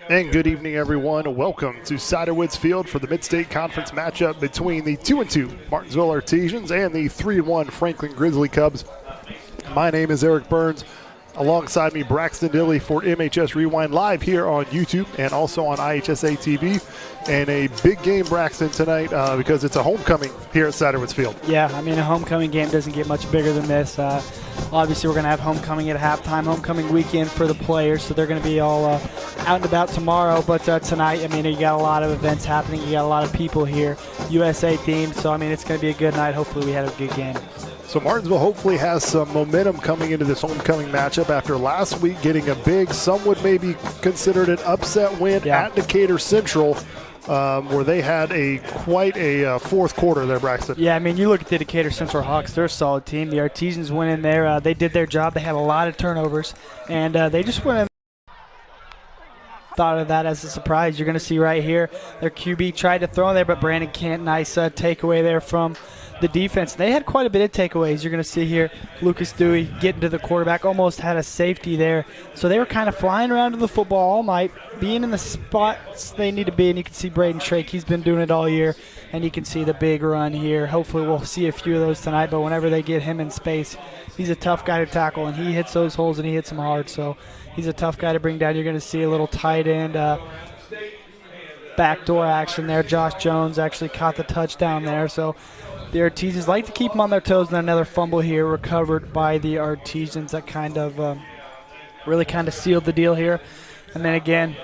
And good evening, everyone. Welcome to Ciderwoods Field for the Mid-State Conference matchup between the 2-2 Martinsville Artesians and the 3-1 Franklin Grizzly Cubs. My name is Eric Burns. Alongside me, Braxton Dilley for MHS Rewind live here on YouTube and also on IHSA TV. And a big game, Braxton, tonight because it's a homecoming here at Ciderwoods Field. Yeah, I mean, a homecoming game doesn't get much bigger than this. Obviously, we're going to have homecoming at halftime, homecoming weekend for the players, so they're going to be all out and about tomorrow. But tonight, I mean, you got a lot of events happening. You got a lot of people here, USA themed. So, I mean, it's going to be a good night. Hopefully, we had a good game. So Martinsville hopefully has some momentum coming into this homecoming matchup after last week getting a big, some would maybe consider it an upset win at Decatur Central, where they had quite a fourth quarter there, Braxton. Yeah, I mean, you look at the Decatur Central Hawks, they're a solid team. The Artesians went in there. They did their job. They had a lot of turnovers, and they just went in. Thought of that as a surprise. You're going to see right here their QB tried to throw in there, but Brandon Kent, nice takeaway there from the defense. They had quite a bit of takeaways. You're going to see here Lucas Dewey getting to the quarterback, almost had a safety there. So they were kind of flying around to the football all night, being in the spots they need to be, and you can see Braden Shrake. He's been doing it all year, and you can see the big run here. Hopefully we'll see a few of those tonight, but whenever they get him in space, he's a tough guy to tackle, and he hits those holes, and he hits them hard. So he's a tough guy to bring down. You're going to see a little tight end backdoor action there. Josh Jones actually caught the touchdown there. So the Artesians like to keep them on their toes, and another fumble here recovered by the Artesians that kind of really kind of sealed the deal here. And then again,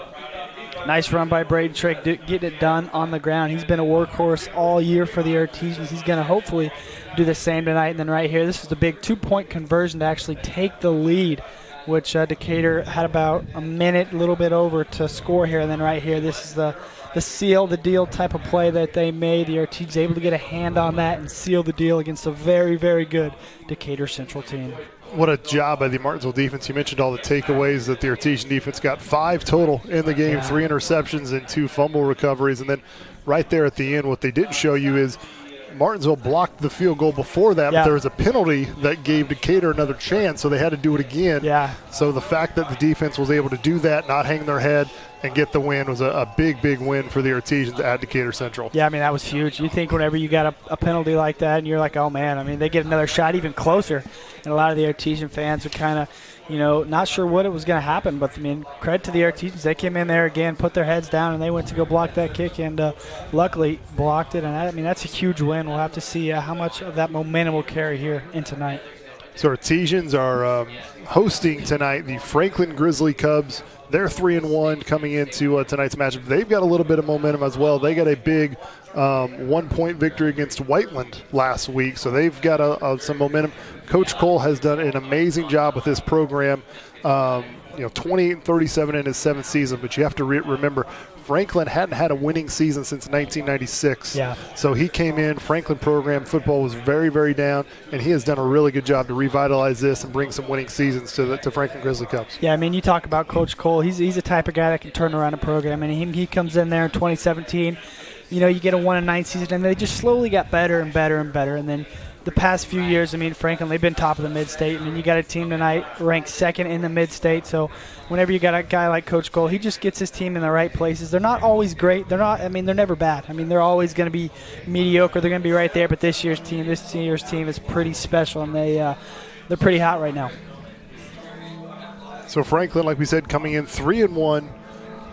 nice run by Braden Shrake, getting it done on the ground. He's been a workhorse all year for the Artesians. He's going to hopefully do the same tonight. And then right here, this is a big two-point conversion to actually take the lead, which Decatur had about a minute, a little bit over to score here. And then right here, this is the seal the deal type of play that they made. The Artesians able to get a hand on that and seal the deal against a very, very good Decatur Central team. What a job by the Martinsville defense. You mentioned all the takeaways that the Artesian defense got. 5 total in the game, 3 interceptions and 2 fumble recoveries. And then right there at the end, what they didn't show you is Martinsville blocked the field goal before that, but there was a penalty that gave Decatur another chance, so they had to do it again. Yeah. So the fact that the defense was able to do that, not hang their head, and get the win was a big, big win for the Artesians at Decatur Central. Yeah, I mean, that was huge. You think whenever you got a penalty like that and you're like, oh, man, I mean, they get another shot even closer. And a lot of the Artesian fans are kind of, not sure what it was going to happen. But, I mean, credit to the Artesians. They came in there again, put their heads down, and they went to go block that kick and luckily blocked it. And, I mean, that's a huge win. We'll have to see how much of that momentum will carry here in tonight. So Artesians are hosting tonight the Franklin Grizzly Cubs. They're 3-1 coming into tonight's matchup. They've got a little bit of momentum as well. They got a big 1-point victory against Whiteland last week, so they've got some momentum. Coach Cole has done an amazing job with this program. 28-37 in his 7th season, but you have to remember Franklin hadn't had a winning season since 1996. Yeah. So he came in, Franklin program football was very, very down, and he has done a really good job to revitalize this and bring some winning seasons to Franklin Grizzly Cubs. Yeah, I mean, you talk about Coach Cole. He's the type of guy that can turn around a program, and he comes in there in 2017. You get a 1-9 season, and they just slowly got better and better and better, and then the past few years, I mean, Franklin, they've been top of the mid-state. I mean, you got a team tonight ranked 2nd in the mid-state. So whenever you got a guy like Coach Cole, he just gets his team in the right places. They're not always great. They're never bad. I mean, they're always going to be mediocre. They're going to be right there. But this year's team is pretty special, and they're pretty hot right now. So Franklin, like we said, coming in 3-1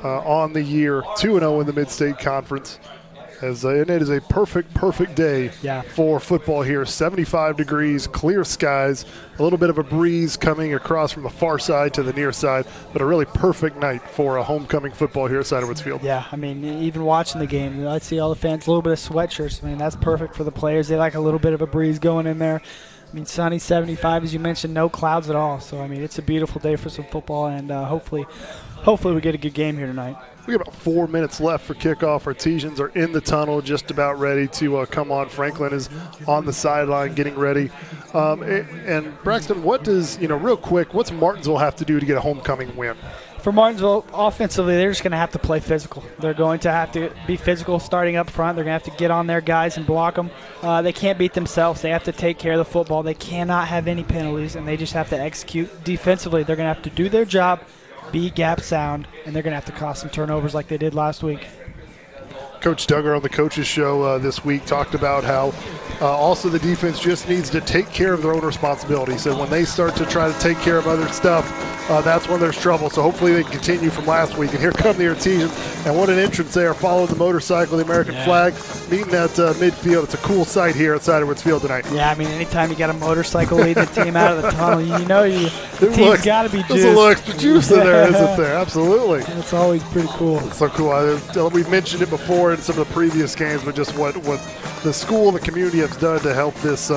on the year, 2-0 in the Mid-State Conference. And it is a perfect day for football here. 75 degrees, clear skies, a little bit of a breeze coming across from the far side to the near side, but a really perfect night for a homecoming football here at Ciderwoods Field. Yeah, I mean, even watching the game, I see all the fans, a little bit of sweatshirts. I mean, that's perfect for the players. They like a little bit of a breeze going in there. I mean, sunny 75, as you mentioned, no clouds at all. So, I mean, it's a beautiful day for some football, and hopefully we get a good game here tonight. We got about 4 minutes left for kickoff. Artesians are in the tunnel, just about ready to come on. Franklin is on the sideline getting ready. And Braxton, what does, real quick, what's Martinsville have to do to get a homecoming win? For Martinsville, offensively, they're just going to have to play physical. They're going to have to be physical starting up front. They're going to have to get on their guys and block them. They can't beat themselves. They have to take care of the football. They cannot have any penalties, and they just have to execute defensively. They're going to have to do their job, be gap sound, and they're going to have to cause some turnovers like they did last week. Coach Duggar on the coaches show this week talked about how also the defense just needs to take care of their own responsibilities. So when they start to try to take care of other stuff, that's when there's trouble. So hopefully they continue from last week. And here come the Artesians, and what an entrance they are, following the motorcycle, the American flag, meeting at midfield. It's a cool sight here at Ciderwoods Field tonight. Yeah, I mean, anytime you got a motorcycle leading the team out of the tunnel, the team's got to be juiced. There's a little extra juice in there, isn't there? Absolutely. It's always pretty cool. It's so cool. We've mentioned it before in some of the previous games, but just what the school and the community has done to help this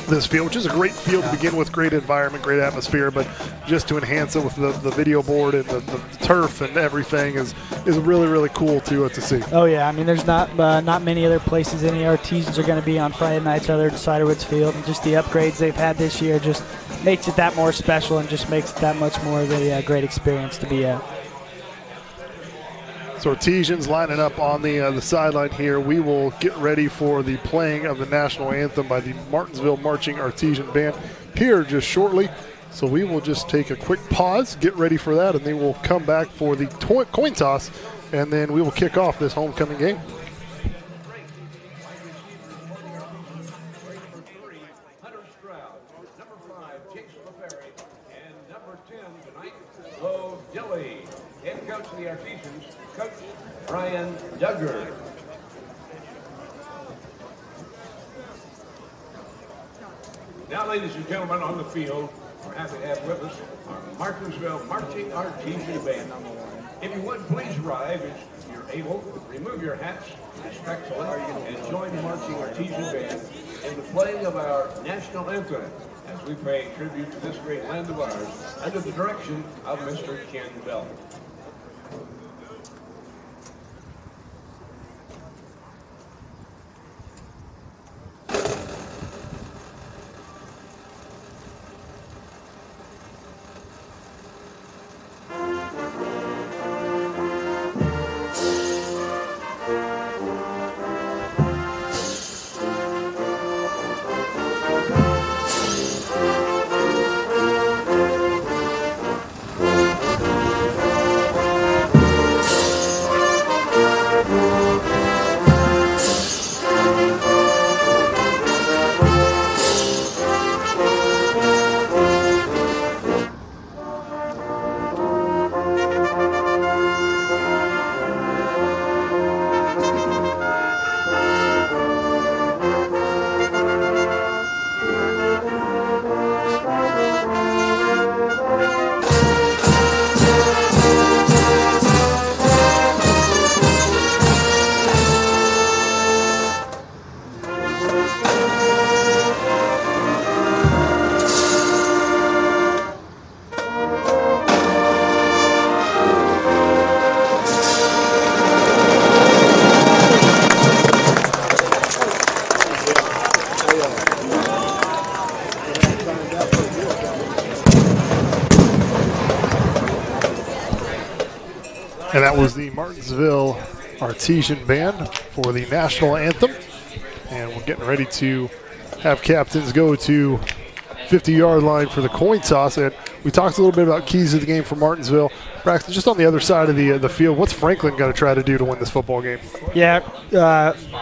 this field, which is a great field to begin with, great environment, great atmosphere, but just to enhance it with the video board and the turf and everything is really, really cool to see. Oh yeah, I mean, there's not many other places any Artesians are going to be on Friday nights other than Ciderwoods Field, and just the upgrades they've had this year just makes it that more special and just makes it that much more of a great experience to be at. So Artesians lining up on the sideline here. We will get ready for the playing of the national anthem by the Martinsville Marching Artesian Band here just shortly. So we will just take a quick pause, get ready for that, and then we'll come back for the coin toss, and then we will kick off this homecoming game. Head coach of the Artesians, Coach Brian Duggar. Now, ladies and gentlemen, on the field, we're happy to have with us our Martinsville Marching Artesian Band. If you would, please arrive as you're able. Remove your hats respectfully and join the Marching Artesian Band in the playing of our national anthem as we pay tribute to this great land of ours under the direction of Mr. Ken Bell. And that was the Martinsville Artesian Band for the national anthem. And we're getting ready to have captains go to 50-yard line for the coin toss. And we talked a little bit about keys of the game for Martinsville. Braxton, just on the other side of the field, what's Franklin going to try to do to win this football game? Yeah,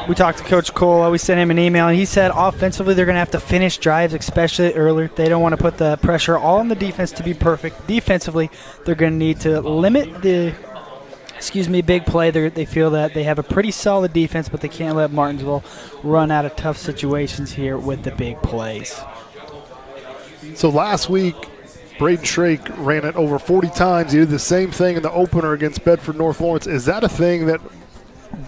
we talked to Coach Cole. We sent him an email, and he said offensively they're going to have to finish drives, especially earlier. They don't want to put the pressure all on the defense to be perfect. Defensively, they're going to need to limit the big play. They feel that they have a pretty solid defense, but they can't let Martinsville run out of tough situations here with the big plays. So last week, Braden Shrake ran it over 40 times. He did the same thing in the opener against Bedford North Lawrence. Is that a thing that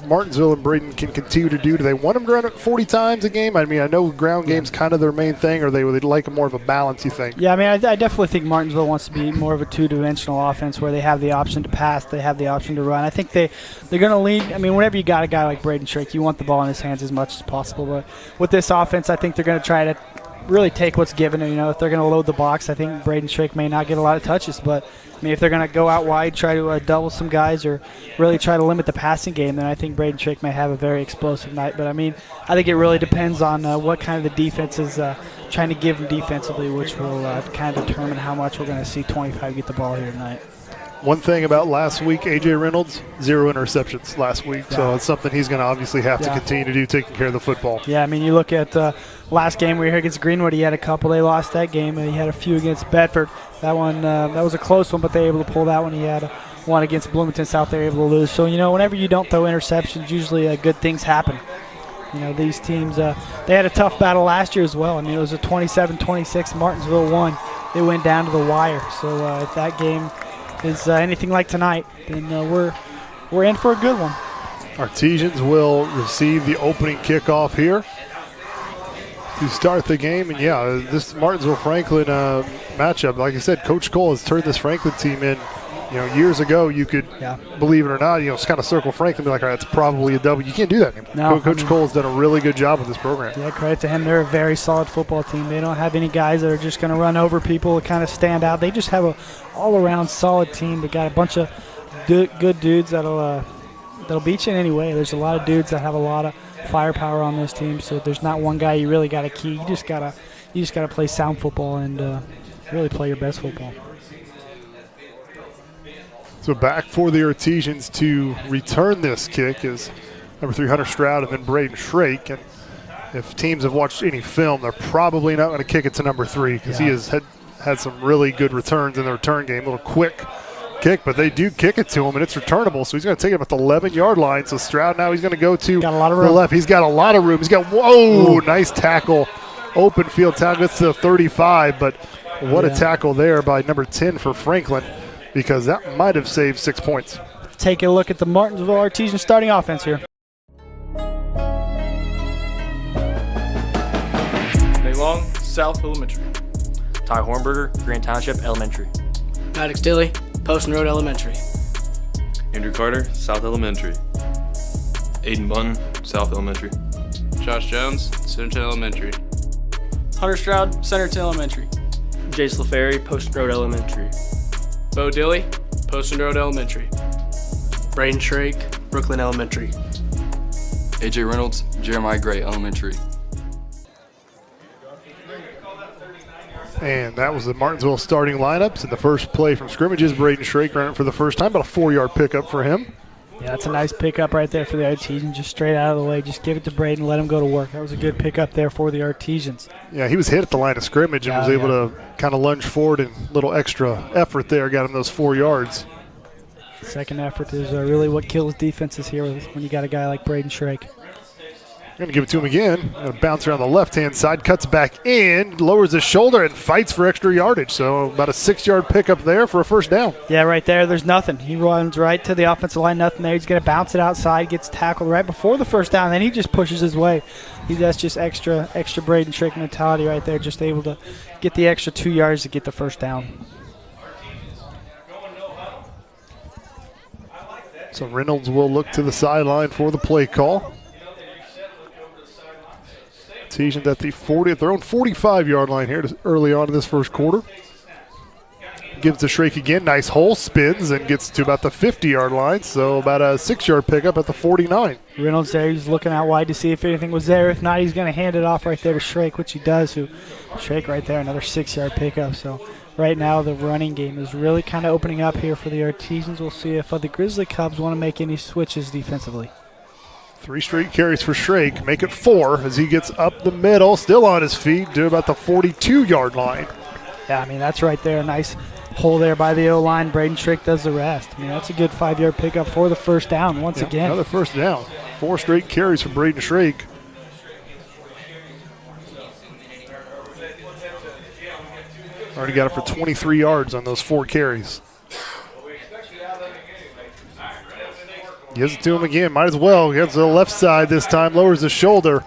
Martinsville and Braden can continue to do? Do they want him to run it 40 times a game? I mean, I know ground game's kind of their main thing, or they'd like more of a balance, you think? Yeah, I mean, I definitely think Martinsville wants to be more of a two-dimensional offense where they have the option to pass, they have the option to run. I think they're going to lean. I mean, whenever you got a guy like Braden Shrake, you want the ball in his hands as much as possible. But with this offense, I think they're going to try to really take what's given. You know, if they're going to load the box, I think Braden Shrake may not get a lot of touches, but I mean, if they're going to go out wide, try to double some guys, or really try to limit the passing game, then I think Braden Shrake may have a very explosive night. But I mean, I think it really depends on what kind of the defense is trying to give them defensively, which will kind of determine how much we're going to see 25 get the ball here tonight. One thing about last week, A.J. Reynolds, 0 interceptions last week. Yeah. So it's something he's going to obviously have to continue to do, taking care of the football. Yeah, I mean, you look at last game we were here against Greenwood, he had a couple. They lost that game, and he had a few against Bedford. That one, that was a close one, but they were able to pull that one. He had one against Bloomington South, they were able to lose. So, whenever you don't throw interceptions, usually good things happen. These teams, they had a tough battle last year as well. I mean, it was a 27-26. Martinsville won. It went down to the wire. So if that game is anything like tonight, then we're in for a good one. Artesians will receive the opening kickoff here to start the game. And, this Martinsville-Franklin matchup, like I said, Coach Cole has turned this Franklin team in. Years ago, you could, believe it or not, it's kind of circle Franklin and be like, all right, it's probably a W. You can't do that anymore. No, Coach Cole has done a really good job with this program. Yeah, credit to him. They're a very solid football team. They don't have any guys that are just going to run over people and kind of stand out. They just have a all-around solid team. They got a bunch of good dudes that'll beat you in any way. There's a lot of dudes that have a lot of firepower on those teams, so there's not one guy you really got to key. You just gotta play sound football and really play your best football. So back for the Artesians to return this kick is number 3 Hunter Stroud and then Braden Shrake. And if teams have watched any film, they're probably not going to kick it to number 3 because he has had some really good returns in the return game. A little quick kick, but they do kick it to him, and it's returnable. So he's going to take it at the 11-yard line. So Stroud now he's going to go to the left. He's got a lot of room. He's got, nice tackle. Open field tackle. Gets to the 35, but what a tackle there by number 10 for Franklin, because that might have saved 6 points. Take a look at the Martinsville Artesian starting offense here. Long, South Elementary. Ty Hornberger, Grant Township Elementary. Maddox Dilly, Poston Road Elementary. Andrew Carter, South Elementary. Aiden Bunn, South Elementary. Josh Jones, Centerton Elementary. Hunter Stroud, Centerton Elementary. Jace LaFerry, Poston Road Elementary. Bo Dilly, Poston Road Elementary. Braden Shrake, Brooklyn Elementary. AJ Reynolds, Jeremiah Gray Elementary. And that was the Martinsville starting lineups. And the first play from scrimmages, Braden Shrake ran it for the first time, about a 4-yard pickup for him. Yeah, that's a nice pickup right there for the Artesians. Just straight out of the way. Just give it to Braden, let him go to work. That was a good pickup there for the Artesians. Yeah, he was hit at the line of scrimmage and was able to kind of lunge forward, and a little extra effort there got him those 4 yards. Second effort is really what kills defenses here when you got a guy like Braden Shrake. Going to give it to him again. Going to bounce around the left-hand side, cuts back in, lowers his shoulder, and fights for extra yardage. So about a 6-yard pickup there for a first down. Yeah, right there, there's nothing. He runs right to the offensive line, nothing there. He's going to bounce it outside, gets tackled right before the first down, and then he just pushes his way. That's just extra Braden Shrake mentality right there, just able to get the extra 2 yards to get the first down. So Reynolds will look to the sideline for the play call. Artesians at the 40, at their own 45-yard line here early on in this first quarter. Gives to Shrake again. Nice hole, spins, and gets to about the 50-yard line. So about a 6-yard pickup at the 49. Reynolds there, he's looking out wide to see if anything was there. If not, he's going to hand it off right there to Shrake, which he does. Shrake right there, another 6-yard pickup. So right now the running game is really kind of opening up here for the Artesians. We'll see if the Grizzly Cubs want to make any switches defensively. 3 straight carries for Shrake, make it 4 as he gets up the middle, still on his feet, to about the 42-yard line. Yeah, I mean, that's right there. Nice hole there by the O-line. Braden Shrake does the rest. I mean, that's a good 5-yard pickup for the first down once again. Another first down. 4 straight carries for Braden Shrake. Already got it for 23 yards on those 4 carries. Gives it to him again, might as well. Gets to the left side this time, lowers the shoulder.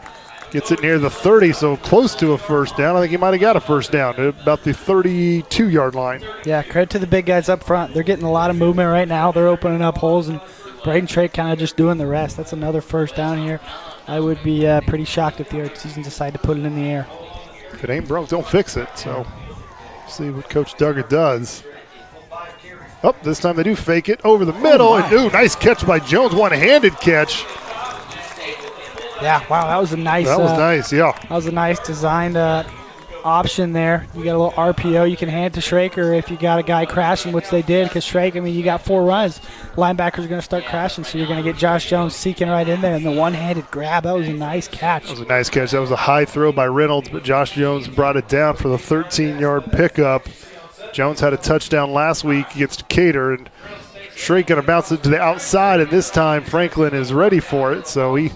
Gets it near the 30, so close to a first down. I think he might have got a first down at about the 32-yard line. Yeah, credit to the big guys up front. They're getting a lot of movement right now. They're opening up holes, and Braden Shrake kind of just doing the rest. That's another first down here. I would be pretty shocked if the Artesians decide to put it in the air. If it ain't broke, don't fix it. So see what Coach Duggar does. Oh, this time they do fake it over the middle. And, nice catch by Jones, one-handed catch. Yeah, wow, that was a nice. That was nice, yeah. That was a nice designed option there. You got a little RPO. You can hand it to Schraker if you got a guy crashing, which they did, because Schraker, I mean, you got 4 runs. Linebackers are going to start crashing, so you're going to get Josh Jones seeking right in there. And the one-handed grab, that was a nice catch. That was a nice catch. That was a high throw by Reynolds, but Josh Jones brought it down for the 13-yard pickup. Jones had a touchdown last week against Decatur, and Schraker going to bounce it to the outside, and this time Franklin is ready for it, so he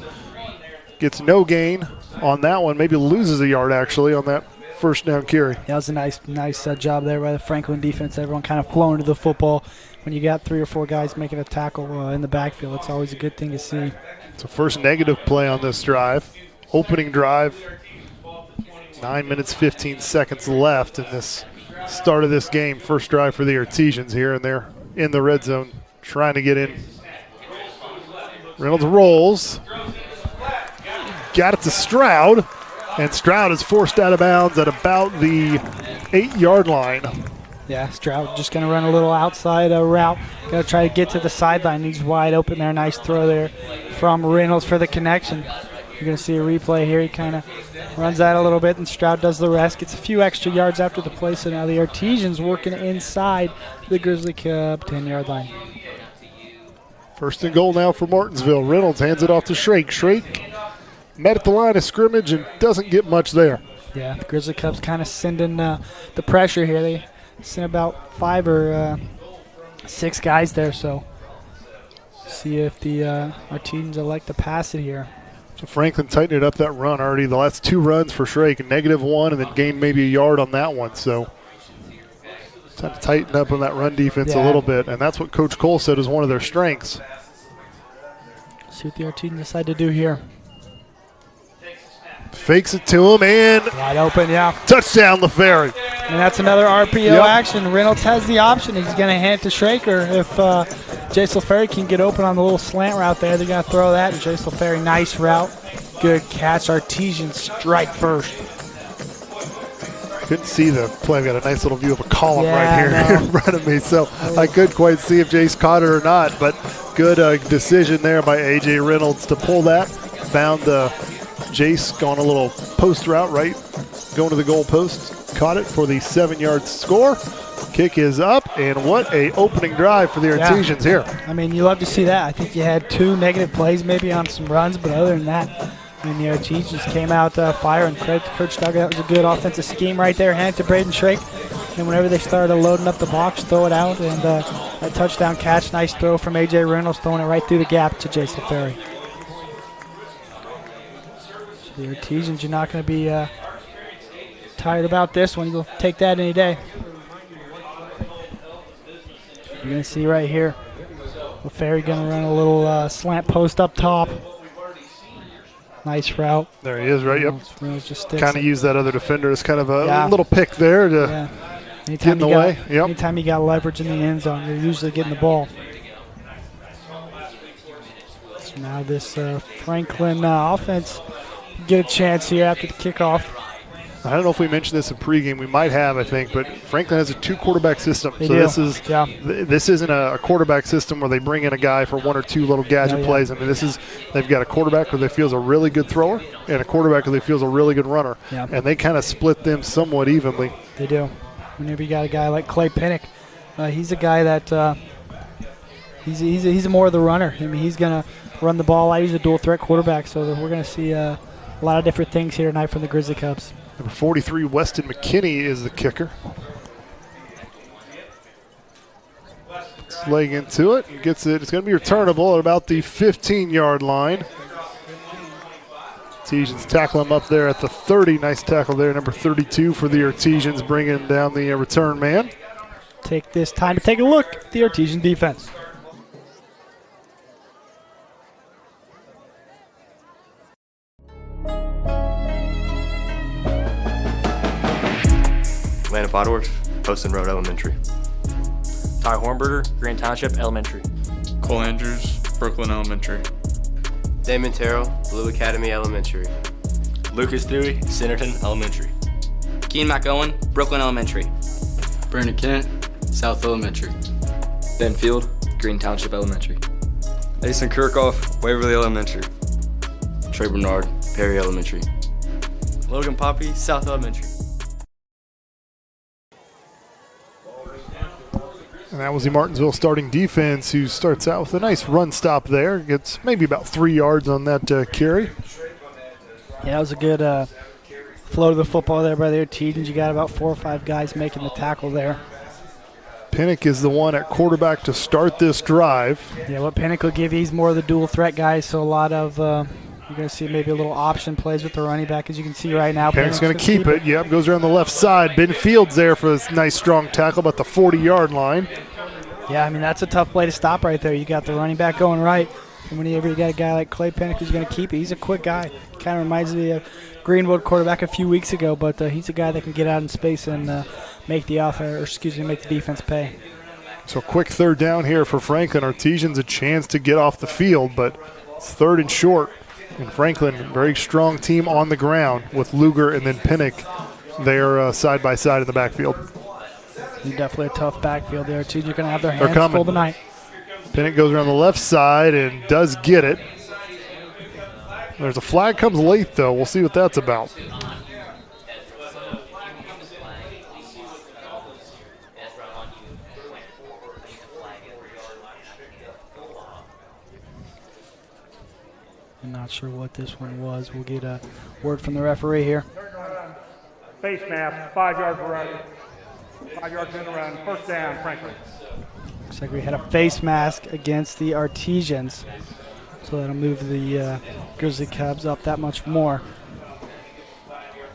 gets no gain on that one. Maybe loses a yard, actually, on that first down carry. That was a nice job there by the Franklin defense. Everyone kind of flowing to the football. When you got 3 or 4 guys making a tackle in the backfield, it's always a good thing to see. It's a first negative play on this drive. Opening drive, 9 minutes, 15 seconds left in this start of this game. First drive for the Artesians here, and they're in the red zone trying to get in. Reynolds rolls. Got it to Stroud, and Stroud is forced out of bounds at about the 8-yard line. Yeah, Stroud just going to run a little outside route. Going to try to get to the sideline. He's wide open there. Nice throw there from Reynolds for the connection. You're going to see a replay here. He kind of runs out a little bit, and Stroud does the rest. Gets a few extra yards after the play, so now the Artesians working inside the Grizzly Cub 10-yard line. First and goal now for Martinsville. Reynolds hands it off to Shrake. Shrake met at the line of scrimmage and doesn't get much there. Yeah, the Grizzly Cubs kind of sending the pressure here. They sent about 5 or 6 guys there, so see if the Artesians elect to pass it here. So Franklin tightened it up that run already. The last 2 runs for Shrake, a -1, and then gained maybe a yard on that one. So time to tighten up on that run defense a little bit, and that's what Coach Cole said is one of their strengths. See what the Artesians decide to do here. Fakes it to him, and wide open, yeah. Touchdown, LaFerry. And that's another RPO action. Reynolds has the option. He's going to hand it to Schraker. If Jace LaFerry can get open on the little slant route there, they're going to throw that. And Jace LaFerry, nice route. Good catch. Artesian strike first. Couldn't see the play. I've got a nice little view of a column right here in front of me, so I couldn't quite see if Jace caught it or not. But good decision there by A.J. Reynolds to pull that. Found Jace going a little post route, right? Going to the goal post. Caught it for the 7-yard score. Kick is up, and what a opening drive for the Artesians here. I mean, you love to see that. I think you had 2 negative plays maybe on some runs, but other than that, I mean, the Artesians came out firing. Credit to Coach Duggar. That was a good offensive scheme right there. Hand it to Braden Shrake. And whenever they started loading up the box, throw it out, and a touchdown catch. Nice throw from A.J. Reynolds, throwing it right through the gap to Jason Ferry. So the Artesians, you're not going to be tired about this one. You'll take that any day. You're going to see right here, LaFerry going to run a little slant post up top. Nice route. There he is, right? Yep. Just kind of use that other defender as kind of a little pick there to get in the way. Yep. Anytime you got leverage in the end zone, you're usually getting the ball. So now this Franklin offense get a chance here after the kickoff. I don't know if we mentioned this in pregame. We might have, I think, but Franklin has a 2-quarterback system. They so do. This isn't a quarterback system where they bring in a guy for 1 or 2 little gadget plays. I mean, they've got a quarterback who they feel is a really good thrower and a quarterback who they feel is a really good runner. Yeah. And they kind of split them somewhat evenly. They do. Whenever you got a guy like Clay Pinnock, he's a guy that he's more of the runner. I mean, he's going to run the ball. He's a dual threat quarterback, so we're going to see a lot of different things here tonight from the Grizzly Cubs. Number 43, Weston McKinney is the kicker. Leg into it and gets it. It's going to be returnable at about the 15-yard line. Artesians tackle him up there at the 30. Nice tackle there. Number 32 for the Artesians, bringing down the return man. Take this time to take a look at the Artesian defense. Landon Podorf, Poston Road Elementary. Ty Hornberger, Grand Township Elementary. Cole Andrews, Brooklyn Elementary. Damon Terrell, Blue Academy Elementary. Lucas Dewey, Centerton Elementary. Keen McOwen, Brooklyn Elementary. Brandon Kent, South Elementary. Ben Field, Green Township Elementary. Mason Kirkhoff, Waverly Elementary. Trey Bernard, Perry Elementary. Logan Poppy, South Elementary. And that was the Martinsville starting defense, who starts out with a nice run stop there. Gets maybe about 3 yards on that carry. Yeah, it was a good flow to the football there by the Artesians. You got about 4 or 5 guys making the tackle there. Pinnock is the one at quarterback to start this drive. Yeah, what Pinnock will give you, he's more of the dual threat guy, so a lot of you're going to see maybe a little option plays with the running back, as you can see right now. Pinnock's going to keep it. Yep, goes around the left side. Ben Fields there for this nice strong tackle about the 40-yard line. Yeah, I mean, that's a tough play to stop right there. You got the running back going right, and whenever you got a guy like Clay Pinnock who's going to keep it, he's a quick guy. Kind of reminds me of Greenwood quarterback a few weeks ago, but he's a guy that can get out in space and make the defense pay. So quick third down here for Franklin. Artesians a chance to get off the field, but it's 3rd and short. And Franklin, very strong team on the ground with Luger and then Pinnock there side by side in the backfield. Definitely a tough backfield there, too. You're going to have their hands full tonight. Pinnock goes around the left side and does get it. There's a flag comes late, though. We'll see what that's about. I'm not sure what this one was. We'll get a word from the referee here. Face mask, 5 yards run. 5 yards in the run. First down, Franklin. Looks like we had a face mask against the Artesians. So that'll move the Grizzly Cubs up that much more.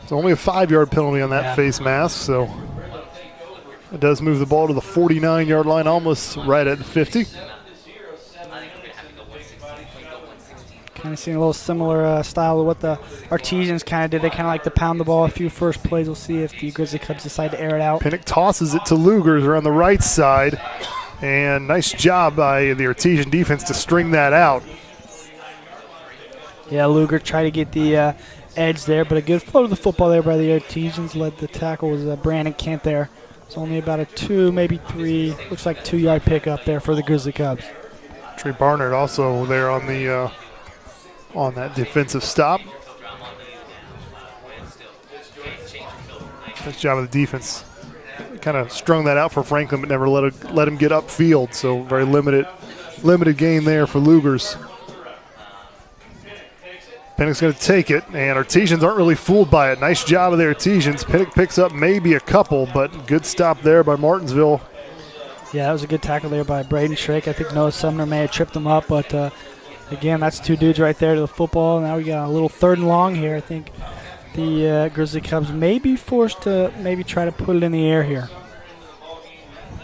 It's only a 5-yard penalty on that face mask, so it does move the ball to the 49-yard line, almost right at the 50. Kind of seeing a little similar style to what the Artesians kind of did. They kind of like to pound the ball a few first plays. We'll see if the Grizzly Cubs decide to air it out. Pinnock tosses it to Lugers around the right side. And nice job by the Artesian defense to string that out. Yeah, Luger tried to get the edge there, but a good flow to the football there by the Artesians. Led the tackle was Brandon Kent there. It's only about a 2, maybe 3, looks like 2-yard pickup there for the Grizzly Cubs. Trey Barnard also there on the on that defensive stop. Nice job of the defense. Kind of strung that out for Franklin, but never let him get upfield. So very limited gain there for Lugers. Pinnock's going to take it, and Artesians aren't really fooled by it. Nice job of the Artesians. Pinnock picks up maybe a couple, but good stop there by Martinsville. Yeah, that was a good tackle there by Braden Shrake. I think Noah Sumner may have tripped him up, but again, that's 2 dudes right there to the football. Now we got a little 3rd and long here. I think the Grizzly Cubs may be forced to maybe try to put it in the air here.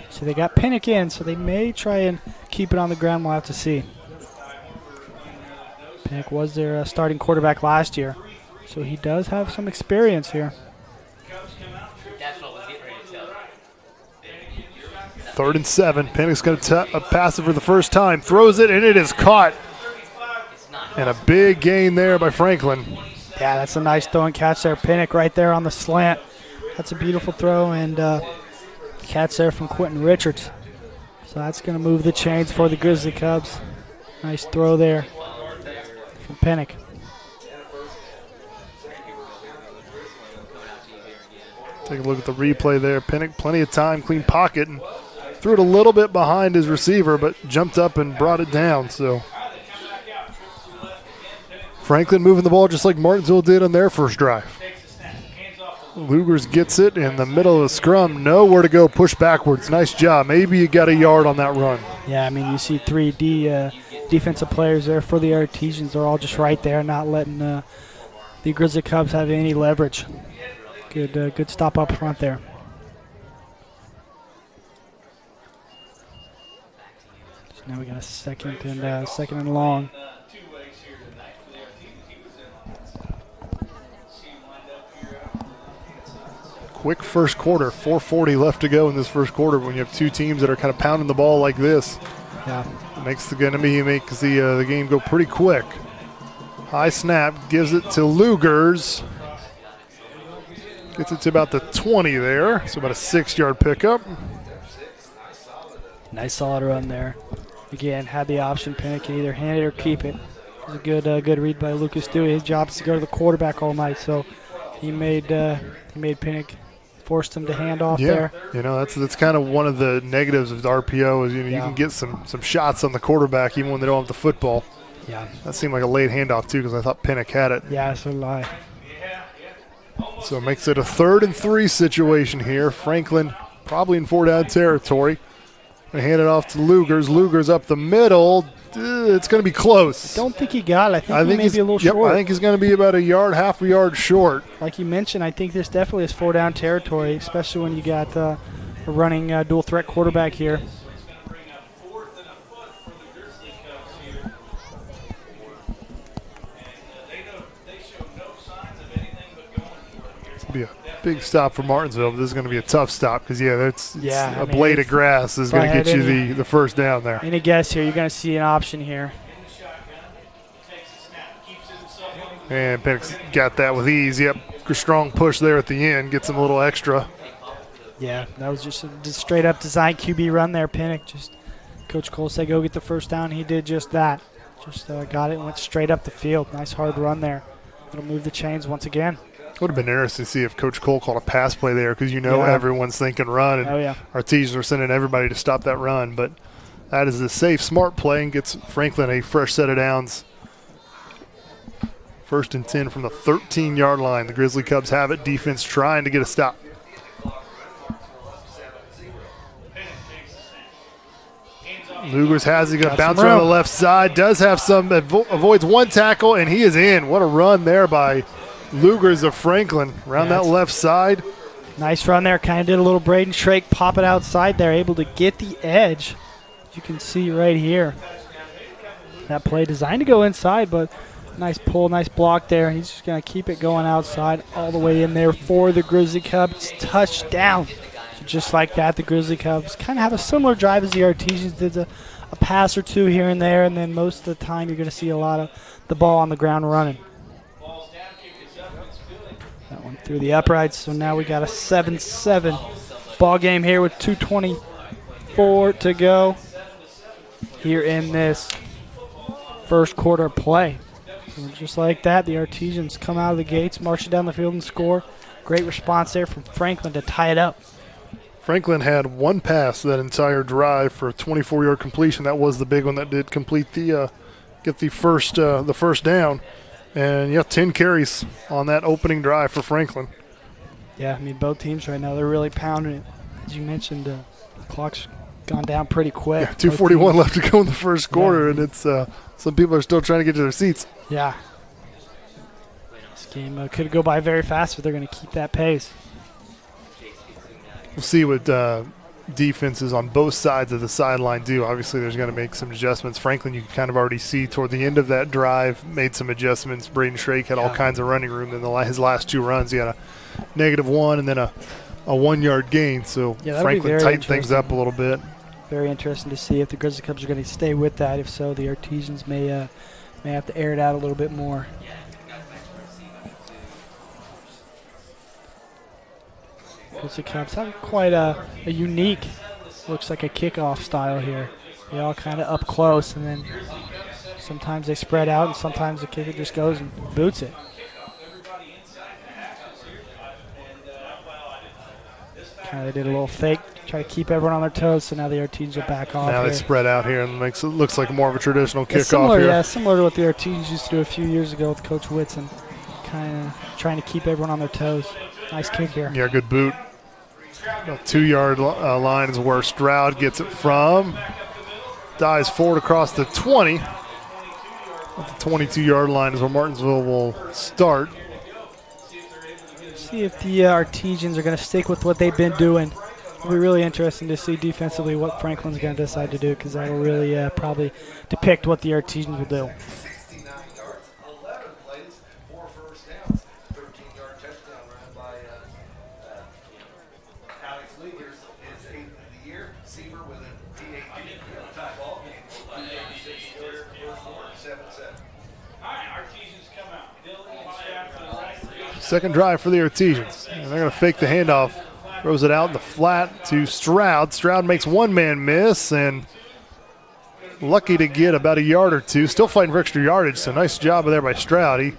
So they got Pinnock in, so they may try and keep it on the ground. We'll have to see. Pinnock was their starting quarterback last year, so he does have some experience here. 3rd and 7. Pinnock's going to pass it for the first time. Throws it, and it is caught. And a big gain there by Franklin. Yeah, that's a nice throw and catch there. Pinnock right there on the slant. That's a beautiful throw, and catch there from Quentin Richards. So that's going to move the chains for the Grizzly Cubs. Nice throw there from Pinnock. Take a look at the replay there. Pinnock, plenty of time, clean pocket, and threw it a little bit behind his receiver, but jumped up and brought it down. So Franklin moving the ball just like Martinsville did on their first drive. Lugers gets it in the middle of the scrum. Nowhere to go, push backwards. Nice job. Maybe you got a yard on that run. Yeah, I mean, you see 3 defensive players there for the Artesians. They're all just right there, not letting the Grizzly Cubs have any leverage. Good stop up front there. So now we got a second and long. Quick first quarter, 4:40 left to go in this first quarter. When you have 2 teams that are kind of pounding the ball like this, yeah, it makes the game go pretty quick. High snap, gives it to Lugers. Gets it to about the 20 there, so about a 6-yard pickup. Nice solid run there. Again, had the option. Pinnock can either hand it or keep it. It was a good read by Lucas Dewey. His job is to go to the quarterback all night, so he made Pinnock forced him to hand off Yeah, there. you know, that's kind of one of the negatives of the RPO is, you know, you can get some shots on the quarterback even when they don't have the football. Yeah. That seemed like a late handoff, too, because I thought Pinnock had it. Yeah, so did I. So it makes it a 3rd and 3 situation here. Franklin probably in 4-down territory. They hand it off to Lugers. Lugers up the middle. It's going to be close. I don't think he got it. I think he may be a little short. I think he's going to be about half a yard short. Like you mentioned, I think this definitely is 4-down territory, especially when you got a running dual threat quarterback here. Be a big stop for Martinsville, but this is going to be a tough stop because, it's a blade of grass is going to get you the first down there. Any guess here, you're going to see an option here. And Penix got that with ease. Yep, a strong push there at the end, gets him a little extra. Yeah, that was just a straight up design QB run there. Pinnock just, Coach Cole said go get the first down. He did just that. Just got it and went straight up the field. Nice hard run there. It'll move the chains once again. Would have been interesting to see if Coach Cole called a pass play there because everyone's thinking run, and our teachers are sending everybody to stop that run. But that is a safe, smart play and gets Franklin a fresh set of downs. 1st and 10 from the 13-yard line. The Grizzly Cubs have it. Defense trying to get a stop. Lugers has it. Going to bounce around the left side. Does have some, avoids one tackle, and he is in. What a run there by Lugers of Franklin around that left side. Nice run there. Kind of did a little Braden Shrake, pop it outside there, able to get the edge. As you can see right here. That play designed to go inside, but nice pull, nice block there. He's just going to keep it going outside all the way in there for the Grizzly Cubs. Touchdown. So just like that, the Grizzly Cubs kind of have a similar drive as the Artesians did, a pass or two here and there, and then most of the time you're going to see a lot of the ball on the ground running. That one through the uprights, so now we got a 7-7 ball game here with 2:24 to go here in this first quarter play. So just like that, the Artesians come out of the gates, marching down the field and score. Great response there from Franklin to tie it up. Franklin had one pass that entire drive for a 24-yard completion. That was the big one that did complete get the first down. And 10 carries on that opening drive for Franklin. Yeah, I mean, both teams right now, they're really pounding it. As you mentioned, the clock's gone down pretty quick. Yeah, 2:41 left to go in the first quarter, and it's some people are still trying to get to their seats. Yeah. This game could go by very fast, but they're going to keep that pace. We'll see what defenses on both sides of the sideline do. Obviously, there's going to make some adjustments. Franklin, you can kind of already see toward the end of that drive, made some adjustments. Braden Shrake had all kinds of running room. In his last two runs, he had a -1 and then a 1-yard gain. So Franklin tightened things up a little bit. Very interesting to see if the Grizzly Cubs are going to stay with that. If so, the Artesians may have to air it out a little bit more. Grizzly Cubs have quite a unique, looks like a kickoff style here. They all kind of up close, and then sometimes they spread out, and sometimes the kicker just goes and boots it. Kind of did a little fake, try to keep everyone on their toes, so now the Artesians are back off. Now they spread out here and looks like more of a traditional kickoff here. Yeah, similar to what the Artesians used to do a few years ago with Coach Whitson. Kind of trying to keep everyone on their toes. Nice kick here. Yeah, good boot. About 2-yard line is where Stroud gets it from. Dives forward across the 20. At the 22-yard line is where Martinsville will start. See if the Artesians are going to stick with what they've been doing. It'll be really interesting to see defensively what Franklin's going to decide to do, because that will really probably depict what the Artesians will do. Second drive for the Artesians. And they're going to fake the handoff. Throws it out in the flat to Stroud. Stroud makes one man miss and lucky to get about a yard or two. Still fighting for extra yardage, so nice job there by Stroud. He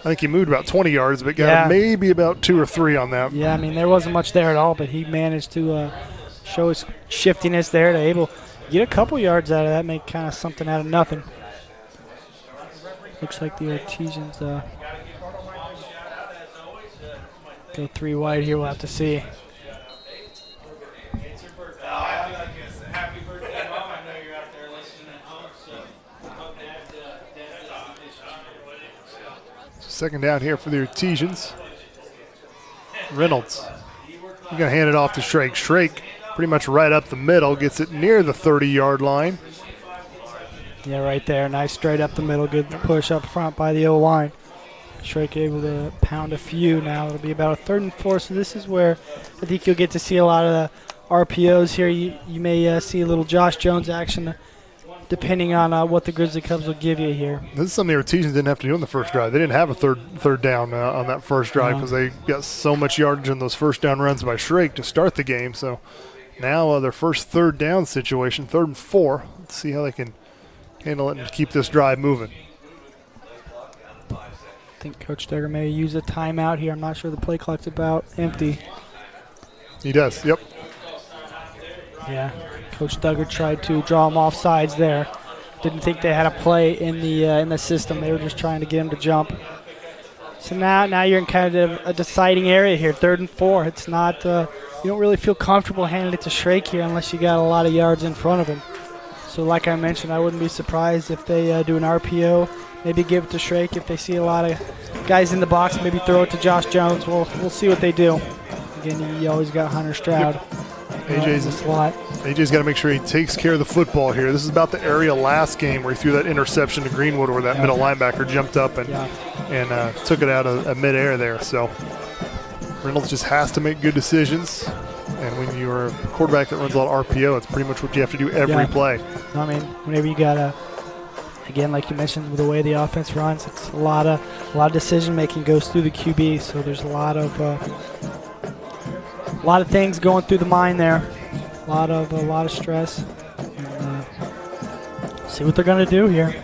I think he moved about 20 yards, but got maybe about 2 or 3 on that. Yeah, I mean, there wasn't much there at all, but he managed to show his shiftiness there to able to get a couple yards out of that, make kind of something out of nothing. Looks like the Artesians go 3 wide here. We'll have to see. Second down here for the Artesians. Reynolds. He's going to hand it off to Shrake. Shrake pretty much right up the middle, gets it near the 30-yard line. Yeah, right there. Nice straight up the middle. Good push up front by the O-line. Shrake able to pound a few now. It'll be about a 3rd and 4, so this is where I think you'll get to see a lot of the RPOs here. You may see a little Josh Jones action depending on what the Grizzly Cubs will give you here. This is something the Artesians didn't have to do on the first drive. They didn't have a third down on that first drive because they got so much yardage in those first down runs by Shrake to start the game. So now their first 3rd down situation, 3rd and 4. Let's see how they can handle it and keep this drive moving. I think Coach Duggar may use a timeout here. I'm not sure the play clock's about empty. He does, yep. Yeah, Coach Duggar tried to draw him off sides there. Didn't think they had a play in the system. They were just trying to get him to jump. So now you're in kind of a deciding area here, 3rd and 4. It's not you don't really feel comfortable handing it to Shrake here unless you got a lot of yards in front of him. So like I mentioned, I wouldn't be surprised if they do an RPO, maybe give it to Shrake. If they see a lot of guys in the box, maybe throw it to Josh Jones. We'll see what they do. Again, you always got Hunter Stroud. Yep. AJ's the slot. AJ's got to make sure he takes care of the football here. This is about the area last game where he threw that interception to Greenwood where that middle linebacker jumped up and took it out of midair there. So Reynolds just has to make good decisions. And when you're a quarterback that runs a lot of RPO, it's pretty much what you have to do every play. I mean, whenever you got again, like you mentioned, with the way the offense runs, it's a lot of decision making goes through the QB. So there's a lot of things going through the mind there. A lot of stress. And, see what they're going to do here.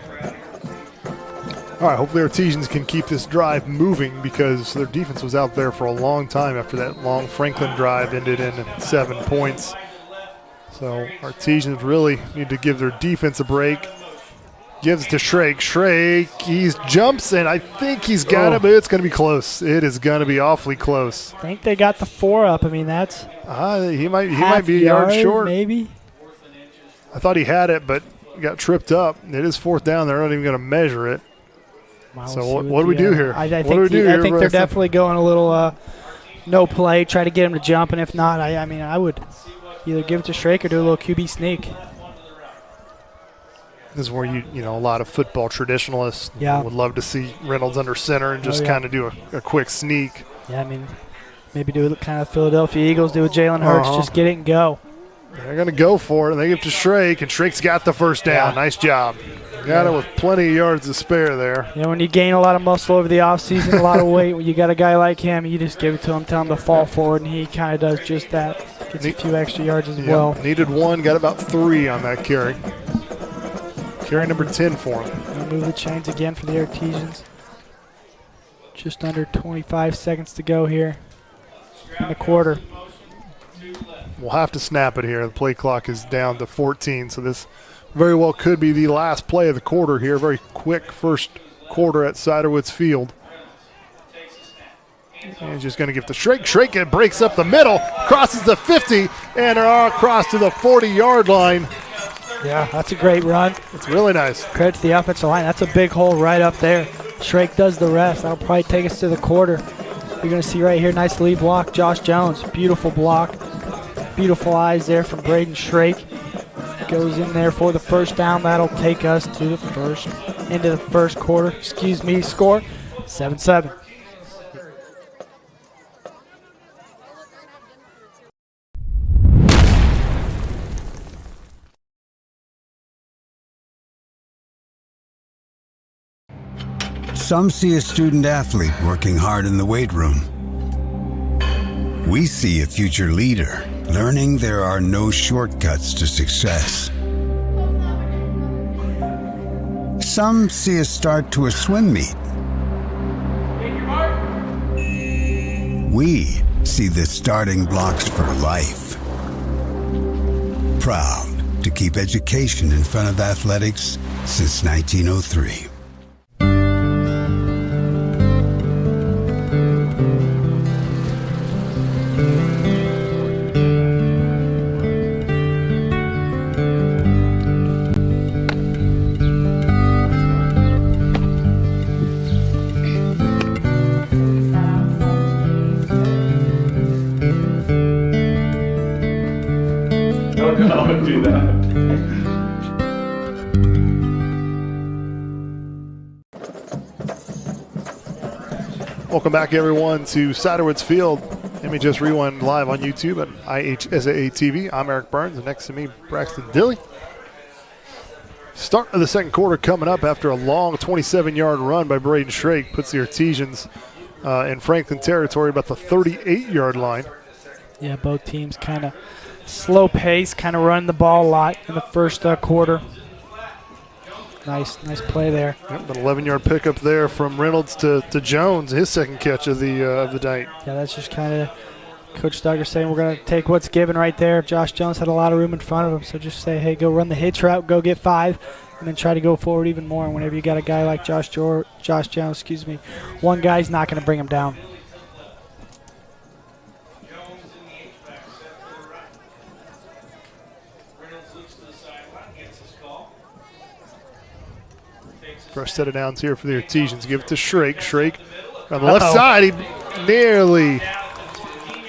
All right, hopefully Artesians can keep this drive moving because their defense was out there for a long time after that long Franklin drive ended in 7 points. So Artesians really need to give their defense a break. Gives it to Shrake. Shrake, he jumps, and I think he's got it, but it's going to be close. It is going to be awfully close. I think they got the 4 up. I mean, that's he might be a yard short. Maybe. I thought he had it, but got tripped up. It is 4th down. They're not even going to measure it. Well, so what do we do here? I think they're definitely going a little no play, try to get him to jump, and if not, I mean, I would either give it to Shrake or do a little QB sneak. This is where you know a lot of football traditionalists would love to see Reynolds under center and just kind of do a quick sneak. Yeah, I mean, maybe do it kind of Philadelphia Eagles do with Jalen Hurts, just get it and go. They're going to go for it, and they give it to Shrake, and Shrake's got the first down. Nice job. Got it with plenty of yards to spare there. Yeah, when you gain a lot of muscle over the offseason, a lot of weight, when you got a guy like him, you just give it to him, tell him to fall forward, and he kind of does just that. Gets a few extra yards as well. Needed 1, got about 3 on that carry. Carry number 10 for him. They'll move the chains again for the Artesians. Just under 25 seconds to go here in the quarter. We'll have to snap it here. The play clock is down to 14, so this very well could be the last play of the quarter here. Very quick first quarter at Ciderwoods Field. And he's just going to give to Shrake. Shrake breaks up the middle, crosses the 50, and across to the 40-yard line. Yeah, that's a great run. It's really nice. Credit to the offensive line. That's a big hole right up there. Shrake does the rest. That'll probably take us to the quarter. You're going to see right here, nice lead block. Josh Jones, beautiful block. Beautiful eyes there from Braden Shrake. Goes in there for the first down. That'll take us to the into the first quarter. Score 7-7. Some see a student athlete working hard in the weight room. We see a future leader learning there are no shortcuts to success. Some see a start to a swim meet. we see the starting blocks for life. Proud to keep education in front of athletics since 1903. Don't do that. Welcome back, everyone, to Ciderwoods Field. MHS Rewind live on YouTube at IHSAA TV. I'm Eric Burns, and next to me, Braxton Dilly. Start of the second quarter coming up after a long 27-yard run by Braden Schrake puts the Artesians in Franklin territory about the 38-yard line. Yeah, both teams kind of slow pace, kind of running the ball a lot in the first quarter. Nice play there. Yep, an 11-yard pickup there from Reynolds to Jones, his second catch of the night. Yeah, that's just kind of Coach Duggar saying we're going to take what's given right there. Josh Jones had a lot of room in front of him, so just say, hey, go run the hitch route, go get 5, and then try to go forward even more. And whenever you got a guy like Josh Jones, one guy's not going to bring him down. First set of downs here for the Artesians. Give it to Schrake. Schrake on the left side. He nearly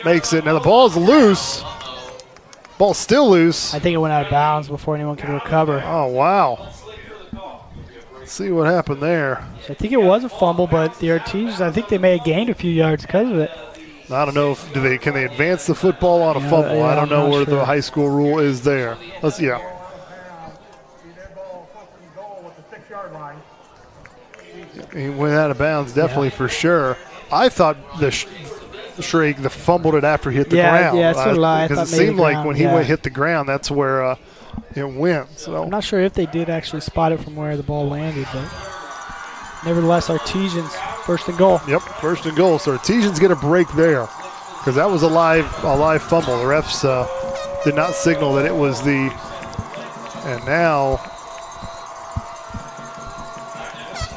makes it. Now the ball's loose. Ball's still loose. I think it went out of bounds before anyone could recover. Oh, wow. Let's see what happened there. So I think it was a fumble, but the Artesians, I think they may have gained a few yards because of it. I don't know if can they advance the football on a fumble. Yeah, I don't know where sure. the high school rule is there. He went out of bounds, definitely, for sure. I thought the Schrake fumbled it after he hit the ground. Yeah, that's what I thought. Because it seemed like when he hit the ground, that's where it went. So I'm not sure if they did actually spot it from where the ball landed, but nevertheless, Artesians first and goal. Yep, first and goal. So Artesians get a break there because that was a live fumble. The refs did not signal that it was the. And now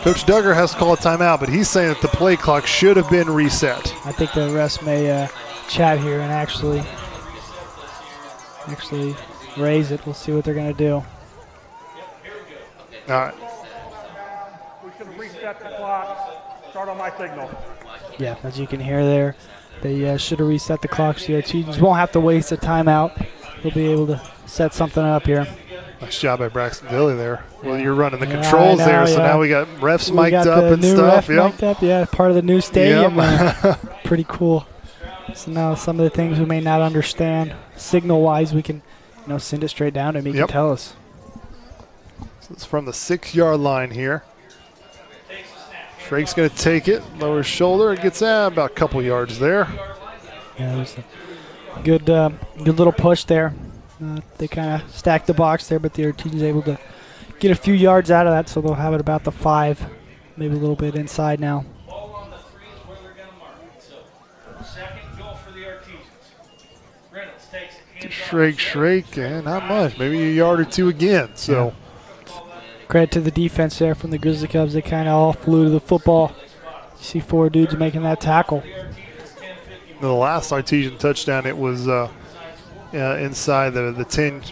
Coach Duggar has to call a timeout, but he's saying that the play clock should have been reset. I think the refs may chat here and actually raise it. We'll see what they're going to do. All right. We should have reset the clock. Start on my signal. Yeah, as you can hear there, they should have reset the clock. So the Artesians won't have to waste a timeout. They'll be able to set something up here. Nice job by Braxton Dilly there. Well, you're running the controls there, so now we got refs mic'd up and stuff. Mic'd up, part of the new stadium. Pretty cool. So now some of the things we may not understand signal-wise, we can send it straight down to him. He can tell us. So it's from the 6-yard line here. Schrake's going to take it, lower his shoulder, and gets about a couple yards there. Yeah, it was a good little push there. They kind of stacked the box there, but the Artesians able to get a few yards out of that, so they'll have it about the 5, maybe a little bit inside now. Schrake, and not much, maybe a yard or two again. So, credit to the defense there from the Grizzly Cubs. They kind of all flew to the football. You see 4 dudes making that tackle. The last Artesian touchdown, it was inside the 10.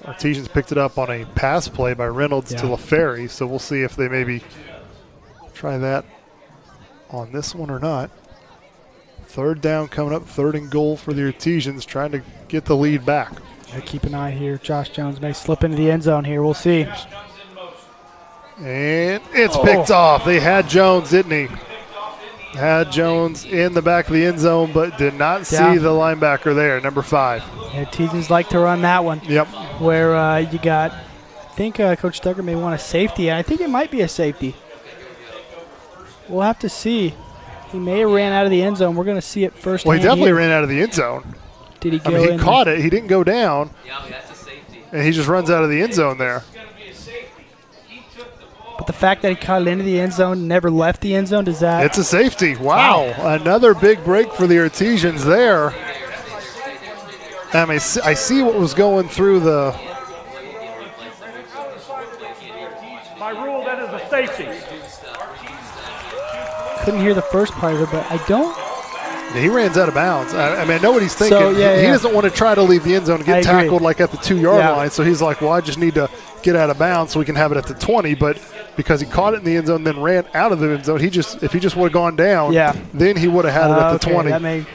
Artesians picked it up on a pass play by Reynolds to LaFerry, so we'll see if they maybe try that on this one or not. Third down coming up, 3rd and goal for the Artesians, trying to get the lead back. Yeah, keep an eye here. Josh Jones may slip into the end zone here. We'll see. And it's picked off. They had Jones, didn't he? Had Jones in the back of the end zone, but did not see the linebacker there, number 5. Yeah, Artesians like to run that one. Yep. Where you got, I think Coach Duggar may want a safety, and I think it might be a safety. We'll have to see. He may have ran out of the end zone. We're going to see it first. Well, he definitely ran out of the end zone. Did he go in? He caught it. He didn't go down. Yeah, that's a safety. And he just runs out of the end zone there. But the fact that he caught it into the end zone, never left the end zone, does that? It's a safety. Wow. Another big break for the Artesians there. I mean, I see what was going through the. My rule, that is a safety. Couldn't hear the first part of it, but I don't. He ran out of bounds. I mean, I know what he's thinking. So, he doesn't want to try to leave the end zone and get tackled like at the 2-yard line. So he's like, well, I just need to get out of bounds so we can have it at the 20. But because he caught it in the end zone, then ran out of the end zone, if he just would have gone down, then he would have had it at the 20.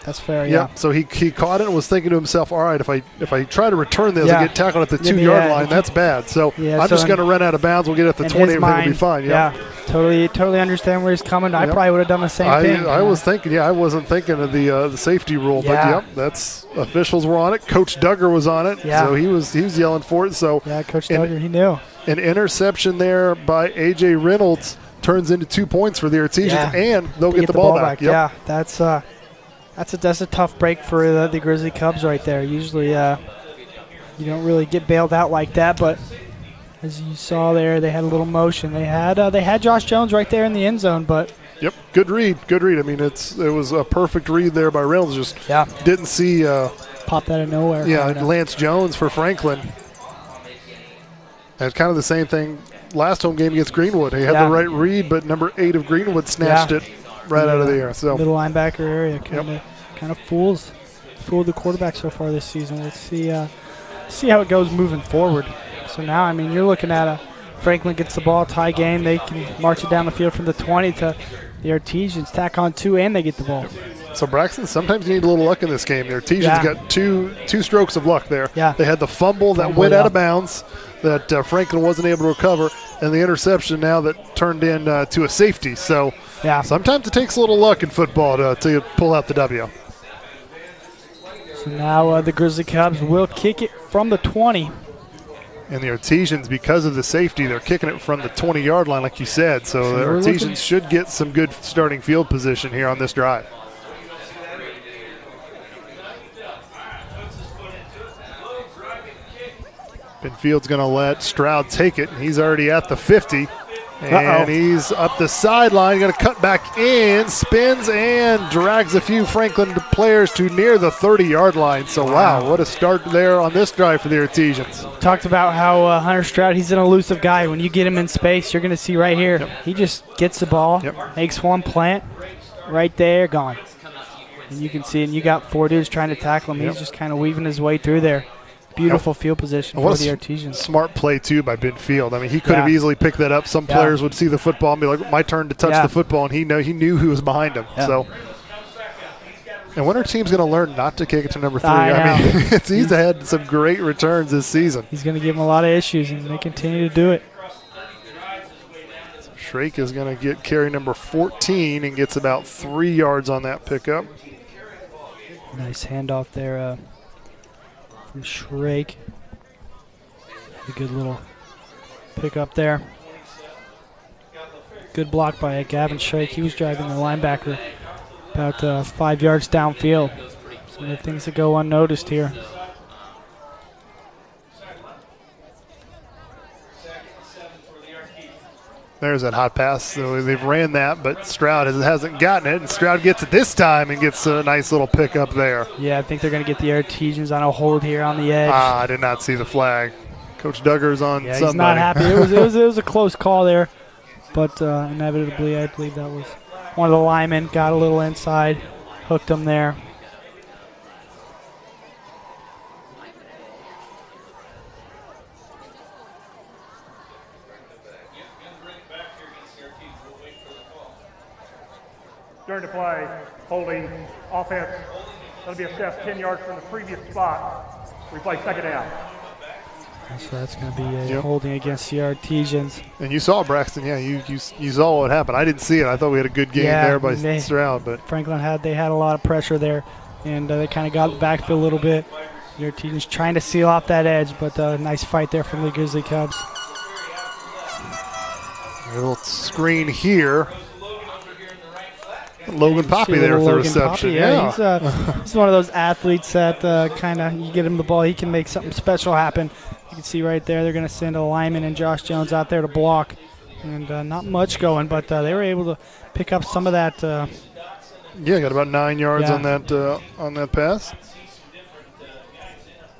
That's fair. Yep. So he caught it and was thinking to himself, all right, if I try to return this and get tackled at the 2-yard line, that's bad. So I'm just going to run out of bounds. We'll get it at the 20. Everything will be fine. Yeah. Totally understand where he's coming. I probably would have done the same thing. I was thinking, I wasn't thinking of the safety rule, but that's officials were on it. Coach Duggar was on it, so he was yelling for it. So Coach Duggar, he knew. An interception there by A.J. Reynolds turns into 2 points for the Artesians, and they'll get the ball back. Yep. Yeah, that's a tough break for the Grizzly Cubs right there. Usually, you don't really get bailed out like that, but as you saw there, they had a little motion. They had Josh Jones right there in the end zone, but good read. I mean, it was a perfect read there by Reynolds. Just didn't see popped out of nowhere. Lance Jones for Franklin. And kind of the same thing last home game against Greenwood. He had the right read, but number 8 of Greenwood snatched it right out of the air. So middle linebacker area kind of fooled the quarterback so far this season. Let's see how it goes moving forward. So now, I mean, you're looking at Franklin gets the ball, tie game. They can march it down the field from the 20 to the Artesians, tack on 2, and they get the ball. So, Braxton, sometimes you need a little luck in this game. The Artesians got two strokes of luck there. Yeah. They had the fumble that went out of bounds that Franklin wasn't able to recover, and the interception now that turned into a safety. So sometimes it takes a little luck in football to pull out the W. So now the Grizzly Cubs will kick it from the 20. And the Artesians, because of the safety, they're kicking it from the 20-yard line, like you said. So the Artesians should get some good starting field position here on this drive. Benfield's going to let Stroud take it, and he's already at the 50. And he's up the sideline, going to cut back in, spins, and drags a few Franklin players to near the 30-yard line. So, wow, what a start there on this drive for the Artesians. Talked about how Hunter Stroud, he's an elusive guy. When you get him in space, you're going to see right here, he just gets the ball, makes one plant, right there, gone. And you can see, and you got 4 dudes trying to tackle him. He's just kind of weaving his way through there. Beautiful field position for the Artesians. Smart play, too, by Benfield. I mean, he could have easily picked that up. Some players would see the football and be like, my turn to touch the football, and he knew who was behind him. So, and when our team's going to learn not to kick it to number 3? I mean, he's had some great returns this season. He's going to give him a lot of issues, and they continue to do it. So Shrake is going to get carry number 14 and gets about 3 yards on that pickup. Nice handoff there. From Shrake. A good little pick up there. Good block by Gavin Shrake. He was driving the linebacker about 5 yards downfield. Some of the things that go unnoticed here. There's that hot pass. So they've ran that, but Stroud hasn't gotten it. And Stroud gets it this time and gets a nice little pickup there. Yeah, I think they're going to get the Artesians on a hold here on the edge. I did not see the flag. Coach Duggar's on somebody. He's not happy. It was a close call there, but inevitably I believe that was one of the linemen. Got a little inside, hooked him there. During the play, holding, offense, that'll be assessed 10 yards from the previous spot. We play second down. So that's going to be a holding against the Artesians. And you saw Braxton, you saw what happened. I didn't see it. I thought we had a good game there by Stroud. But Franklin had a lot of pressure there, and they kind of got the backfield a little bit. The Artesians trying to seal off that edge, but a nice fight there from the Grizzly Cubs. A little screen here. Logan Poppy there for the reception. Poppy, he's one of those athletes that kind of, you get him the ball, he can make something special happen. You can see right there, they're going to send a lineman and Josh Jones out there to block. and not much going, but they were able to pick up some of that. Yeah, got about 9 yards on that pass.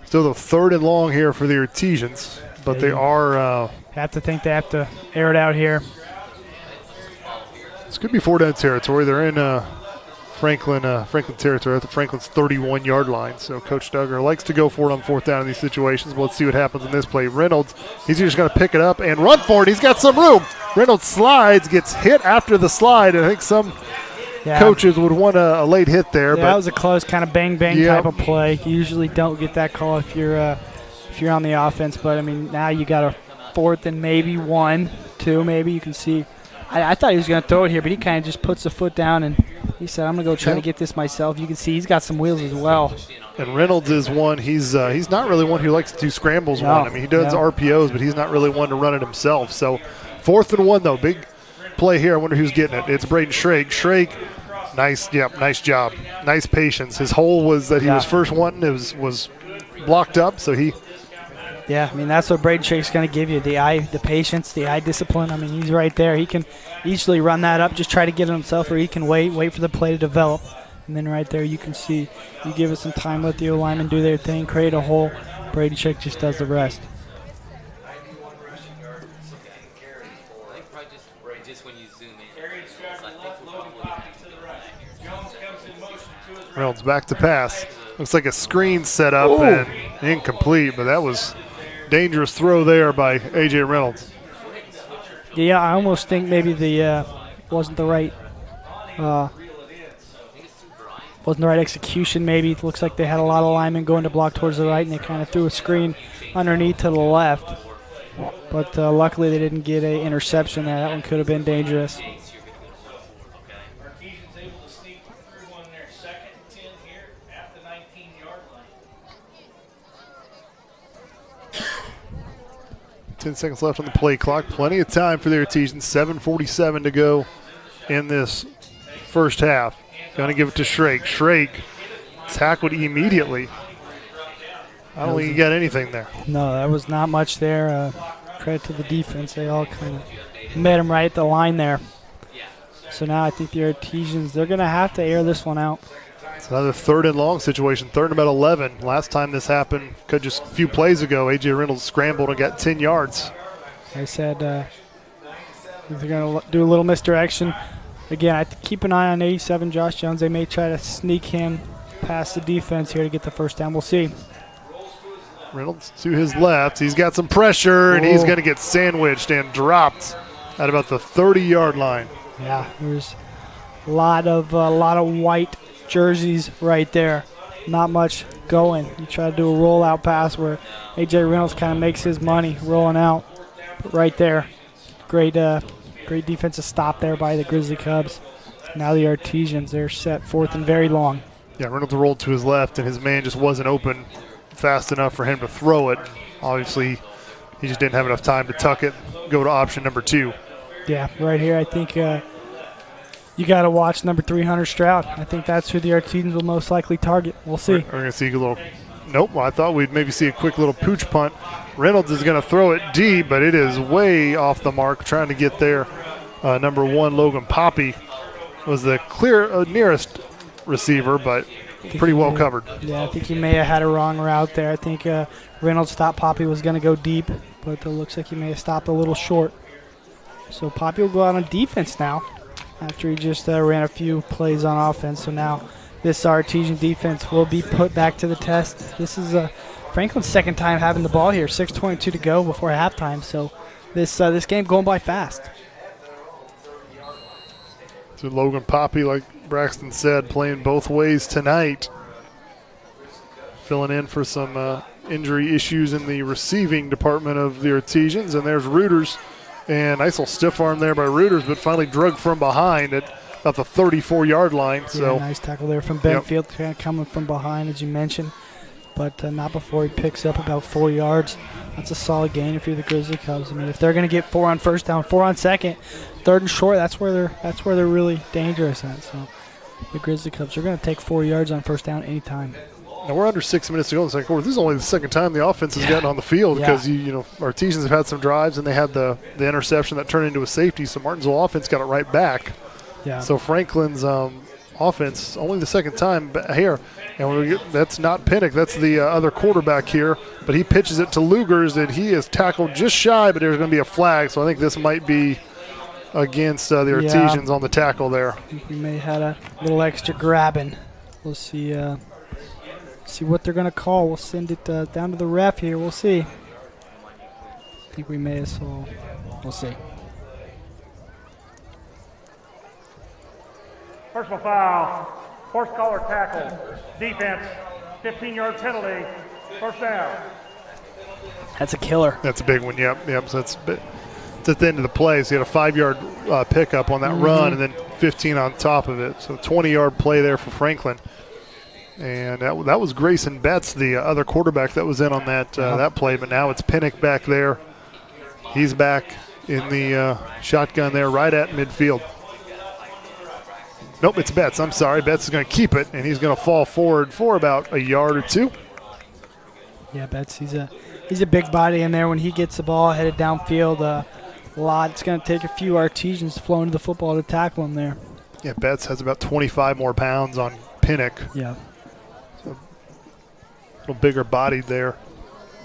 Still the 3rd and long here for the Artesians, but they are. Have to think they have to air it out here. This could be 4-down territory. They're in Franklin territory at the Franklin's 31-yard line. So Coach Duggar likes to go for it on 4th down in these situations. But let's see what happens in this play. Reynolds, he's just going to pick it up and run for it. He's got some room. Reynolds slides, gets hit after the slide. I think some coaches would want a late hit there. Yeah, but that was a close kind of bang-bang type of play. You usually don't get that call if you're on the offense. But, I mean, now you got a 4th and maybe 1, 2 maybe. You can see. I thought he was going to throw it here, but he kind of just puts the foot down and he said, I'm going to go try to get this myself. You can see he's got some wheels as well. And Reynolds is one. He's not really one who likes to do scrambles. I mean, he does RPOs, but he's not really one to run it himself. So 4th and 1, though. Big play here. I wonder who's getting it. It's Braden Schrake. Schrake, nice job. Nice patience. His hole was that he was first wanting. It was blocked up, so he. Yeah, I mean, that's what Braden Shake's going to give you, the eye, the patience, the eye discipline. I mean, he's right there. He can easily run that up, just try to get it himself, or he can wait for the play to develop. And then right there you can see you give it some time, let the O-linemen do their thing, create a hole. Braden Shake just does the rest. Reynolds back to pass. Looks like a screen set up and incomplete, but that was dangerous throw there by A.J. Reynolds. Yeah, I almost think maybe the wasn't the right execution. Maybe it looks like they had a lot of linemen going to block towards the right, and they kind of threw a screen underneath to the left. But luckily they didn't get an interception there. That one could have been dangerous. 10 seconds left on the play clock. Plenty of time for the Artesians. 7:47 to go in this first half. Going to give it to Schrake. Schrake tackled immediately. I don't think he got anything there. No, that was not much there. Credit to the defense. They all kind of met him right at the line there. So now I think the Artesians, they're going to have to air this one out. It's another 3rd and long situation, 3rd and about 11. Last time this happened, just a few plays ago, A.J. Reynolds scrambled and got 10 yards. I said they're going to do a little misdirection. Again, I keep an eye on 87, Josh Jones. They may try to sneak him past the defense here to get the first down. We'll see. Reynolds to his left. He's got some pressure, and he's going to get sandwiched and dropped at about the 30-yard line. Yeah, there's a lot of white jerseys right there. Not much going. You try to do a rollout pass where A.J. Reynolds kind of makes his money rolling out. But right there, great defensive stop there by the Grizzly Cubs. Now the Artesians, they're set 4th and very long. Yeah, Reynolds rolled to his left, and his man just wasn't open fast enough for him to throw it. Obviously, he just didn't have enough time to tuck it, go to option number 2. Yeah, right here I think you got to watch number 300 Stroud. I think that's who the Artesians will most likely target. We'll see. We're going to see a little – nope, well, I thought we'd maybe see a quick little pooch punt. Reynolds is going to throw it deep, but it is way off the mark, trying to get there. Number 1, Logan Poppy, was the clear nearest receiver, but pretty well covered. Yeah, I think he may have had a wrong route there. I think Reynolds thought Poppy was going to go deep, but it looks like he may have stopped a little short. So Poppy will go out on defense now after he just ran a few plays on offense. So now this Artesian defense will be put back to the test. This is Franklin's second time having the ball here. 6:22 to go before halftime. So this game going by fast. So Logan Poppy, like Braxton said, playing both ways tonight. Filling in for some injury issues in the receiving department of the Artesians. And there's Reuters. And nice little stiff arm there by Reuters, but finally drug from behind at about the 34-yard line. So yeah, nice tackle there from Benfield, kind of coming from behind, as you mentioned. But not before he picks up about 4 yards. That's a solid gain if you're the Grizzly Cubs. I mean, if they're going to get 4 on first down, 4 on second, 3rd and short, that's where they're really dangerous at. So the Grizzly Cubs are going to take 4 yards on first down anytime. Now we're under 6 minutes to go in the second quarter. This is only the second time the offense has gotten on the field because Artesians have had some drives and they had the interception that turned into a safety. So Martinsville offense got it right back. Yeah. So Franklin's offense only the second time here, and that's not Pinnock. That's the other quarterback here. But he pitches it to Lugers and he is tackled just shy. But there's going to be a flag. So I think this might be against the Artesians on the tackle there. I think we may have had a little extra grabbing. We'll see. See what they're going to call. We'll send it down to the ref here. We'll see. I think we may as well. We'll see. Personal foul. Horse collar tackle. Defense. 15-yard penalty. First down. That's a killer. That's a big one. Yep. So it's at the end of the play. So you had a 5-yard pickup on that run and then 15 on top of it. So 20-yard play there for Franklin. And that was Grayson Betts, the other quarterback that was in on that play. But now it's Pinnock back there. He's back in the shotgun there right at midfield. Nope, it's Betts. I'm sorry. Betts is going to keep it, and he's going to fall forward for about a yard or two. Yeah, Betts, he's a big body in there. When he gets the ball headed downfield a lot, it's going to take a few Artesians flowing to the football to tackle him there. Yeah, Betts has about 25 more pounds on Pinnock. Yeah. So a little bigger bodied there.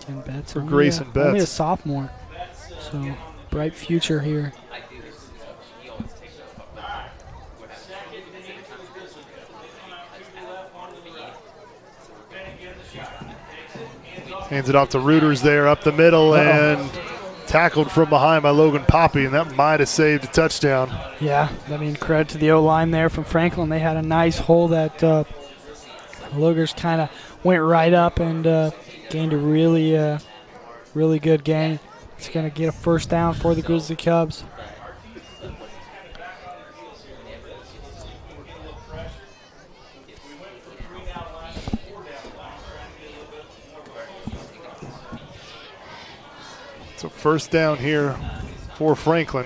And Betts, for Grayson Betts. Only a sophomore, so bright future here. Hands it off to Reuters there up the middle and tackled from behind by Logan Poppy, and that might have saved a touchdown. Yeah, I mean, credit to the O-line there from Franklin. They had a nice hole that Lugers kind of went right up and gained a really good gain. It's going to get a first down for the Grizzly Cubs. So first down here for Franklin.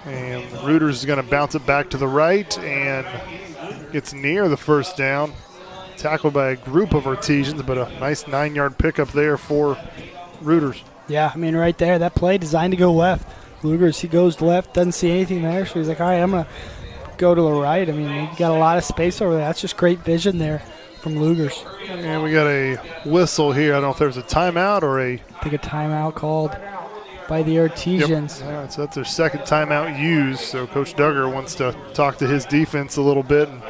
And Reuters is going to bounce it back to the right and gets near the first down. Tackled by a group of Artesians, but a nice 9-yard pickup there for Reuters. Yeah, I mean, right there, that play designed to go left. Lugers, he goes left, doesn't see anything there, so he's like, all right, I'm going to go to the right. I mean, he got a lot of space over there. That's just great vision there from Lugers. And we got a whistle here. I don't know if there's a timeout or I think a timeout called by the Artesians. Yep. Yeah, so that's their second timeout used. So Coach Duggar wants to talk to his defense a little bit and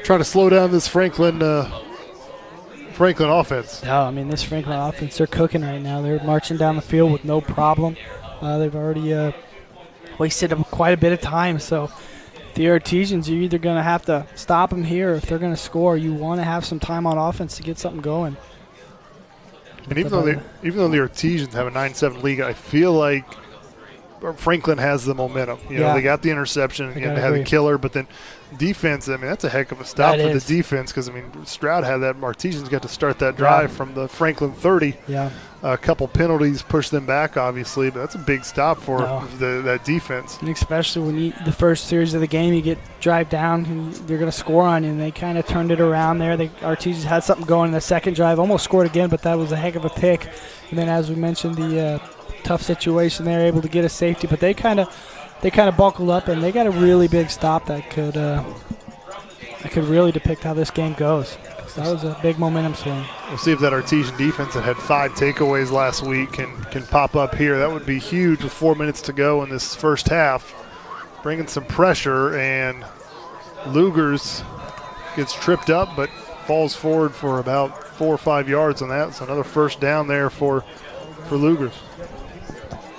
try to slow down this Franklin offense. No, I mean, this Franklin offense, they're cooking right now. They're marching down the field with no problem. They've already wasted quite a bit of time. So the Artesians, you're either going to have to stop them here, or if they're going to score, you want to have some time on offense to get something going. And even though the Artesians have a 9-7 league, I feel like Franklin has the momentum. You know, they got the interception and they had the killer, but then defense, I mean, that's a heck of a stop for the defense because, I mean, Stroud had that. Artesians got to start that drive from the Franklin 30. Yeah. A couple penalties pushed them back, obviously, but that's a big stop for that defense. And especially when the first series of the game, you get drive down and they're going to score on you, and they kind of turned it around there. Artesians had something going in the second drive, almost scored again, but that was a heck of a pick. And then, as we mentioned, the tough situation there, able to get a safety, but they kind of buckled up, and they got a really big stop that could really depict how this game goes. That was a big momentum swing. We'll see if that Artesian defense that had 5 takeaways last week can pop up here. That would be huge with 4 minutes to go in this first half. Bringing some pressure, and Lugers gets tripped up but falls forward for about 4 or 5 yards on that. So another first down there for Lugers.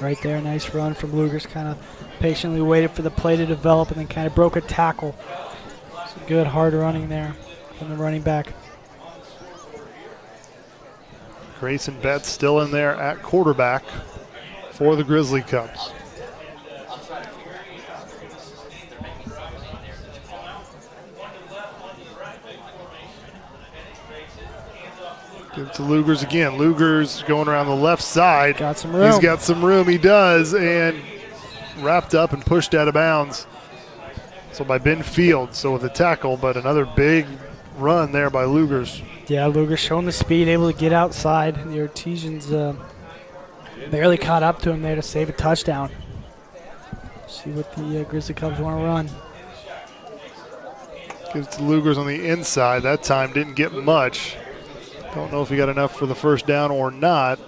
Right there, nice run from Lugers. Kind of patiently waited for the play to develop and then kind of broke a tackle. Some good hard running there from the running back. Grayson Betts still in there at quarterback for the Grizzly Cubs. Give it to Lugers again. Lugers going around the left side. Got some room. He's got some room. He does, and wrapped up and pushed out of bounds. So by Ben Field, so with a tackle, but another big run there by Lugers. Yeah, Luger showing the speed, able to get outside. The Artesians barely caught up to him there to save a touchdown. See what the Grizzly Cubs want to run. Gives it to Lugers on the inside. That time didn't get much. Don't know if he got enough for the first down or not.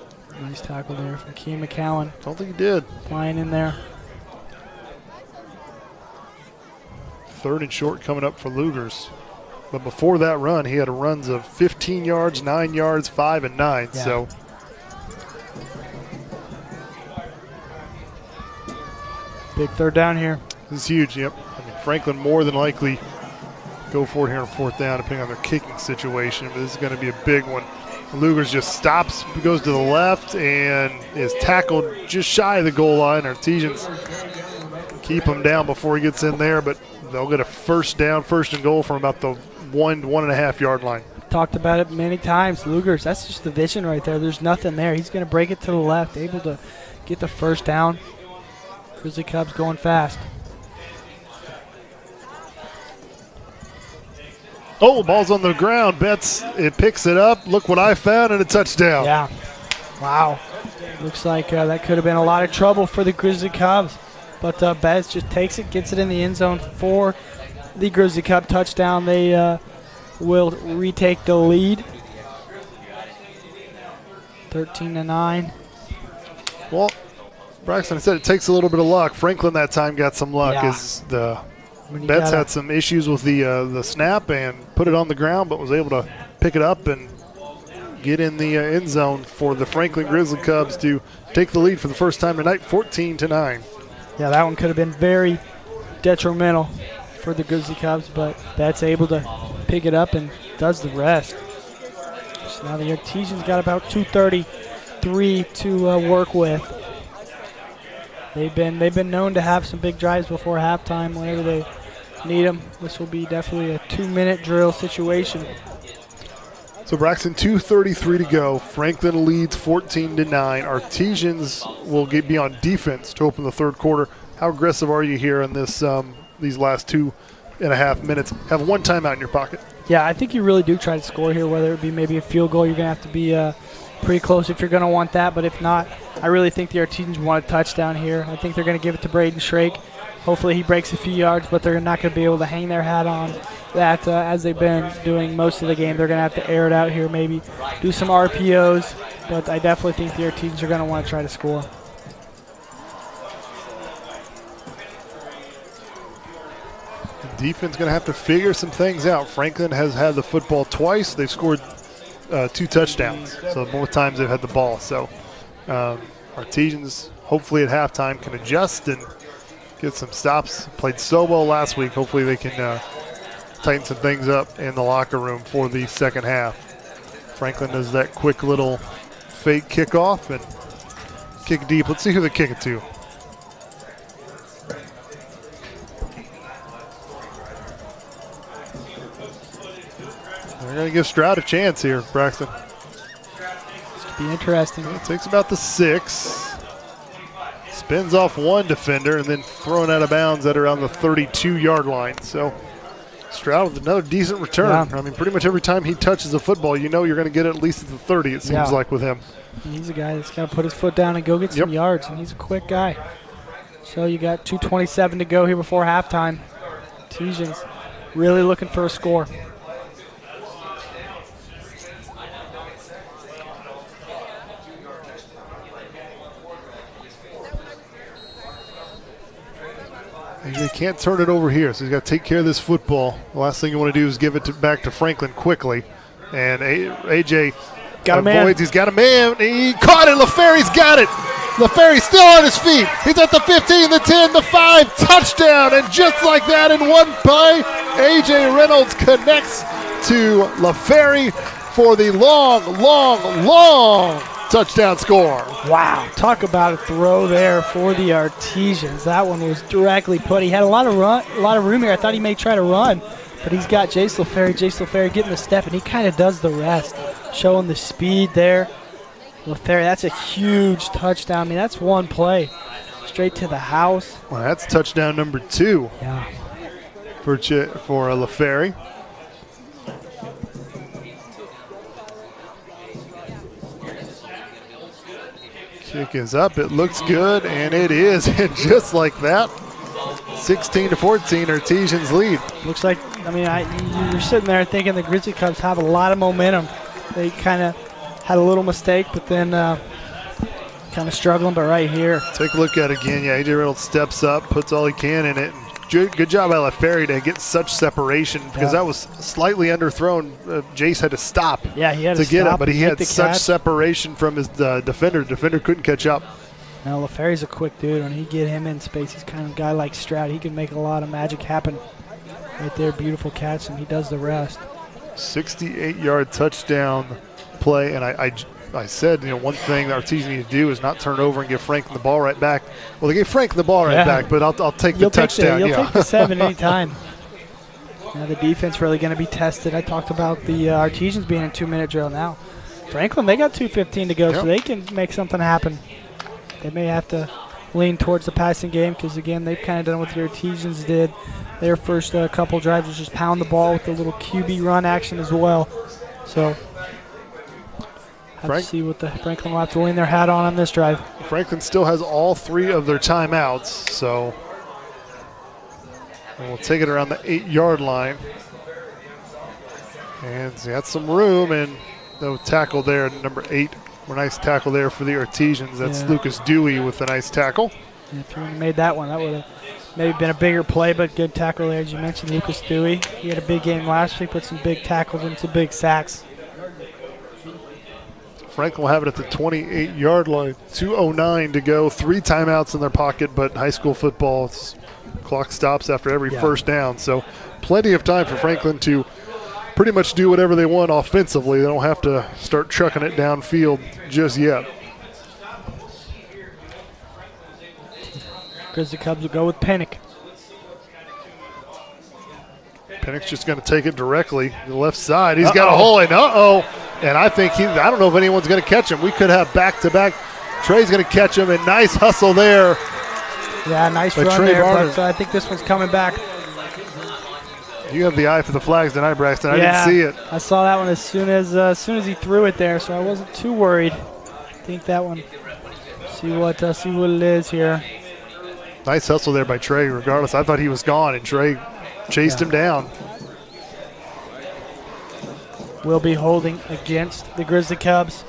Nice tackle there from Keen McCowan. Don't think he did. Flying in there. 3rd and short coming up for Lugers. But before that run, he had runs of 15 yards, 9 yards, 5 and 9. Yeah. So big 3rd down here. this is huge. Yep. I mean, Franklin more than likely go for it here on 4th down, depending on their kicking situation. But this is going to be a big one. Lugers just stops, goes to the left, and is tackled just shy of the goal line. Artesians keep him down before he gets in there, but they'll get a first down, 1st and goal from about the 1.5 yard line. Talked about it many times. Lugers, that's just the vision right there. There's nothing there. He's going to break it to the left, able to get the 1st down. Grizzly Cubs going fast. Oh, ball's on the ground. Betts, it picks it up. Look what I found, and a touchdown. Yeah. Wow. Looks like that could have been a lot of trouble for the Grizzly Cubs. But Betts just takes it, gets it in the end zone for the Grizzly Cub touchdown. They will retake the lead. 13-9. Well, Braxton said it takes a little bit of luck. Franklin that time got some luck as the Betts had some issues with the snap and put it on the ground, but was able to pick it up and get in the end zone for the Franklin Grizzly Cubs to take the lead for the first time tonight, 14-9. Yeah, that one could have been very detrimental for the Grizzly Cubs, but Betts able to pick it up and does the rest. So now the Artesians got about 2:33 to work with. They've been known to have some big drives before halftime whenever they need them. This will be definitely a 2-minute drill situation. So Braxton, 2:33 to go. Franklin leads 14-9. Artesians will be on defense to open the 3rd quarter. How aggressive are you here in this these last 2.5 minutes? Have one timeout in your pocket. Yeah, I think you really do try to score here, whether it be maybe a field goal. You're going to have to be pretty close if you're going to want that. But if not, I really think the Artesians want a touchdown here. I think they're going to give it to Braden Shrake. Hopefully he breaks a few yards, but they're not going to be able to hang their hat on that as they've been doing most of the game. They're going to have to air it out here, maybe do some RPOs. But I definitely think the Artesians are going to want to try to score. Defense going to have to figure some things out. Franklin has had the football twice. They've scored 2 touchdowns, so both times they've had the ball. So Artesians hopefully at halftime can adjust and get some stops. Played so well last week. Hopefully they can tighten some things up in the locker room for the second half. Franklin does that quick little fake kickoff and kick deep. Let's see who they kick it to. They're going to give Stroud a chance here, Braxton. This could be interesting. It takes about the 6. Spins off one defender and then thrown out of bounds at around the 32-yard line. So Stroud with another decent return. Yeah. I mean, pretty much every time he touches the football, you know you're going to get at least at the 30, it seems like with him. He's a guy that's got to put his foot down and go get some yards, and he's a quick guy. So you got 2:27 to go here before halftime. Artesians really looking for a score. He can't turn it over here, so he's got to take care of this football. The last thing you want to do is give it back to Franklin quickly. And AJ got a man. He's got a man. He caught it. LaFerry's got it. LaFerry's still on his feet. He's at the 15, the 10, the 5. Touchdown. And just like that in one play, AJ Reynolds connects to LaFerry for the long touchdown score. Wow, talk about a throw there for the Artesians. That one was directly put. He had a lot of room here. I thought he may try to run, but he's got Jace LaFerry. Jace LaFerry getting the step, and he kind of does the rest, showing the speed there. LaFerry, that's a huge touchdown. I mean, that's one play straight to the house. Well, that's touchdown number 2 for LaFerry. Kick is up. It looks good, and it is. And just like that, 16-14, Artesians lead. Looks like, I mean, you're sitting there thinking the Grizzly Cubs have a lot of momentum. They kind of had a little mistake, but then kind of struggling, but right here. Take a look at it again. Yeah, A.J. Reynolds steps up, puts all he can in it. Good job by LaFerry to get such separation because that was slightly underthrown. Jace had to stop he had to get stop it, but he had such catch. Separation from his defender. The defender couldn't catch up. Now, LaFerry's a quick dude. When he get him in space, he's kind of a guy like Stroud. He can make a lot of magic happen. Right there, beautiful catch, and he does the rest. 68-yard touchdown play, and I said, one thing that Artesian need to do is not turn over and give Franklin the ball right back. Well, they gave Franklin the ball right back, but I'll take the touchdown. You'll take the 7 anytime. Now the defense really going to be tested. I talked about the Artesians being in 2-minute drill now. Franklin, they got 2:15 to go, so they can make something happen. They may have to lean towards the passing game because, again, they've kind of done what the Artesians did. Their first couple drives was just pound the ball with a little QB run action as well. So have to see what the Franklin will have to lean their hat on this drive. Franklin still has all 3 of their timeouts, so we'll take it around the 8-yard line. And they got some room, and no tackle there, number 8. A nice tackle there for the Artesians. That's Lucas Dewey with a nice tackle. Yeah, if you would have made that one, that would have maybe been a bigger play, but good tackle there. As you mentioned, Lucas Dewey. He had a big game last week, put some big tackles and some big sacks. Franklin will have it at the 28-yard line. 2:09 to go. 3 timeouts in their pocket, but high school football, clock stops after every first down. So plenty of time for Franklin to pretty much do whatever they want offensively. They don't have to start chucking it downfield just yet. Grizzly Cubs will go with Pinnock. Pinnock's just going to take it directly to the left side. He's got a hole in. And I think I don't know if anyone's going to catch him. We could have back-to-back. Trey's going to catch him, and nice hustle there. Yeah, nice run there, but I think this one's coming back. You have the eye for the flags tonight, Braxton. I didn't see it. I saw that one as soon as he threw it there, so I wasn't too worried. I think that one. See what it is here. Nice hustle there by Trey. Regardless, I thought he was gone, and Trey chased him down. Will be holding against the Grizzly Cubs,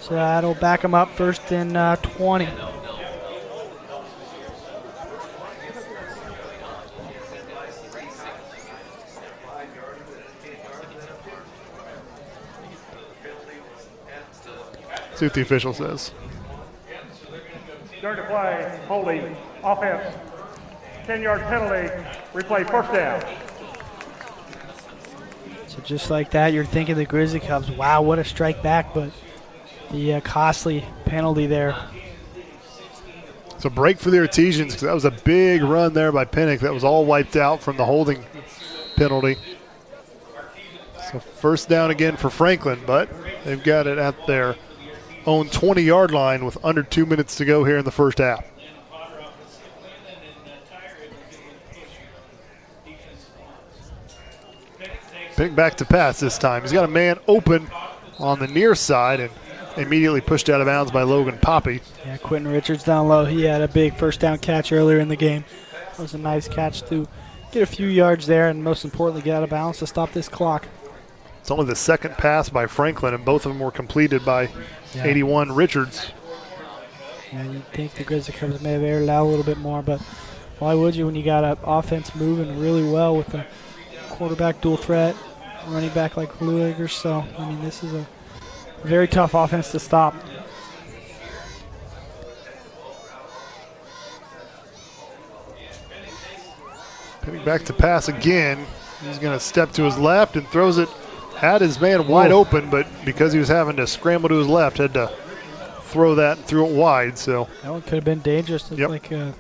so that'll back them up first and 20. See what the official says. During the play, holding, offense, 10-yard penalty, replay first down. So just like that, you're thinking the Grizzly Cubs, wow, what a strike back, but the costly penalty there. So break for the Artesians because that was a big run there by Pinnock. That was all wiped out from the holding penalty. So first down again for Franklin, but they've got it at their own 20-yard line with under 2 minutes to go here in the first half. Pick back to pass this time. He's got a man open on the near side and immediately pushed out of bounds by Logan Poppy. Yeah, Quentin Richards down low. He had a big first down catch earlier in the game. That was a nice catch to get a few yards there and most importantly get out of bounds to stop this clock. It's only the second pass by Franklin, and both of them were completed by 81 Richards. Yeah, you'd think the Grizzly Cubs may have aired it out a little bit more, but why would you when you got an offense moving really well with a quarterback dual threat, running back like Lueger? So, I mean, this is a very tough offense to stop. Pinning back to pass again. He's going to step to his left and throws it. Had his man wide open, but because he was having to scramble to his left, had to throw that and threw it wide. So that one could have been dangerous. Looked like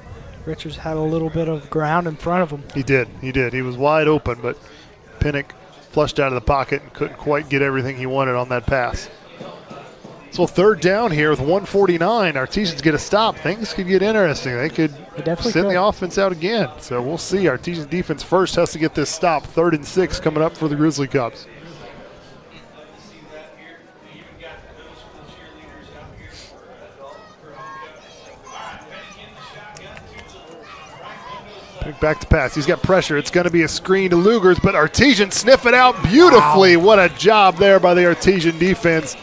Richards had a little bit of ground in front of him. He did. He was wide open, but Pinnock flushed out of the pocket and couldn't quite get everything he wanted on that pass. So third down here with 1:49. Artesians get a stop. Things could get interesting. They could send the offense out again. So we'll see. Artesians defense first has to get this stop. 3rd and 6 coming up for the Grizzly Cubs. Back to pass. He's got pressure. It's going to be a screen to Lugers, but Artesian sniff it out beautifully. Wow. What a job there by the Artesian defense.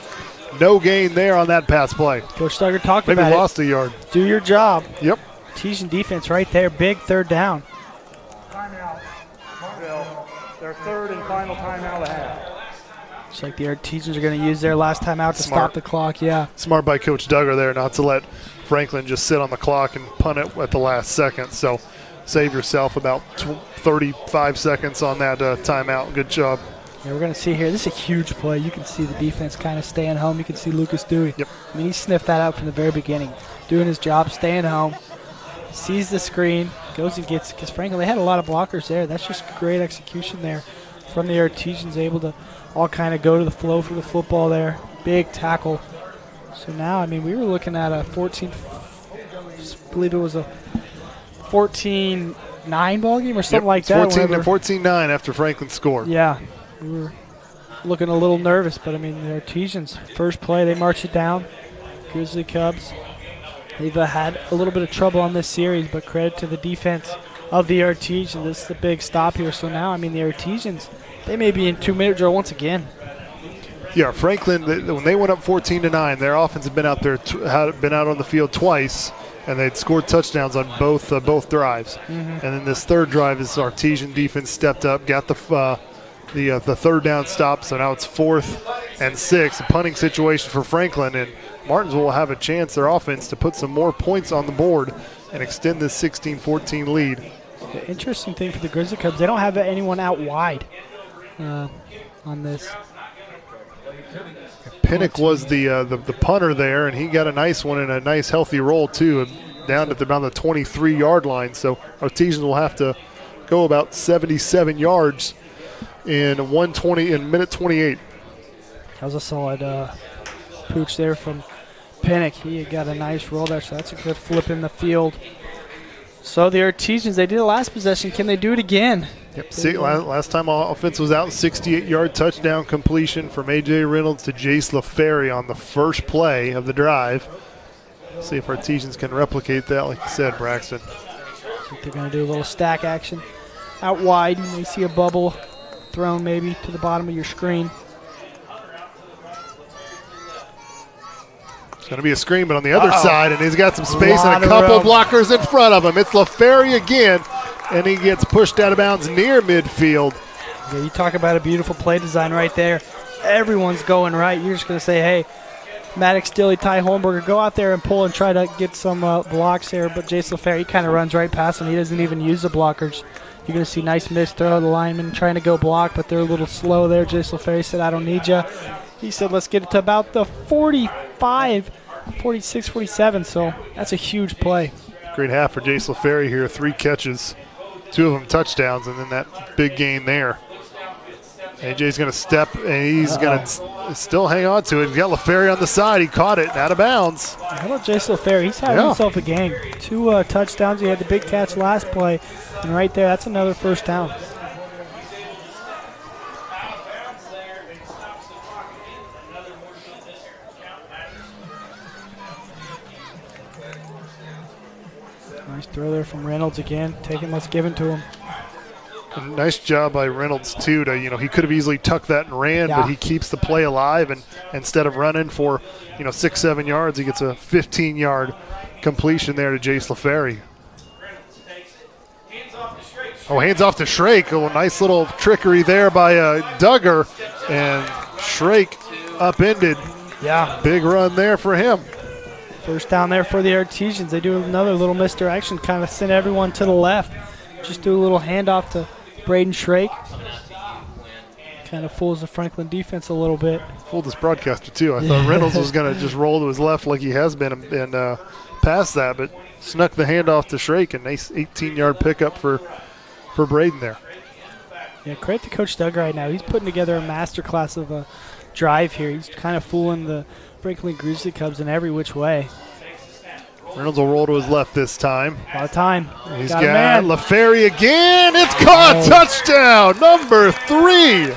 No gain there on that pass play. Coach Duggar talked about it. Maybe lost a yard. Do your job. Yep. Artesian defense right there. Big third down. Timeout. Martinsville, their third and final timeout of the half. Looks like the Artesians are going to use their last timeout to stop the clock. Yeah. Smart by Coach Duggar there not to let Franklin just sit on the clock and punt it at the last second. So save yourself about 35 seconds on that timeout. Good job. Yeah, we're going to see here. This is a huge play. You can see the defense kind of staying home. You can see Lucas Dewey. Yep. I mean, he sniffed that out from the very beginning. Doing his job, staying home. Sees the screen, goes and gets, because Franklin, they had a lot of blockers there. That's just great execution there from the Artesians, able to all kind of go to the flow for the football there. Big tackle. So now, I mean, we were looking at a 14, I believe it was a 14-9 ball game or something like that. 14-9 after Franklin scored. Yeah. We were looking a little nervous, but I mean, the Artesians, first play, they march it down. Grizzly Cubs, they've had a little bit of trouble on this series, but credit to the defense of the Artesians. This is a big stop here. So now, I mean, the Artesians, they may be in 2-minute drill once again. Yeah, Franklin, when they went up 14-9, their offense had been out there, had been out on the field twice, and they'd scored touchdowns on both drives. And then this third drive is Artesian defense stepped up, got the third down stop, so now it's 4th and 6, a punting situation for Franklin, and Martinsville will have a chance, their offense, to put some more points on the board and extend this 16-14 lead. The interesting thing for the Grizzly Cubs, they don't have anyone out wide on this. Pinnock was the punter there, and he got a nice one and a nice healthy roll too, down at about the 23-yard line. So Artesians will have to go about 77 yards in minute 28. That was a solid pooch there from Pinnock. He got a nice roll there, so that's a good flip in the field. So the Artesians, they did it last possession. Can they do it again? Yep. See, last time offense was out, 68-yard touchdown completion from A.J. Reynolds to Jace LaFerry on the first play of the drive. See if Artesians can replicate that, like you said, Braxton. I think they're going to do a little stack action out wide. You may see a bubble thrown maybe to the bottom of your screen. It's going to be a screen, but on the other side, and he's got some space and a couple blockers in front of him. It's LaFerry again, and he gets pushed out of bounds near midfield. Yeah, you talk about a beautiful play design right there. Everyone's going right. You're just going to say, hey, Maddox, Dilly, Ty Holmberger, go out there and pull and try to get some blocks here. But Jace LaFerry, he kind of runs right past him. He doesn't even use the blockers. You're going to see nice miss throw. The lineman trying to go block, but they're a little slow there. Jace LaFerry said, I don't need you. He said, let's get it to about the 45, 46, 47. So that's a huge play. Great half for Jace LaFerry here. 3 catches, 2 of them touchdowns, and then that big gain there. AJ's going to step, and he's going to still hang on to it. He's got LaFerry on the side. He caught it out of bounds. How about Jace LaFerry? He's having himself a game. 2 touchdowns. He had the big catch last play. And right there, that's another first down. Nice throw there from Reynolds again. Taking what's given to him. Nice job by Reynolds too. He could have easily tucked that and ran, but he keeps the play alive. And instead of running for 6-7 yards, he gets a 15-yard completion there to Jace LaFerry. Hands off to Shrake. Nice little trickery there by Duggar, and Shrake upended. Yeah, big run there for him. First down there for the Artesians. They do another little misdirection, kind of send everyone to the left. Just do a little handoff to Braden Shrake. Kind of fools the Franklin defense a little bit. Fooled this broadcaster too. I thought Reynolds was going to just roll to his left like he has been and pass that, but snuck the handoff to Shrake. A nice 18-yard pickup for Braden there. Yeah, credit to Coach Doug right now. He's putting together a masterclass of a drive here. He's kind of fooling the Franklin Grizzly Cubs in every which way. Reynolds will roll to his left this time. A lot of time. He's got LaFerry again. It's caught. Touchdown, number 3.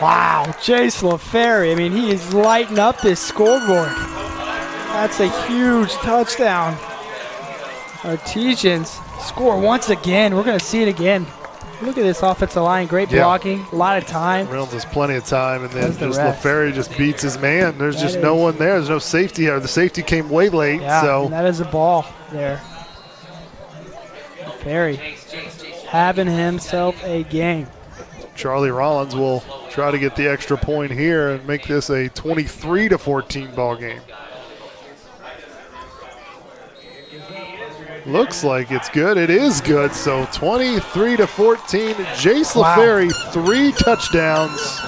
Wow, Jace LaFerry. I mean, he is lighting up this scoreboard. That's a huge touchdown. Artesians score once again. We're going to see it again. Look at this offensive line. Great blocking. A lot of time. Reynolds has plenty of time, and then just LaFerry just beats his man. There's just no one there. There's no safety here. The safety came way late. Yeah, so and that is a ball there. LaFerry having himself a game. Charlie Rollins will try to get the extra point here and make this a 23-14 ball game. Looks like it's good. It is good. So 23-14. Jace LaFerry, 3 touchdowns.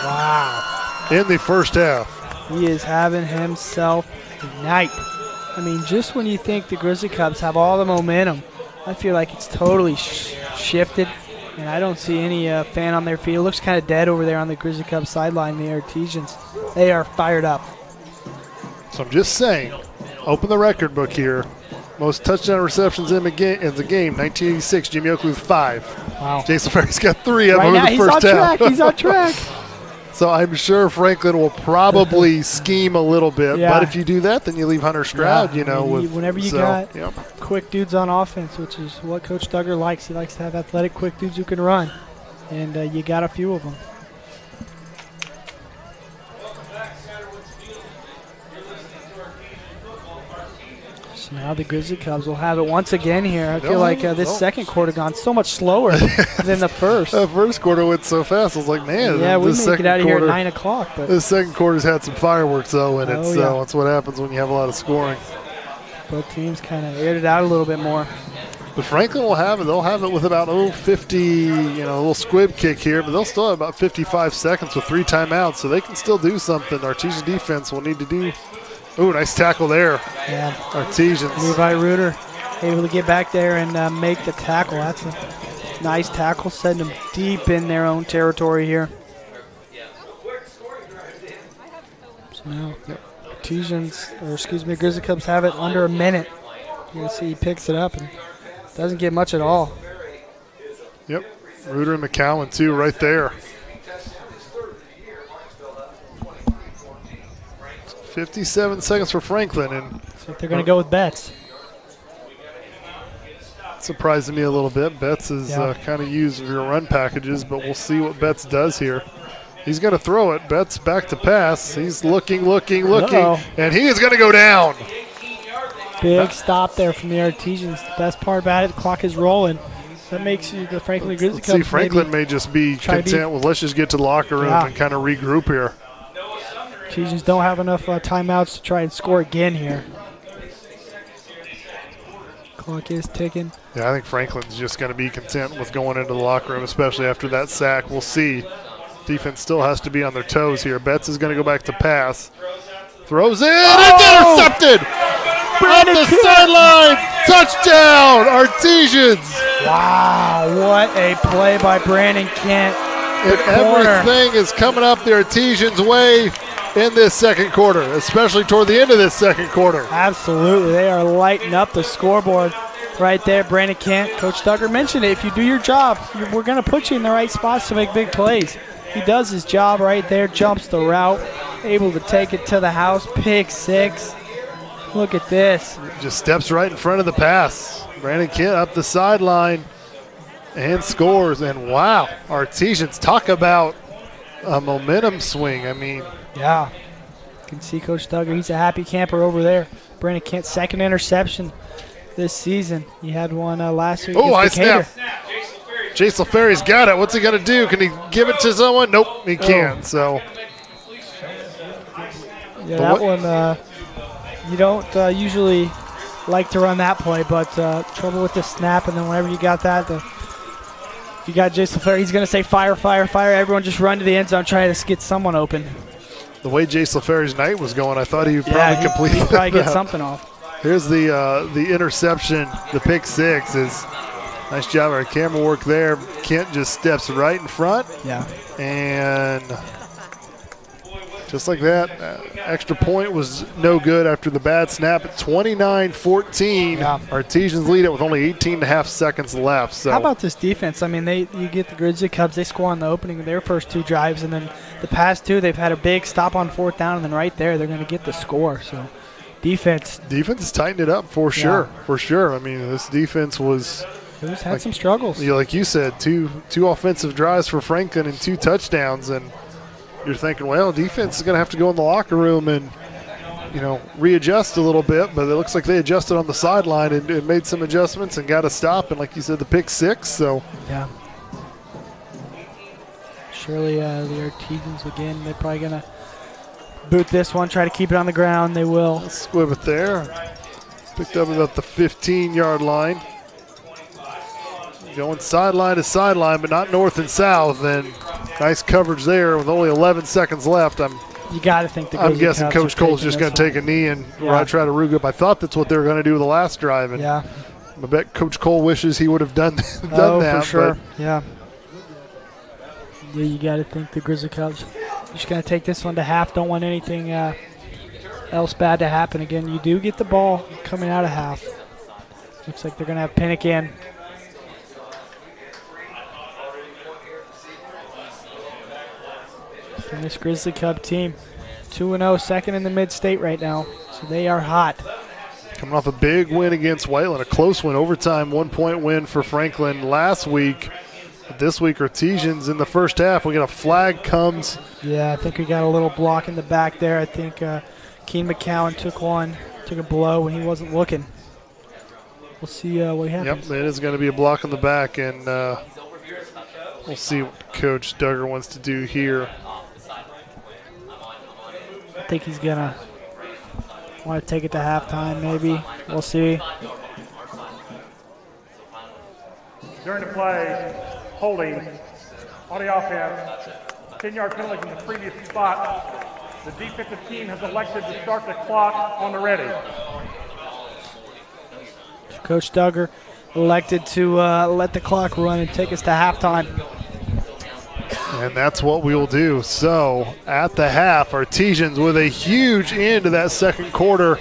Wow. In the first half. He is having himself a night. I mean, just when you think the Grizzly Cubs have all the momentum, I feel like it's totally shifted, and I don't see any fan on their field. It looks kind of dead over there on the Grizzly Cubs sideline, the Artesians. They are fired up. So I'm just saying, open the record book here. Most touchdown receptions in the game, 1986, Jimmy Oakley with 5. Wow. Jason Ferry's got 3 of them right in the first half. He's on track. So I'm sure Franklin will probably scheme a little bit. Yeah. But if you do that, then you leave Hunter Stroud, whenever you got quick dudes on offense, which is what Coach Duggar likes. He likes to have athletic, quick dudes who can run. And you got a few of them. So now the Grizzly Cubs will have it once again here. I feel like this second quarter gone so much slower than the first. The first quarter went so fast. I was like, man. Yeah, we may get out of here at 9 o'clock. But the second quarter's had some fireworks, though, in it. So that's what happens when you have a lot of scoring. Both teams kind of aired it out a little bit more. But Franklin will have it. They'll have it with about 50, a little squib kick here, but they'll still have about 55 seconds with 3 timeouts, so they can still do something. Artesian defense will need to do. Ooh, nice tackle there. Yeah. Artesians. Levi Reuter able to get back there and make the tackle. That's a nice tackle, sending them deep in their own territory here. So now, Grizzly Cubs have it under a minute. You can see he picks it up and doesn't get much at all. Yep, Reuter and McCowan too, right there. 57 seconds for Franklin, and so they're going to go with Betts. Surprising me a little bit. Betts is kind of used for your run packages, but we'll see what Betts does here. He's going to throw it. Betts back to pass. He's looking, and he is going to go down. Big stop there from the Artesians. The best part about it, the clock is rolling. That makes you the Franklin Grizzly Cubs. See, Franklin may just be content with let's just get to the locker room and kind of regroup here. Artesians don't have enough timeouts to try and score again here. Clock is ticking. Yeah, I think Franklin's just going to be content with going into the locker room, especially after that sack. We'll see. Defense still has to be on their toes here. Betts is going to go back to pass. Throws in. It's intercepted. Off the sideline. Touchdown, Artesians. Wow, what a play by Brandon Kent. And everything is coming up the Artesians' way in this second quarter, especially toward the end of this second quarter. Absolutely. They are lighting up the scoreboard right there. Brandon Kent, Coach Duggar mentioned it. If you do your job, we're going to put you in the right spots to make big plays. He does his job right there, jumps the route, able to take it to the house, pick 6. Look at this. Just steps right in front of the pass. Brandon Kent up the sideline and scores. And wow, Artesians, talk about a momentum swing. I mean, yeah. You can see Coach Duggar. He's a happy camper over there. Brandon Kent's second interception this season. He had one last week. Oh, I snap. Jace LaFerry's got it. What's he going to do? Can he give it to someone? Nope, he can't. So, yeah, that one, you don't usually like to run that play, but trouble with the snap, and then whenever you got that, you got Jace LaFerry. He's going to say fire, fire, fire. Everyone just run to the end zone, try to get someone open. The way Jace LaFerry's night was going, I thought he would probably complete that. He'd probably get something off. Here's the interception, the pick 6 is nice job of our camera work there. Kent just steps right in front. Yeah. And just like that, extra point was no good after the bad snap at 29-14. Yeah. Artesians lead it with only 18.5 seconds left. So how about this defense? I mean, you get the Grizzly Cubs, they score on the opening of their first 2 drives, and then the past 2, they've had a big stop on 4th down, and then right there, they're going to get the score. So Defense has tightened it up for sure. For sure. I mean, this defense had some struggles. Like you said, two offensive drives for Franklin and 2 touchdowns, and you're thinking, well, defense is going to have to go in the locker room and readjust a little bit, but it looks like they adjusted on the sideline and made some adjustments and got a stop, and like you said, the pick 6. So yeah. Surely the Artesians again, they're probably going to boot this one, try to keep it on the ground. They will. Squib it there. Picked up about the 15-yard line. Going sideline to sideline, but not north and south, and nice coverage there with only 11 seconds left. You got to think I'm guessing Coach Cole's just going to take a knee and try to root up. I thought that's what they were going to do the last drive, and I bet Coach Cole wishes he would have done that. For sure. Yeah, you got to think the Grizzly Cubs just going to take this one to half. Don't want anything else bad to happen again. You do get the ball coming out of half. Looks like they're going to have Pinnock in. And this Grizzly Cub team, 2-0, second in the mid-state right now. So they are hot. Coming off a big win against Whiteland, a close win, overtime, 1-point win for Franklin last week. This week, Artesians in the first half. We got a flag comes. Yeah, I think we got a little block in the back there. I think Keen McCowan took a blow when he wasn't looking. We'll see what happens. Yep, it is going to be a block in the back, and we'll see what Coach Duggar wants to do here. I think he's going to want to take it to halftime maybe. We'll see. During the play, holding on the offense, 10-yard penalty from the previous spot. The defensive team has elected to start the clock on the ready. Coach Duggar elected to let the clock run and take us to halftime. And that's what we will do. So at the half, Artesians with a huge end to that second quarter.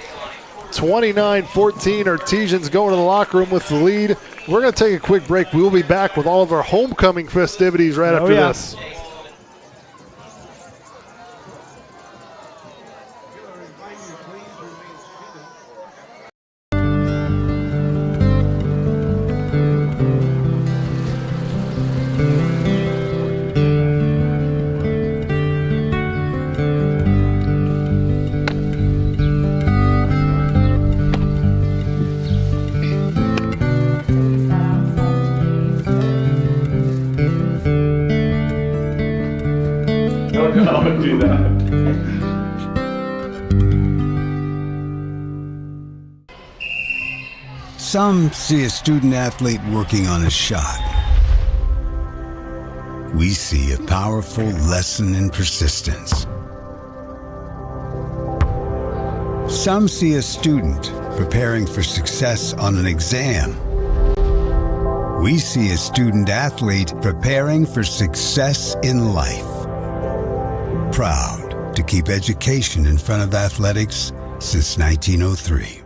29-14, Artesians going to the locker room with the lead. We're going to take a quick break. We will be back with all of our homecoming festivities right after this. Don't do that. Some see a student athlete working on a shot. We see a powerful lesson in persistence. Some see a student preparing for success on an exam. We see a student athlete preparing for success in life. Proud to keep education in front of athletics since 1903.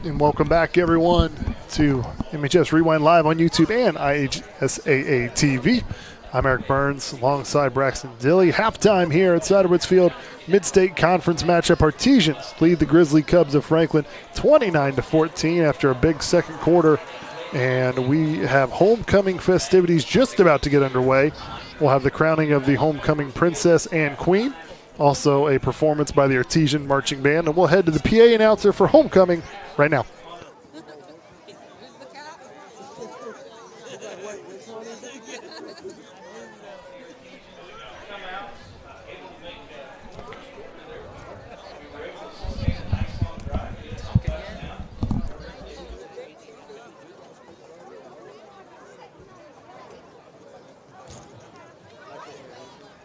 And welcome back, everyone, to MHS Rewind Live on YouTube and IHSAA TV. I'm Eric Burns alongside Braxton Dilly. Halftime here at Ciderwoods Field. Mid-state conference matchup. Artesians lead the Grizzly Cubs of Franklin 29-14 after a big second quarter. And we have homecoming festivities just about to get underway. We'll have the crowning of the homecoming princess and queen. Also a performance by the Artesian Marching Band. And we'll head to the PA announcer for homecoming right now.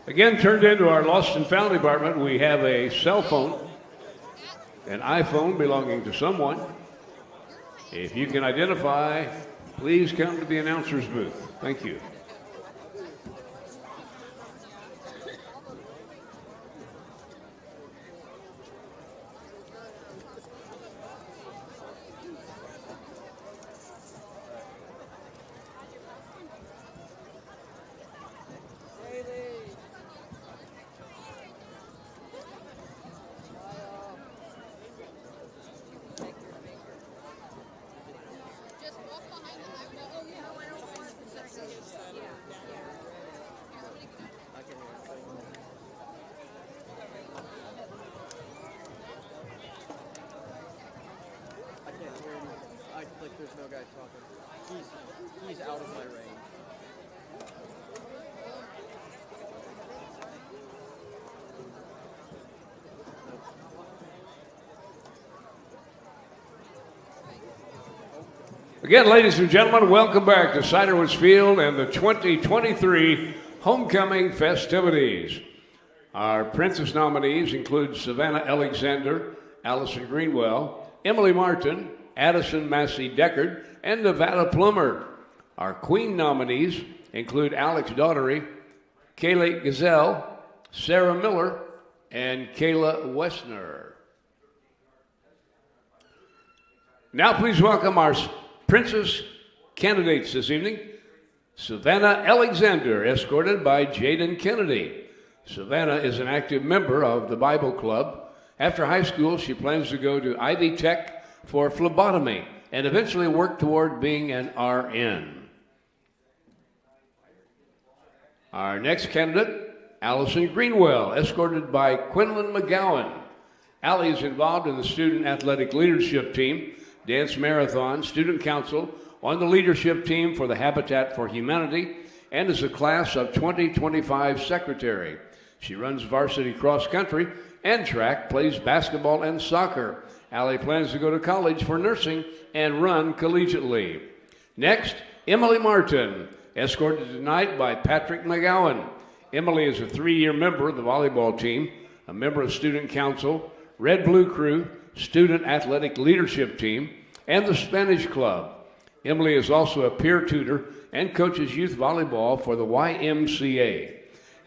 Again, turned into our lost and found department, we have a cell phone, an iPhone belonging to someone. If you can identify, please come to the announcer's booth. Thank you. there's no guy talking. He's out of my range. Again, ladies and gentlemen, welcome back to Ciderwoods Field and the 2023 Homecoming Festivities. Our Princess nominees include Savannah Alexander, Allison Greenwell, Emily Martin, Addison Massey Deckard, and Nevada Plummer. Our Queen nominees include Alex Daughtery, Kaylee Gazelle, Sarah Miller, and Kayla Wessner. Now please welcome our Princess candidates this evening. Savannah Alexander, escorted by Jaden Kennedy. Savannah is an active member of the Bible Club. After high school, she plans to go to Ivy Tech for phlebotomy and eventually work toward being an RN. Our next candidate, Allison Greenwell, escorted by Quinlan McGowan. Allie is involved in the student athletic leadership team, dance marathon, student council, on the leadership team for the Habitat for Humanity, and is a class of 2025 secretary. She runs varsity cross country and track, plays basketball and soccer. Allie plans to go to college for nursing and run collegiately. Next, Emily Martin, escorted tonight by Patrick McGowan. Emily is a 3-year member of the volleyball team, a member of student council, Red Blue Crew, student athletic leadership team, and the Spanish Club. Emily is also a peer tutor and coaches youth volleyball for the YMCA.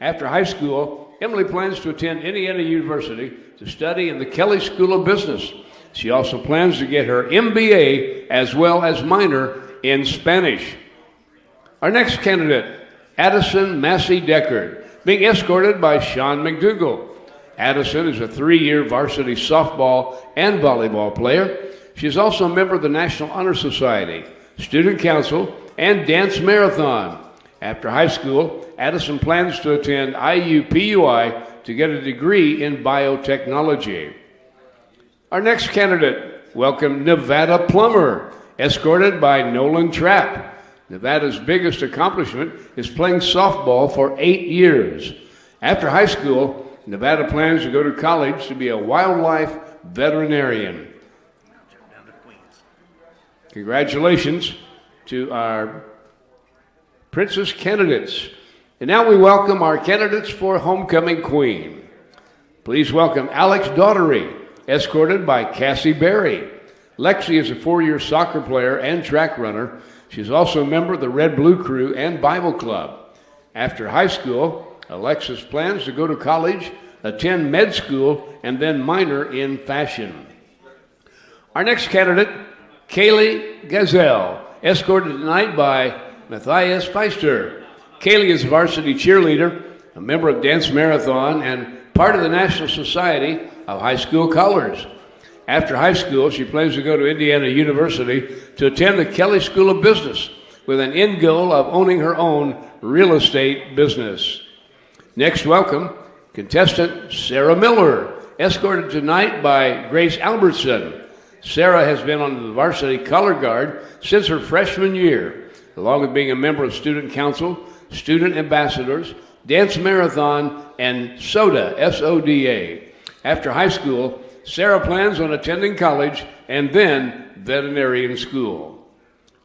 After high school, Emily plans to attend Indiana University to study in the Kelley School of Business. She also plans to get her MBA as well as minor in Spanish. Our next candidate, Addison Massey Deckard, being escorted by Sean McDougall. Addison is a 3-year varsity softball and volleyball player. She is also a member of the National Honor Society, Student Council, and Dance Marathon. After high school, Addison plans to attend IUPUI to get a degree in biotechnology. Our next candidate, welcome Nevada Plummer, escorted by Nolan Trapp. Nevada's biggest accomplishment is playing softball for 8 years. After high school, Nevada plans to go to college to be a wildlife veterinarian. Congratulations to our Princess candidates. And now we welcome our candidates for Homecoming Queen. Please welcome Alex Daughtery, escorted by Cassie Berry. Lexi is a 4-year soccer player and track runner. She's also a member of the Red Blue Crew and Bible Club. After high school, Alexis plans to go to college, attend med school, and then minor in fashion. Our next candidate, Kaylee Gazelle, escorted tonight by Matthias Feister. Kaylee is a varsity cheerleader, a member of Dance Marathon, and part of the National Society of High School Colors. After high school, she plans to go to Indiana University to attend the Kelley School of Business with an end goal of owning her own real estate business. Next, welcome contestant Sarah Miller, escorted tonight by Grace Albertson. Sarah has been on the varsity color guard since her freshman year, along with being a member of Student Council, Student Ambassadors, Dance Marathon, and SODA, S-O-D-A. After high school, Sarah plans on attending college and then veterinarian school.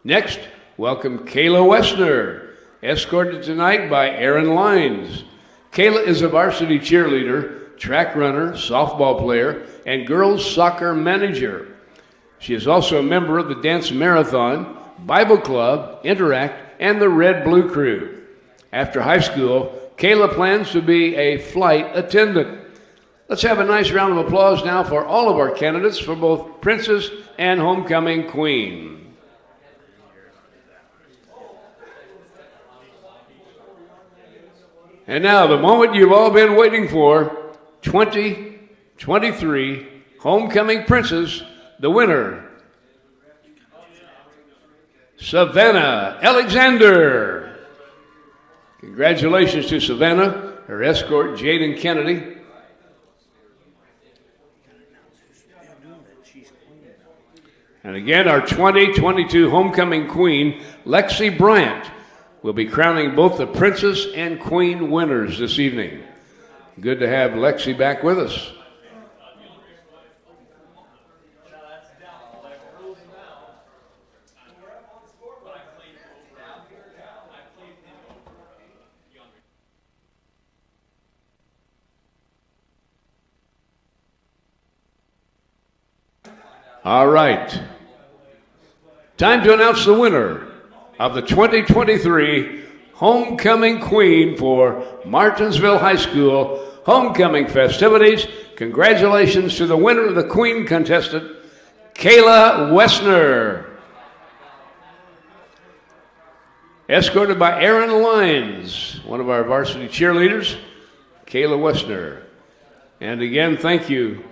Next, welcome Kayla Wessner, escorted tonight by Aaron Lines. Kayla is a varsity cheerleader, track runner, softball player, and girls soccer manager. She is also a member of the Dance Marathon, Bible Club, Interact, and the Red Blue Crew. After high school, Kayla plans to be a flight attendant. Let's have a nice round of applause now for all of our candidates for both Princess and Homecoming Queen. And now, the moment you've all been waiting for, 2023 Homecoming Princess, the winner, Savannah Alexander. Congratulations to Savannah, her escort, Jaden Kennedy. And again, our 2022 homecoming queen, Lexi Bryant, will be crowning both the princess and queen winners this evening. Good to have Lexi back with us. All right. Time to announce the winner of the 2023 Homecoming Queen for Martinsville High School Homecoming Festivities. Congratulations to the winner of the Queen contestant, Kayla Wessner. Escorted by Aaron Lyons, one of our varsity cheerleaders, Kayla Wessner. And again, thank you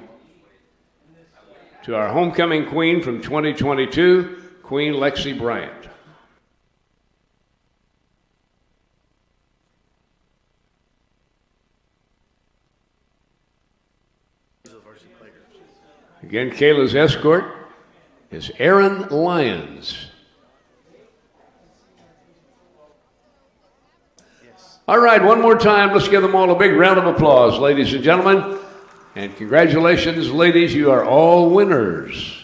to our homecoming queen from 2022, Queen Lexi Bryant. Again, Kayla's escort is Aaron Lyons. All right, one more time, let's give them all a big round of applause, ladies and gentlemen. And congratulations, ladies, you are all winners.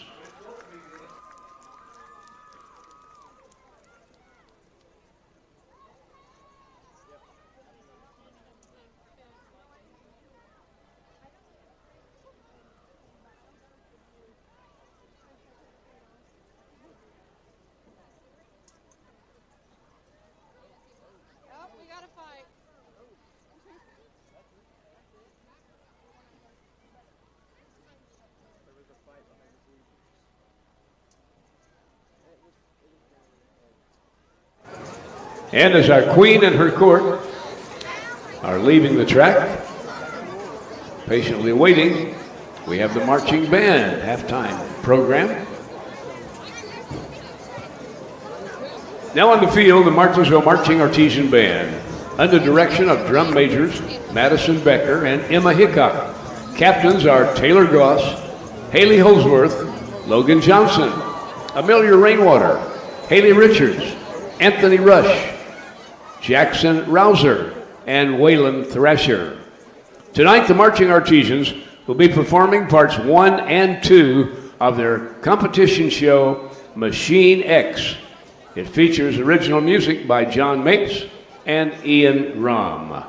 And as our queen and her court are leaving the track, patiently waiting, we have the marching band halftime program. Now on the field, the Martinsville Marching Artesian Band, under direction of drum majors Madison Becker and Emma Hickok. Captains are Taylor Goss, Haley Holsworth, Logan Johnson, Amelia Rainwater, Haley Richards, Anthony Rush, Jackson Rouser, and Waylon Thrasher. Tonight, the Marching Artesians will be performing parts 1 and 2 of their competition show, Machine X. It features original music by John Mapes and Ian Rom.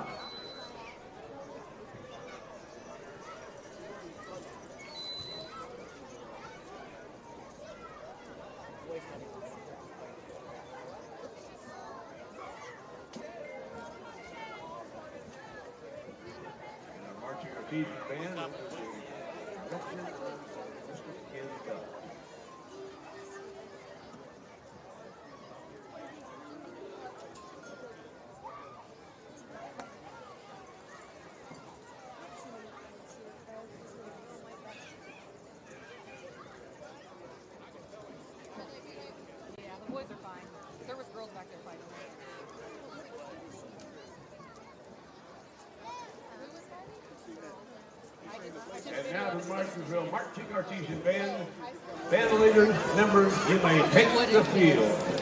And now the Martinsville Marching Artesian Band. Band leaders, members, you may take the field.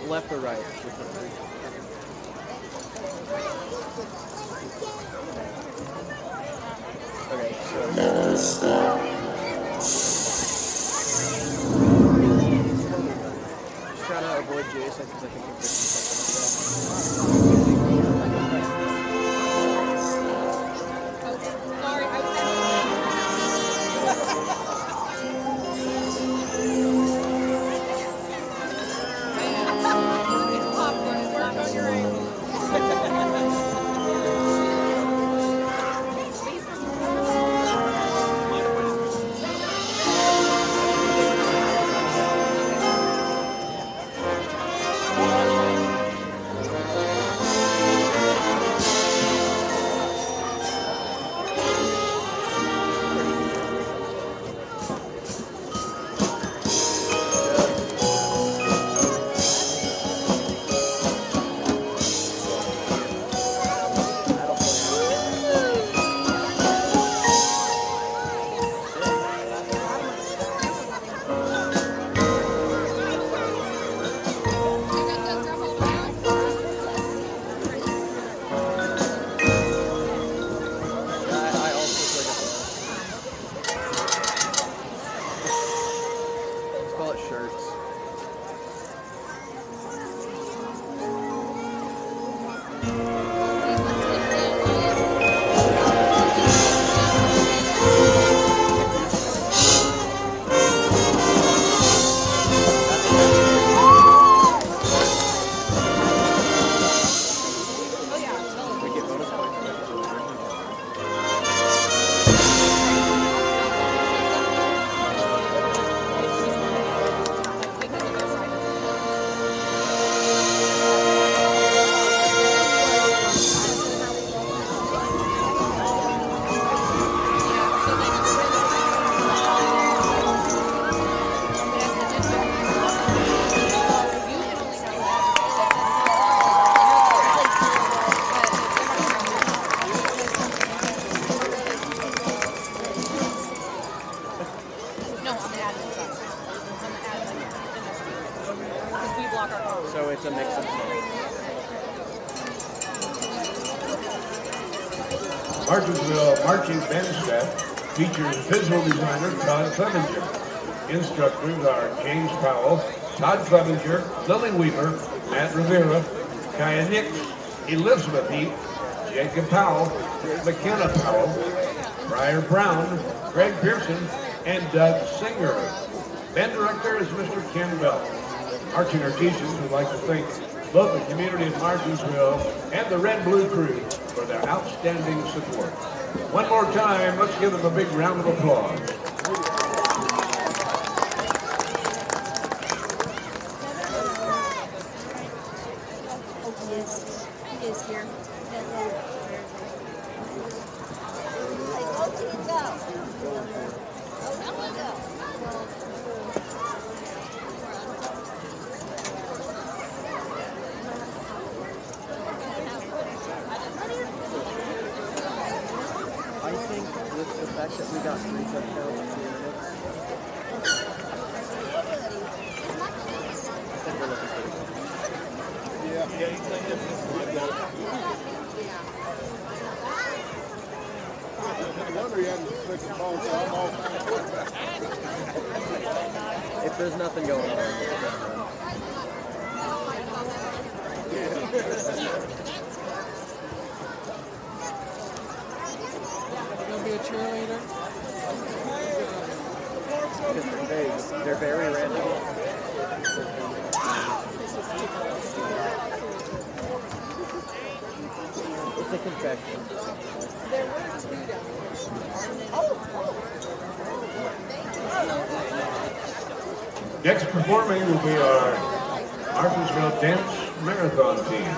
Left or right? Okay, so... Just trying to avoid Jason because I think we're something so it's a mix of Martinsville marching band staff features visual designer Todd Clevenger. Instructors are James Powell, Todd Clevenger, Lily Weaver, Matt Rivera, Kaya Nix, Elizabeth Heath, Jacob Powell, McKenna Powell, Briar Brown, Greg Pearson, and Doug Singer. Band director is Mr. Ken Bell. Marching artisans would like to thank both the community of Martinsville and the Red Blue Crew for their outstanding support. One more time, let's give them a big round of applause. He is here. I think with the fact that we got 3 touchdowns in 2 minutes, I think we're looking pretty good. If there's nothing going on, be a cheerleader? They're very random. It's a confection. There were 2 down there. Next performing will be our Martinsville Dance Marathon team.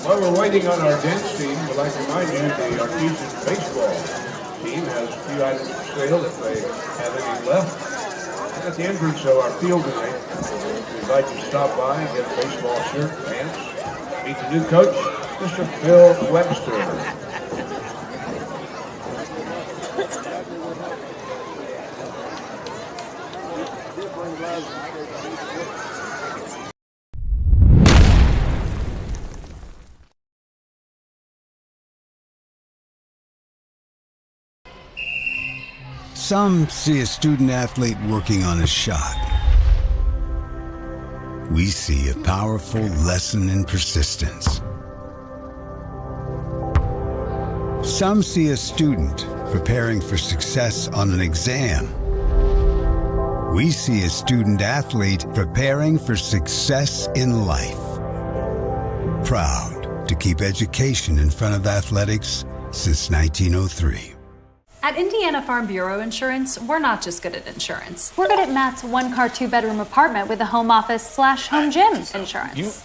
While we're waiting on our dance team, we'd like to remind you the Artesian baseball team has a few items for sale if they have any left. And at the entrance of our field tonight, we'd like you to stop by and get a baseball shirt, pants, meet the new coach, Mr. Phil Webster. Some see a student athlete working on a shot. We see a powerful lesson in persistence. Some see a student preparing for success on an exam. We see a student athlete preparing for success in life. Proud to keep education in front of athletics since 1903. At Indiana Farm Bureau Insurance, we're not just good at insurance. We're good at Matt's one-car, two-bedroom apartment with a home office/home gym insurance.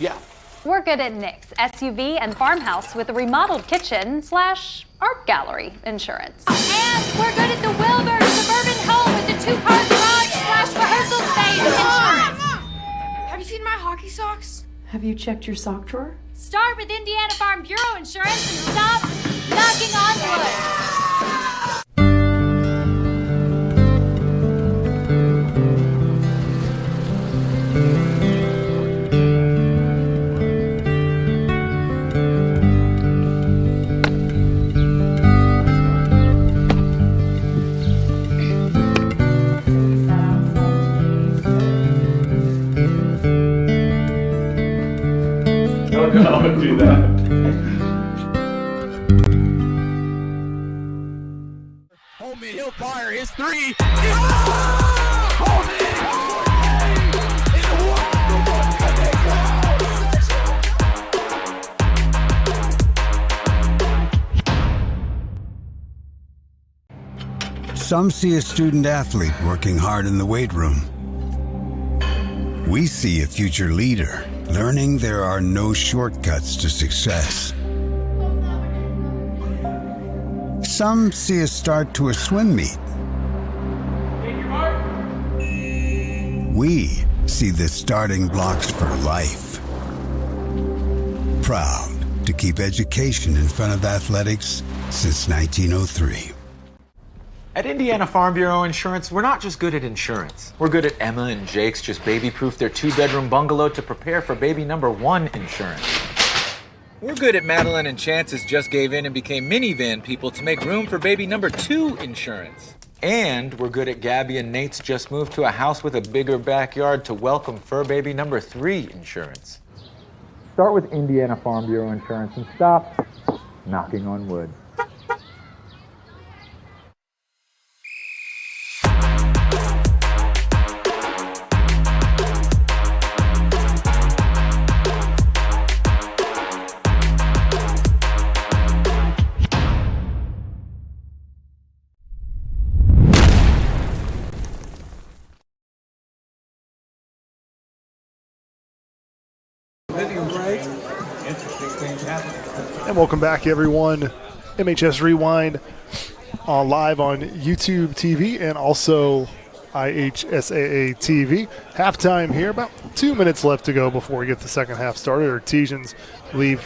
We're good at Nick's SUV and farmhouse with a remodeled kitchen/art gallery insurance. And we're good at the Wilbur suburban home with the two-car garage/rehearsal space insurance. Have you seen my hockey socks? Have you checked your sock drawer? Start with Indiana Farm Bureau Insurance and stop knocking on wood. I'm gonna do that. Holman, he'll fire his three. Some see a student athlete working hard in the weight room. We see a future leader learning there are no shortcuts to success. Some see a start to a swim meet. We see the starting blocks for life. Proud to keep education in front of athletics since 1903. At Indiana Farm Bureau Insurance, we're not just good at insurance. We're good at Emma and Jake's just baby-proof their two-bedroom bungalow to prepare for baby number 1 insurance. We're good at Madeline and Chance's just gave in and became minivan people to make room for baby number 2 insurance. And we're good at Gabby and Nate's just moved to a house with a bigger backyard to welcome fur baby number 3 insurance. Start with Indiana Farm Bureau Insurance and stop knocking on wood. And welcome back, everyone. MHS Rewind live on YouTube TV and also IHSAA TV. Halftime here, about 2 minutes left to go before we get the second half started. Artesians lead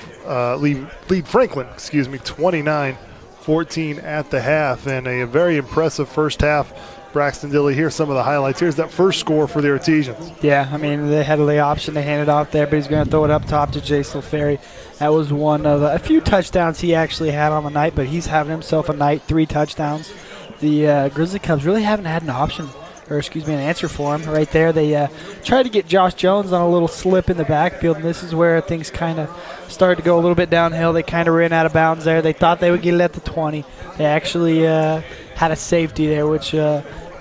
Franklin, 29-14 at the half, and a very impressive first half. Braxton Dilly, here's some of the highlights. Here's that first score for the Artesians. Yeah, I mean, they had the option to hand it off there, but he's going to throw it up top to Jason Ferry. That was one of a few touchdowns he actually had on the night, but he's having himself a night, 3 touchdowns. The Grizzly Cubs really haven't had an option, or an answer for him right there. They tried to get Josh Jones on a little slip in the backfield, and this is where things kind of started to go a little bit downhill. They kind of ran out of bounds there. They thought they would get it at the 20. They actually had a safety there, which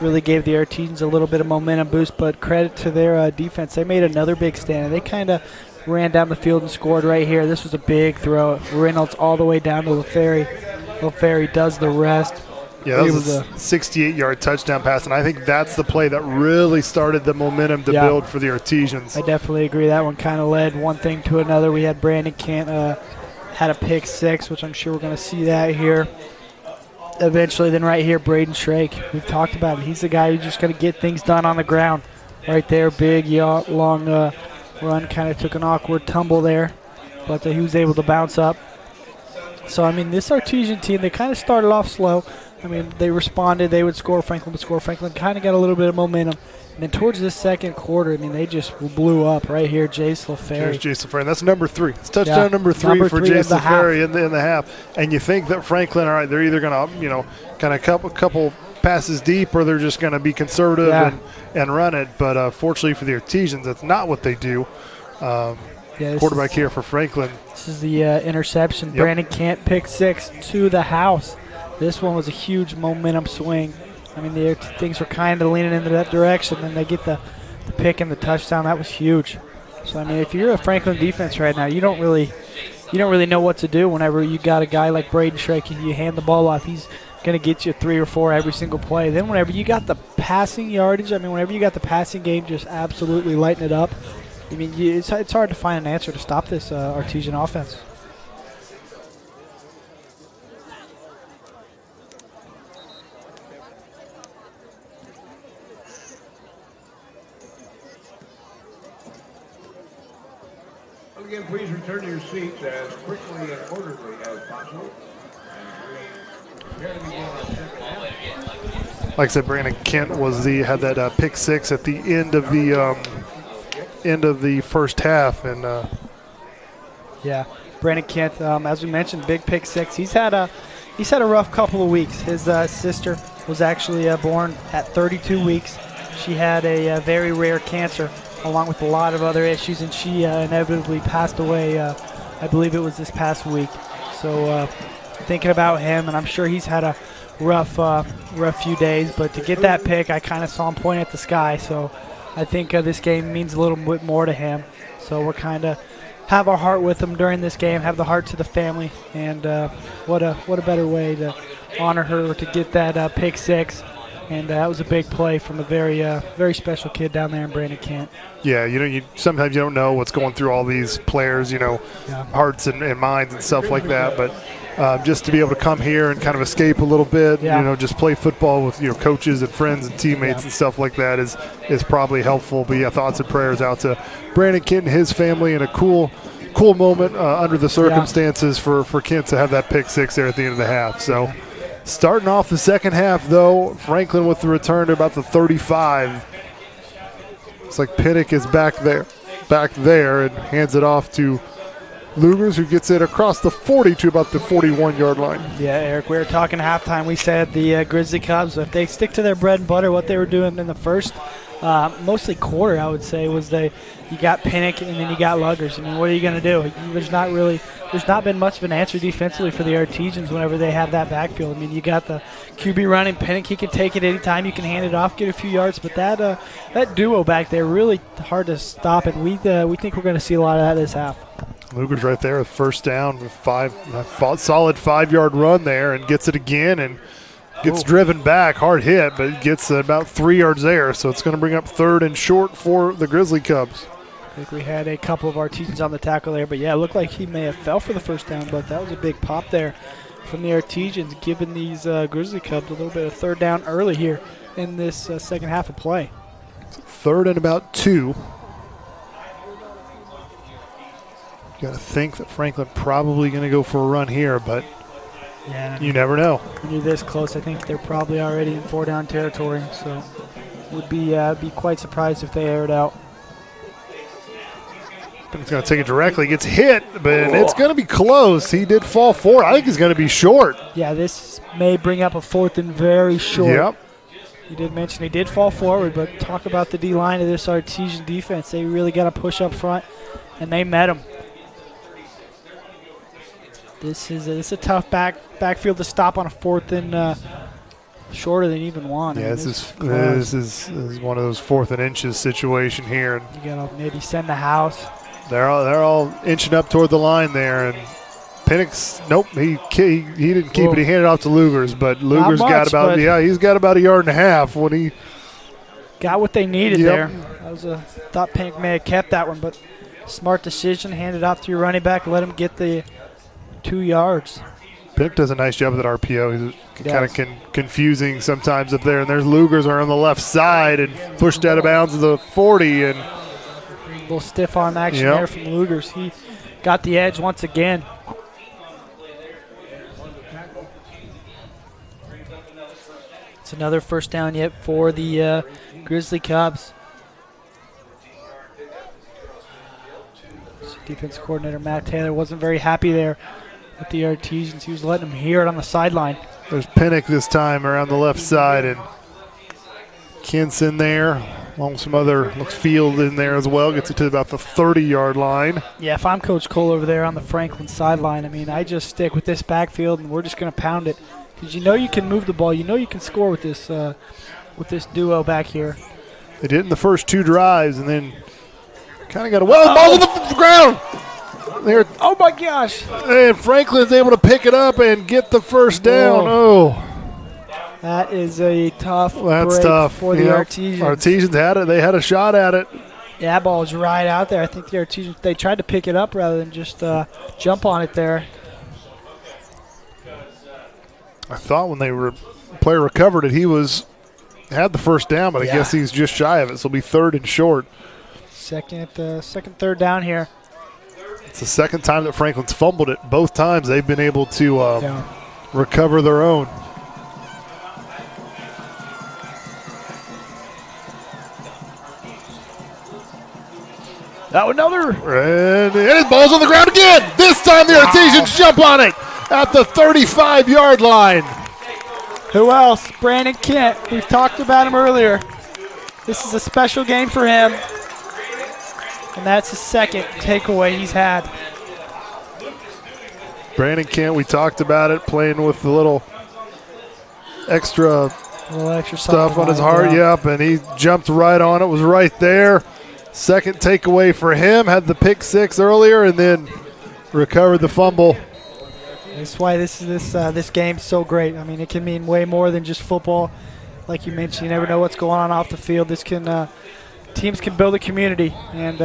really gave the Artesians a little bit of momentum boost, but credit to their defense. They made another big stand. They kind of ran down the field and scored right here. This was a big throw. Reynolds all the way down to LaFerry. LaFerry does the rest. Yeah, that was a 68-yard touchdown pass, and I think that's the play that really started the momentum to build for the Artesians. I definitely agree. That one kind of led one thing to another. We had Brandon had a pick six, which I'm sure we're going to see that here eventually. Then right here, Braden Shrake. We've talked about him. He's the guy who's just going to get things done on the ground. Right there, big, long run. Kind of took an awkward tumble there, but he was able to bounce up. So, I mean, this Artesian team, they kind of started off slow. I mean, they responded. They would score. Franklin would score. Franklin kind of got a little bit of momentum. And then towards this second quarter, I mean, they just blew up right here. Jace LaFerry. There's Jace LaFerry. That's number 3. It's touchdown number 3 for Jace LaFerry in the half. And you think that Franklin, all right, they're either going to, kind of couple passes deep, or they're just going to be conservative and run it. But fortunately for the Artesians, that's not what they do. Quarterback here for Franklin. This is the interception. Yep. Brandon Kent pick 6 to the house. This one was a huge momentum swing. I mean, things were kind of leaning into that direction, and they get the pick and the touchdown. That was huge. So, I mean, if you're a Franklin defense right now, you don't really know what to do whenever you got a guy like Braden Shrake. You hand the ball off, he's going to get you 3 or 4 every single play. Then whenever you got the passing yardage, I mean, whenever you got the passing game just absolutely lighting it up, I mean, it's hard to find an answer to stop this Artesian offense. Again, please return to your seats as quickly and orderly as possible. Like I said, Brandon Kent had that pick 6 at the end of the first half, and Brandon Kent, as we mentioned, big pick 6. He's had a rough couple of weeks. His sister was actually born at 32 weeks. She had a very rare cancer, along with a lot of other issues, and she inevitably passed away. I believe it was this past week. So thinking about him, and I'm sure he's had a rough few days. But to get that pick, I kind of saw him point at the sky. So I think this game means a little bit more to him. So we're kind of have our heart with him during this game, have the heart to the family, and what a better way to honor her to get that pick 6. And that was a big play from a very special kid down there in Brandon Kent. Yeah, sometimes you don't know what's going through all these players, hearts and minds and stuff like that. But just to be able to come here and kind of escape a little bit, just play football with coaches and friends and teammates and stuff like that is probably helpful. But thoughts and prayers out to Brandon Kent and his family, and a cool moment under the circumstances for Kent to have that pick 6 there at the end of the half. So. Starting off the second half, though, Franklin with the return to about the 35. Looks like Pinnock is back there, and hands it off to Lugers, who gets it across the 40 to about the 41-yard line. Yeah, Eric, we were talking halftime. We said the Grizzly Cubs, if they stick to their bread and butter, what they were doing in the first, mostly quarter, I would say, was you got Pinnock and then you got Lugers. I mean, what are you going to do? There's not been much of an answer defensively for the Artesians whenever they have that backfield. I mean, you got the QB running, Pinnock, he can take it anytime. You can hand it off, get a few yards. But that duo back there, really hard to stop it. We think we're going to see a lot of that this half. Luger's right there with first down with solid 5-yard run there, and gets it again and gets driven back, hard hit, but gets about 3 yards there. So it's going to bring up 3rd and short for the Grizzly Cubs. I think we had a couple of Artesians on the tackle there, but it looked like he may have fell for the first down, but that was a big pop there from the Artesians, giving these Grizzly Cubs a little bit of 3rd down early here in this second half of play. 3rd and about 2. You got to think that Franklin probably going to go for a run here, but you never know. When you're this close, I think they're probably already in 4-down territory, so would be quite surprised if they aired out. He's going to take it directly. Gets hit, but it's going to be close. He did fall forward. I think he's going to be short. Yeah, this may bring up a 4th and very short. Yep. You did mention he did fall forward, but talk about the D-line of this Artesian defense. They really got to push up front, and they met him. This is a tough backfield to stop on a 4th and shorter than even one. Yeah, this is one of those 4th and inches situation here. You got to maybe send the house. They're all inching up toward the line there, and Pinnock's he didn't keep it. He handed it off to Lugers, but Lugers he's got about 1.5 yards when he got what they needed there. Thought Pinnock may have kept that one, but smart decision. Hand it off to your running back. Let him get the 2 yards. Pinnock does a nice job with that RPO. He's kind of confusing sometimes up there. And there's Lugers are on the left side and pushed out of bounds of the 40. And a little stiff arm action there from Lugers. He got the edge once again. It's another first down yet for the Grizzly Cubs. Defense coordinator Matt Taylor wasn't very happy there with the Artesians. He was letting them hear it on the sideline. There's Pinnock this time around the left side, and Kinson there, along with some other, looks Field in there as well, gets it to about the 30-yard line. Yeah, if I'm Coach Cole over there on the Franklin sideline, I mean, I just stick with this backfield, and we're just going to pound it. Because you know you can move the ball. You know you can score with this duo back here. They did in the first 2 drives, and then kind of got a ball on the ground. There. Oh, my gosh. And Franklin's able to pick it up and get the first down. Oh. That is a tough break tough for the Artesians. Artesians had it. They had a shot at it. Yeah, that ball was right out there. I think the Artesians, they tried to pick it up rather than just jump on it there. I thought when player recovered it, he had the first down, but I guess he's just shy of it, so it'll be 3rd and short. Second, 3rd down here. It's the second time that Franklin's fumbled it. Both times they've been able to recover their own. Now another. And his ball's on the ground again. This time the Artesians jump on it at the 35-yard line. Who else? Brandon Kent. We've talked about him earlier. This is a special game for him. And that's the second takeaway he's had. Brandon Kent, we talked about it, playing with the little extra stuff on his heart. Yep, and he jumped right on it, was right there. Second takeaway for him, had the pick 6 earlier and then recovered the fumble. That's why this game's so great. I mean, it can mean way more than just football. Like you mentioned, you never know what's going on off the field. This can teams can build a community, and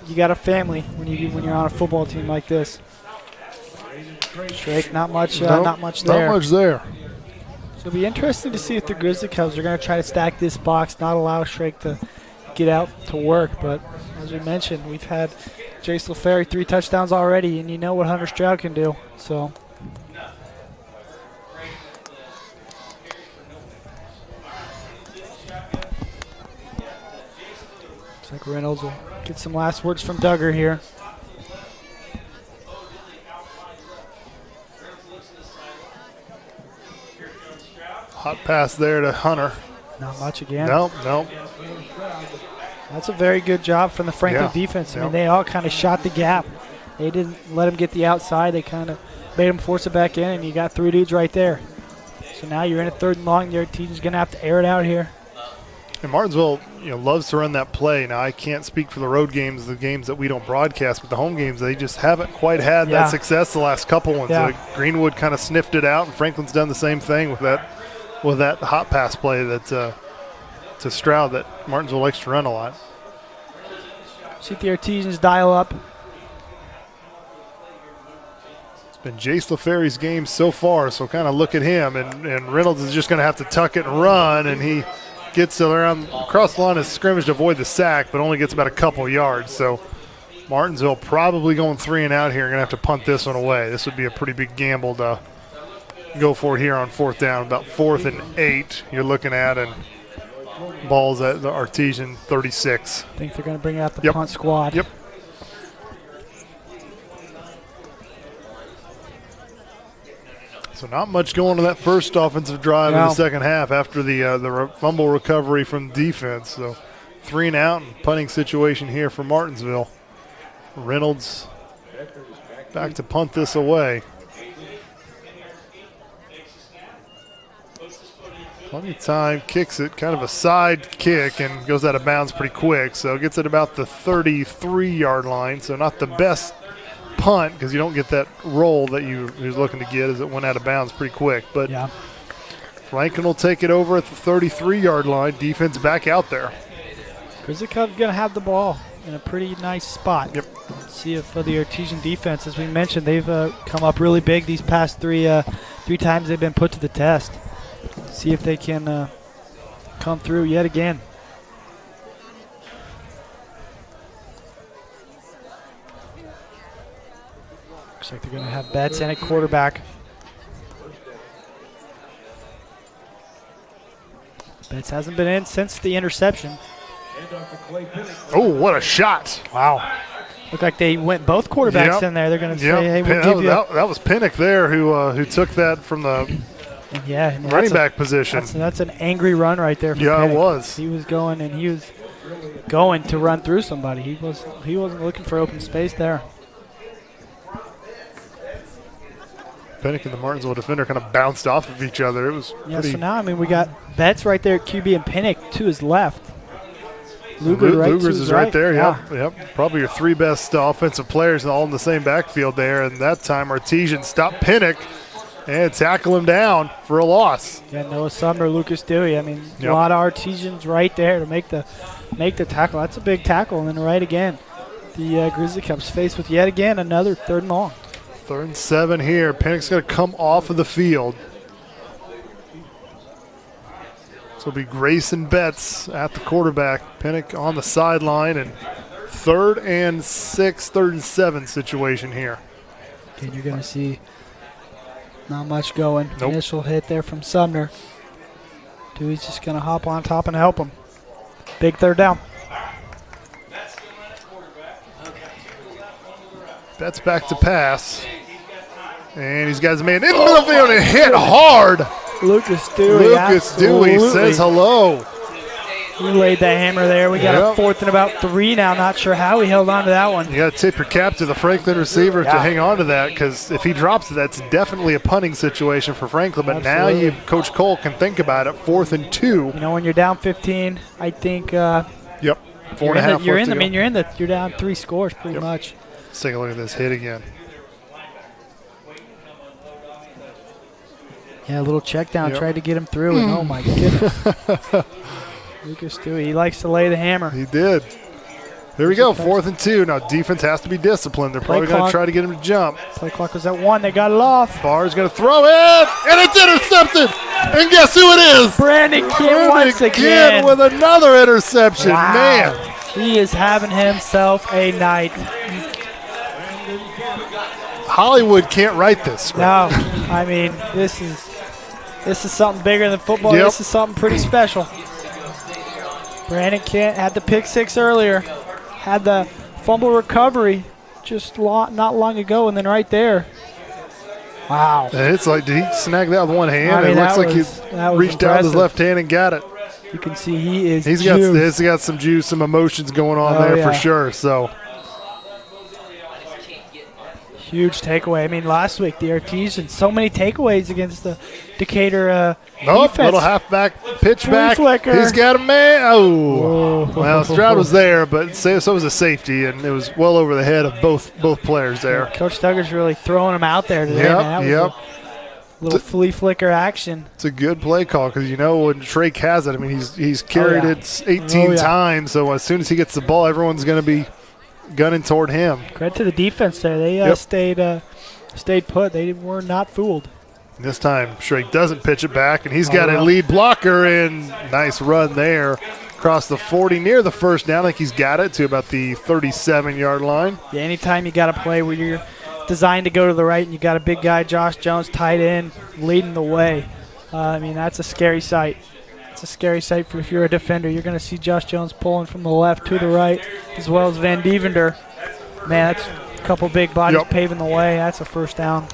you got a family when you're on a football team like this. Shrake, not much there. Not much there. So it'll be interesting to see if the Grizzly Cubs are going to try to stack this box, not allow Shrake to get out to work. But as we mentioned, we've had Jace LaFerry 3 touchdowns already, and you know what Hunter Stroud can do. So. Looks like Reynolds will get some last words from Duggar here. Hot pass there to Hunter. Not much again. Nope. That's a very good job from the Franklin defense. I mean, they all kind of shot the gap. They didn't let him get the outside. They kind of made him force it back in, and you got 3 dudes right there. So now you're in a 3rd and long. Your team's going to have to air it out here. And Martinsville, loves to run that play. Now, I can't speak for the road games, the games that we don't broadcast, but the home games, they just haven't quite had that success the last couple ones. Greenwood kind of sniffed it out, and Franklin's done the same thing with that hot pass play that to Stroud that Martinsville likes to run a lot. See the Artesians dial up. It's been Jace LaFerry's game so far, so kind of look at him. And Reynolds is just going to have to tuck it and run, and he gets around across the line of scrimmage to avoid the sack, but only gets about a couple yards. So Martinsville probably going 3 and out here. Going to have to punt this one away. This would be a pretty big gamble to go for it here on 4th down. About 4th and 8 you're looking at, and ball's at the Artesian 36. I think they're going to bring out the punt squad. Yep. So not much going on that first offensive drive in the second half after the fumble recovery from defense. So 3 and out and punting situation here for Martinsville. Reynolds back to punt this away. Plenty of time, kicks it, kind of a side kick, and goes out of bounds pretty quick. So gets it about the 33-yard line. So not the best punt because you don't get that roll that you was looking to get as it went out of bounds pretty quick. But Franklin will take it over at the 33-yard line. Defense back out there. Grizzly Cubs going to have the ball in a pretty nice spot. Yep. See if the Artesian defense, as we mentioned, they've come up really big these past three times they've been put to the test. See if they can come through yet again. Looks like they're going to have Betts in at quarterback. Betts hasn't been in since the interception. Oh, what a shot. Wow. Look like they went both quarterbacks in there. They're going to say, hey, we'll give you that was Pinnock there who took that from the running back position. That's an angry run right there from Pinnock. It was. He was going to run through somebody. He wasn't looking for open space there. Pinnock and the Martinsville defender kind of bounced off of each other. It was so now, we got Betts right there at QB and Pinnock to his left. Luger's is right there, yep. Probably your three best offensive players all in the same backfield there. And that time, Artesian stopped Pinnock and tackle him down for a loss. Yeah, Noah Sumner, Lucas Dewey. A lot of Artesians right there to make the tackle. That's a big tackle. And then right again, the Grizzly Cubs faced with yet again another 3rd and long. 3rd and 7 here. Pinnock's going to come off of the field. So it'll be Grayson Betts at the quarterback. Pinnock on the sideline, and 3rd and 6, 3rd and 7 situation here. Again, you're going to see not much going. Nope. Initial hit there from Sumner. Dewey's just going to hop on top and help him. Big 3rd down. Betts back to pass. And he's got his man in the middle of the field and hit hard. Lucas Dewey says hello. He laid that hammer there. We got a 4th and about 3 now. Not sure how he held on to that one. You got to tip your cap to the Franklin receiver to hang on to that, because if he drops it, that's definitely a punting situation for Franklin. But Absolutely. now Coach Cole can think about it. 4th and 2. When you're down 15, I think. Yep. 4.5. You're down 3 scores pretty much. Let's take a look at this hit again. Yeah, a little check down, tried to get him through, and oh my goodness. Lucas Dewey, he likes to lay the hammer. He did. Here we go, 4th and 2. Now defense has to be disciplined. They're probably going to try to get him to jump. Play clock was at 1. They got it off. Barr's going to throw it, and it's intercepted. And guess who it is? Brandon Kidd once again with another interception. Wow. Man, he is having himself a night. Hollywood can't write this script. No, this is something bigger than football. This is something pretty special. Brandon Kent had the pick 6 earlier, had the fumble recovery just not long ago, and then right there. Wow. And it's like, did he snag that with one hand? It looks like he reached out with his left hand and got it. You can see he's got some juice, some emotions going on there for sure. So. Huge takeaway. Last week, the Artesians, so many takeaways against the Decatur defense. Little halfback, pitch back. Flicker. He's got a man. Oh. Well, Stroud was there, but so was a safety, and it was well over the head of both players there. Coach Duggar's really throwing him out there today. Yep. Little flea flicker action. It's a good play call, because when Drake has it, he's carried it 18 times, so as soon as he gets the ball, everyone's going to be gunning toward him. Credit to the defense there. They stayed put. They were not fooled. This time, Shrake doesn't pitch it back, and he's got a lead blocker, and nice run there across the 40 near the first down. I think he's got it to about the 37-yard line. Yeah, anytime you got a play where you're designed to go to the right and you got a big guy, Josh Jones, tight end, leading the way, that's a scary sight. It's a scary sight if you're a defender. You're going to see Josh Jones pulling from the left to the right, as well as Van Devender. Man, that's a couple big bodies paving the way. That's a 1st down.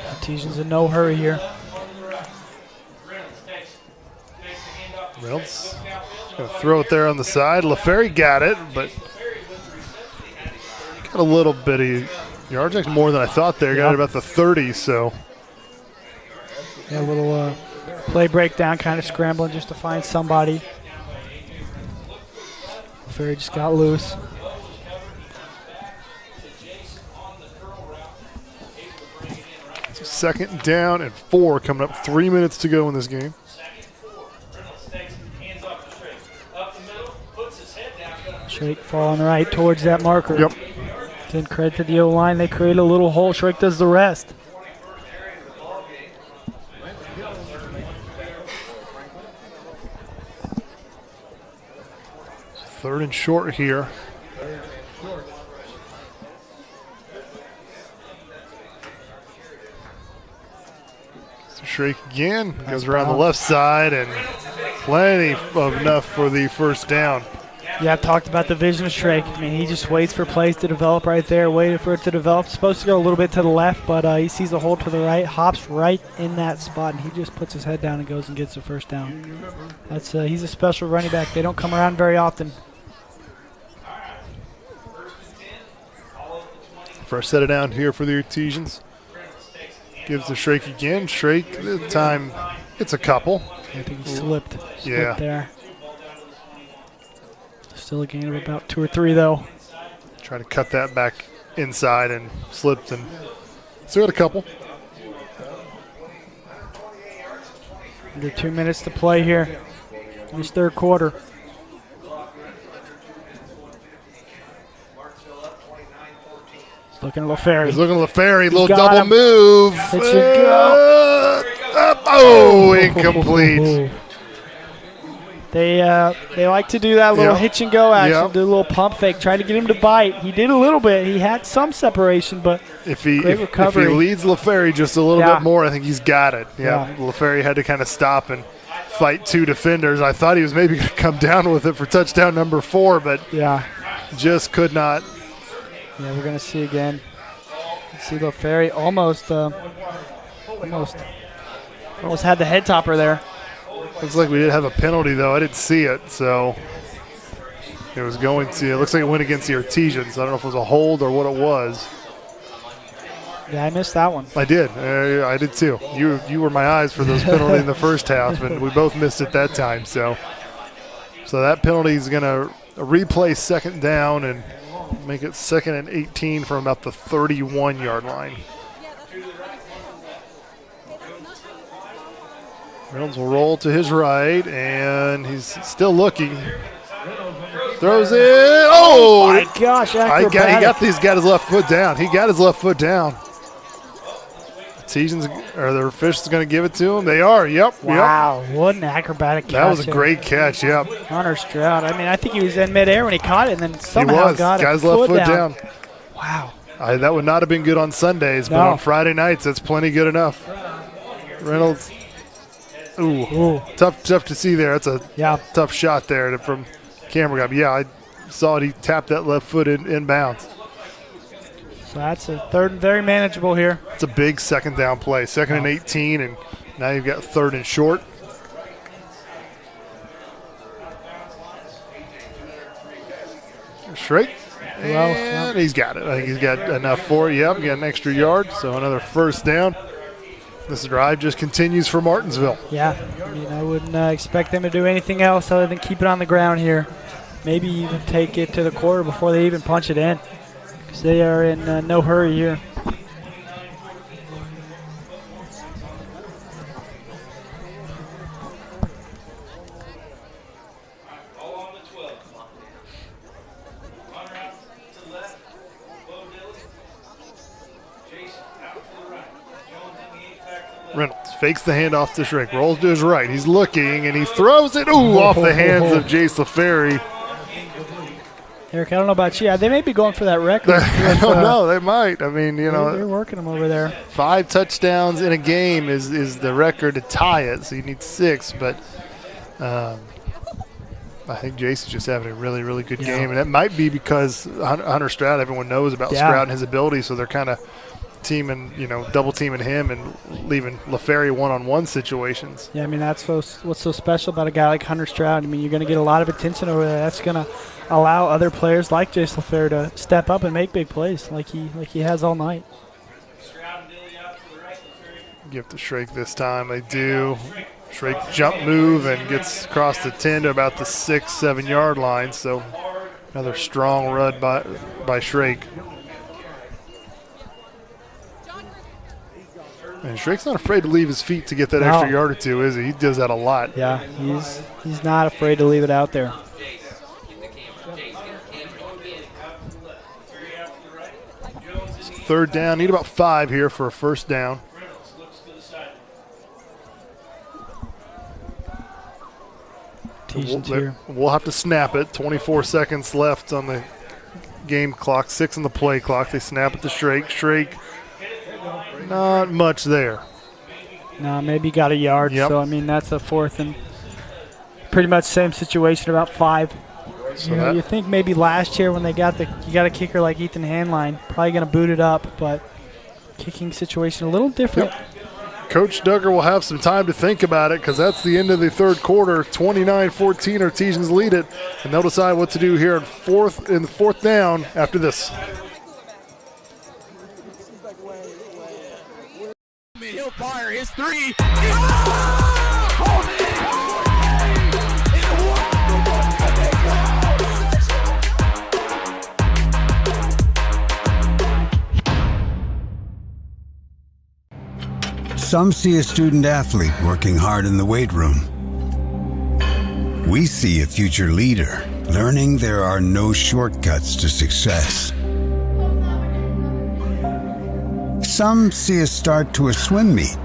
Artesians in no hurry here. Reynolds going to throw it there on the side. LaFerry got it, but got a little bit of yards, actually more than I thought there. Got it about the 30, so. Yeah, a little play breakdown, kind of scrambling just to find somebody. LaFerry just got loose. 2nd down and 4 coming up. 3 minutes to go in this game. Shrake falling right towards that marker. Yep. Then credit to the O-line. They create a little hole. Shrake does the rest. Third and short here. So Shrake again goes around the left side and plenty of enough for the first down. Yeah, I've talked about the vision of Shrake. I mean, he just waits for plays to develop right there, waiting for it to develop. Supposed to go a little bit to the left, but he sees a hole to the right, hops right in that spot, and he just puts his head down and goes and gets the first down. That's he's a special running back. They don't come around very often. First set it down here for the Artesians. Gives the Shrake again. Shrake, this time it's a couple. I think he slipped there. Still a gain of about 2 or 3, though. Try to cut that back inside and slipped, and still got a couple. Under 2 minutes to play here in this third quarter. He's looking at LaFerry. He's looking at LaFerry. Little double move. It should go. Oh, incomplete. They like to do that little hitch and go action, do a little pump fake, try to get him to bite. He did a little bit. He had some separation, but if he recovery. leads LaFerry just a little bit more, I think he's got it. Yeah, LaFerry had to kind of stop and fight 2 defenders. I thought he was maybe going to come down with it for touchdown number 4, but just could not. Yeah, we're going to see again. See LaFerry almost had the head topper there. Looks like we did have a penalty, though. I didn't see it, so it was going to. It looks like it went against the Artesians. I don't know if it was a hold or what it was. Yeah, I missed that one. I did. I did too. You were my eyes for those penalties in the first half, and we both missed it that time. So that penalty is going to replay 2nd down and make it 2nd and 18 from about the 31-yard line. Reynolds will roll to his right, and he's still looking. Throws it. Oh my gosh! He got his left foot down. He got his left foot down. Artesians or the officials going to give it to him? They are. Yep. Wow! What an acrobatic catch! That was a great catch. Yep. Hunter Stroud. I mean, I think he was in midair when he caught it, and then somehow got his left foot down. Wow. That would not have been good on Sundays, but on Friday nights, that's plenty good enough. Reynolds. Ooh. Tough to see there. That's a tough shot there from camera guy. Yeah, I saw it. He tapped that left foot inbounds. So that's a third and very manageable here. It's a big 2nd down play. 2nd and 18, and now you've got 3rd and short. Shrake. And he's got it. I think he's got enough for it. Yep, he got an extra yard, so another first down. This drive just continues for Martinsville. Yeah, I mean, I wouldn't expect them to do anything else other than keep it on the ground here. Maybe even take it to the quarter before they even punch it in, because they are in no hurry here. Reynolds fakes the handoff to Shrake, rolls to his right. He's looking, and he throws it off the hands of Jace LaFerry. Eric, I don't know about you. They may be going for that record. I don't know. They might. I mean, they're working them over there. 5 touchdowns in a game is the record to tie it, so you need 6. But I think Jace is just having a really, really good game, and that might be because Hunter Stroud. Everyone knows about Stroud and his ability, so they're kind of teaming, double teaming him and leaving LaFerry one-on-one situations. Yeah, I mean, that's what's so special about a guy like Hunter Stroud. I mean, you're going to get a lot of attention over there. That's going to allow other players like Jace LaFerry to step up and make big plays like he has all night. Give to Shrake this time. They do. Shrake jump move and gets across the 10 to about the 6-7 yard line. So another strong run by Shrake. And Drake's not afraid to leave his feet to get that extra yard or two, is he? He does that a lot. Yeah, he's not afraid to leave it out there. Third down, need about 5 here for a first down. We'll have to snap it. 24 seconds left on the game clock, 6 on the play clock. They snap it to Shrake. Shrake, not much there. No, maybe got a yard. Yep. So, I mean, that's a fourth and pretty much same situation, about 5. So you think maybe last year when you got a kicker like Ethan Hanline, probably going to boot it up, but kicking situation a little different. Yep. Coach Duggar will have some time to think about it because that's the end of the third quarter. 29-14, Artesians lead it, and they'll decide what to do here in the fourth down after this. He'll fire his 3. Some see a student athlete working hard in the weight room. We see a future leader learning there are no shortcuts to success. Some see a start to a swim meet.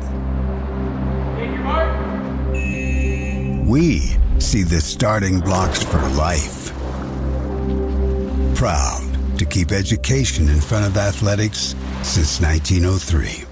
We see the starting blocks for life. Proud to keep education in front of athletics since 1903.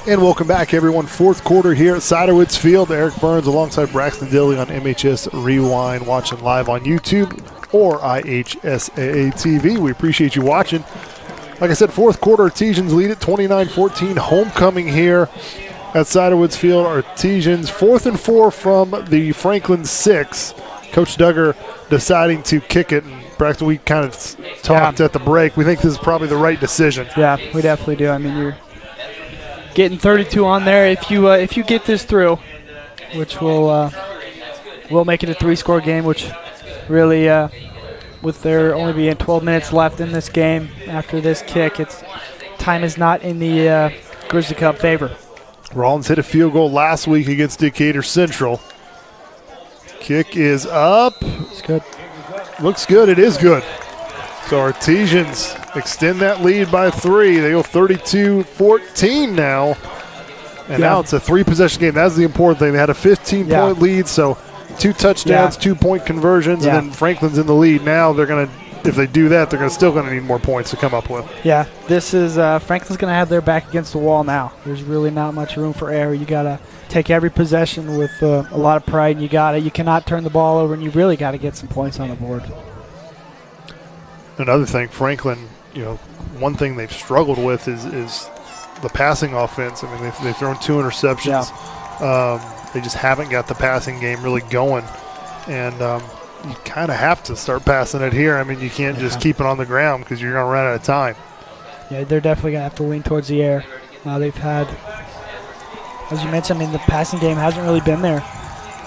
And welcome back, everyone. Fourth quarter here at Ciderwoods Field. Eric Burns alongside Braxton Dilly on MHS Rewind, watching live on YouTube or IHSAA TV. We appreciate you watching. Like I said, fourth quarter, Artesians lead it 29-14. Homecoming here at Ciderwoods Field. Artesians 4th and 4 from the Franklin 6. Coach Duggar deciding to kick it. And Braxton, we kind of talked at the break. We think this is probably the right decision. Yeah, we definitely do. I mean, you're getting 32 on there. If you get this through, which will make it a 3-score game, which really, with there only being 12 minutes left in this game after this kick, time is not in the Grizzly Cub favor. Rollins hit a field goal last week against Decatur Central. Kick is up. It's good. Looks good. It is good. So Artesians extend that lead by 3. They go 32-14 now. And now it's a 3-possession game. That's the important thing. They had a 15-point lead, so 2 touchdowns, 2-point conversions, and then Franklin's in the lead. Now they're going to, if they do that, they're still going to need more points to come up with. Yeah, this is Franklin's going to have their back against the wall now. There's really not much room for error. You got to take every possession with a lot of pride, and you cannot turn the ball over, and you really got to get some points on the board. Another thing, Franklin, one thing they've struggled with is the passing offense. I mean, they've thrown 2 interceptions. Yeah. They just haven't got the passing game really going. And you kind of have to start passing it here. I mean, you can't just keep it on the ground because you're going to run out of time. Yeah, they're definitely going to have to lean towards the air. They've had, as you mentioned, I mean, the passing game hasn't really been there.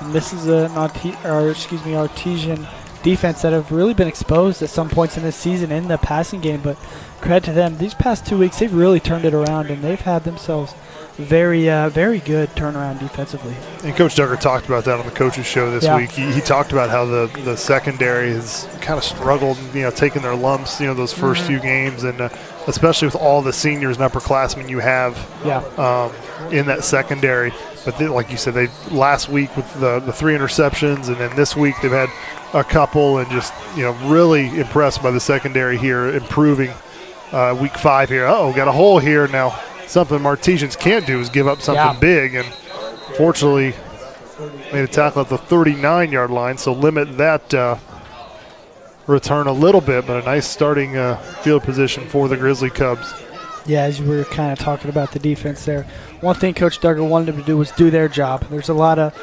And this is an Artesian defense that have really been exposed at some points in this season in the passing game, but credit to them. These past 2 weeks, they've really turned it around, and they've had themselves very good turnaround defensively. And Coach Duggar talked about that on the coaches show this week. He talked about how the secondary has kind of struggled, taking their lumps, those first few games, and especially with all the seniors and upperclassmen you have in that secondary. But like you said, last week with the 3 interceptions, and then this week they've had a couple, and just really impressed by the secondary here, improving week 5 here. Got a hole here now. Something Martesians can't do is give up something big, and fortunately made a tackle at the 39-yard line, so limit that return a little bit, but a nice starting field position for the Grizzly Cubs. Yeah, as we were kind of talking about the defense there, one thing Coach Duggar wanted them to do was do their job. There's a lot of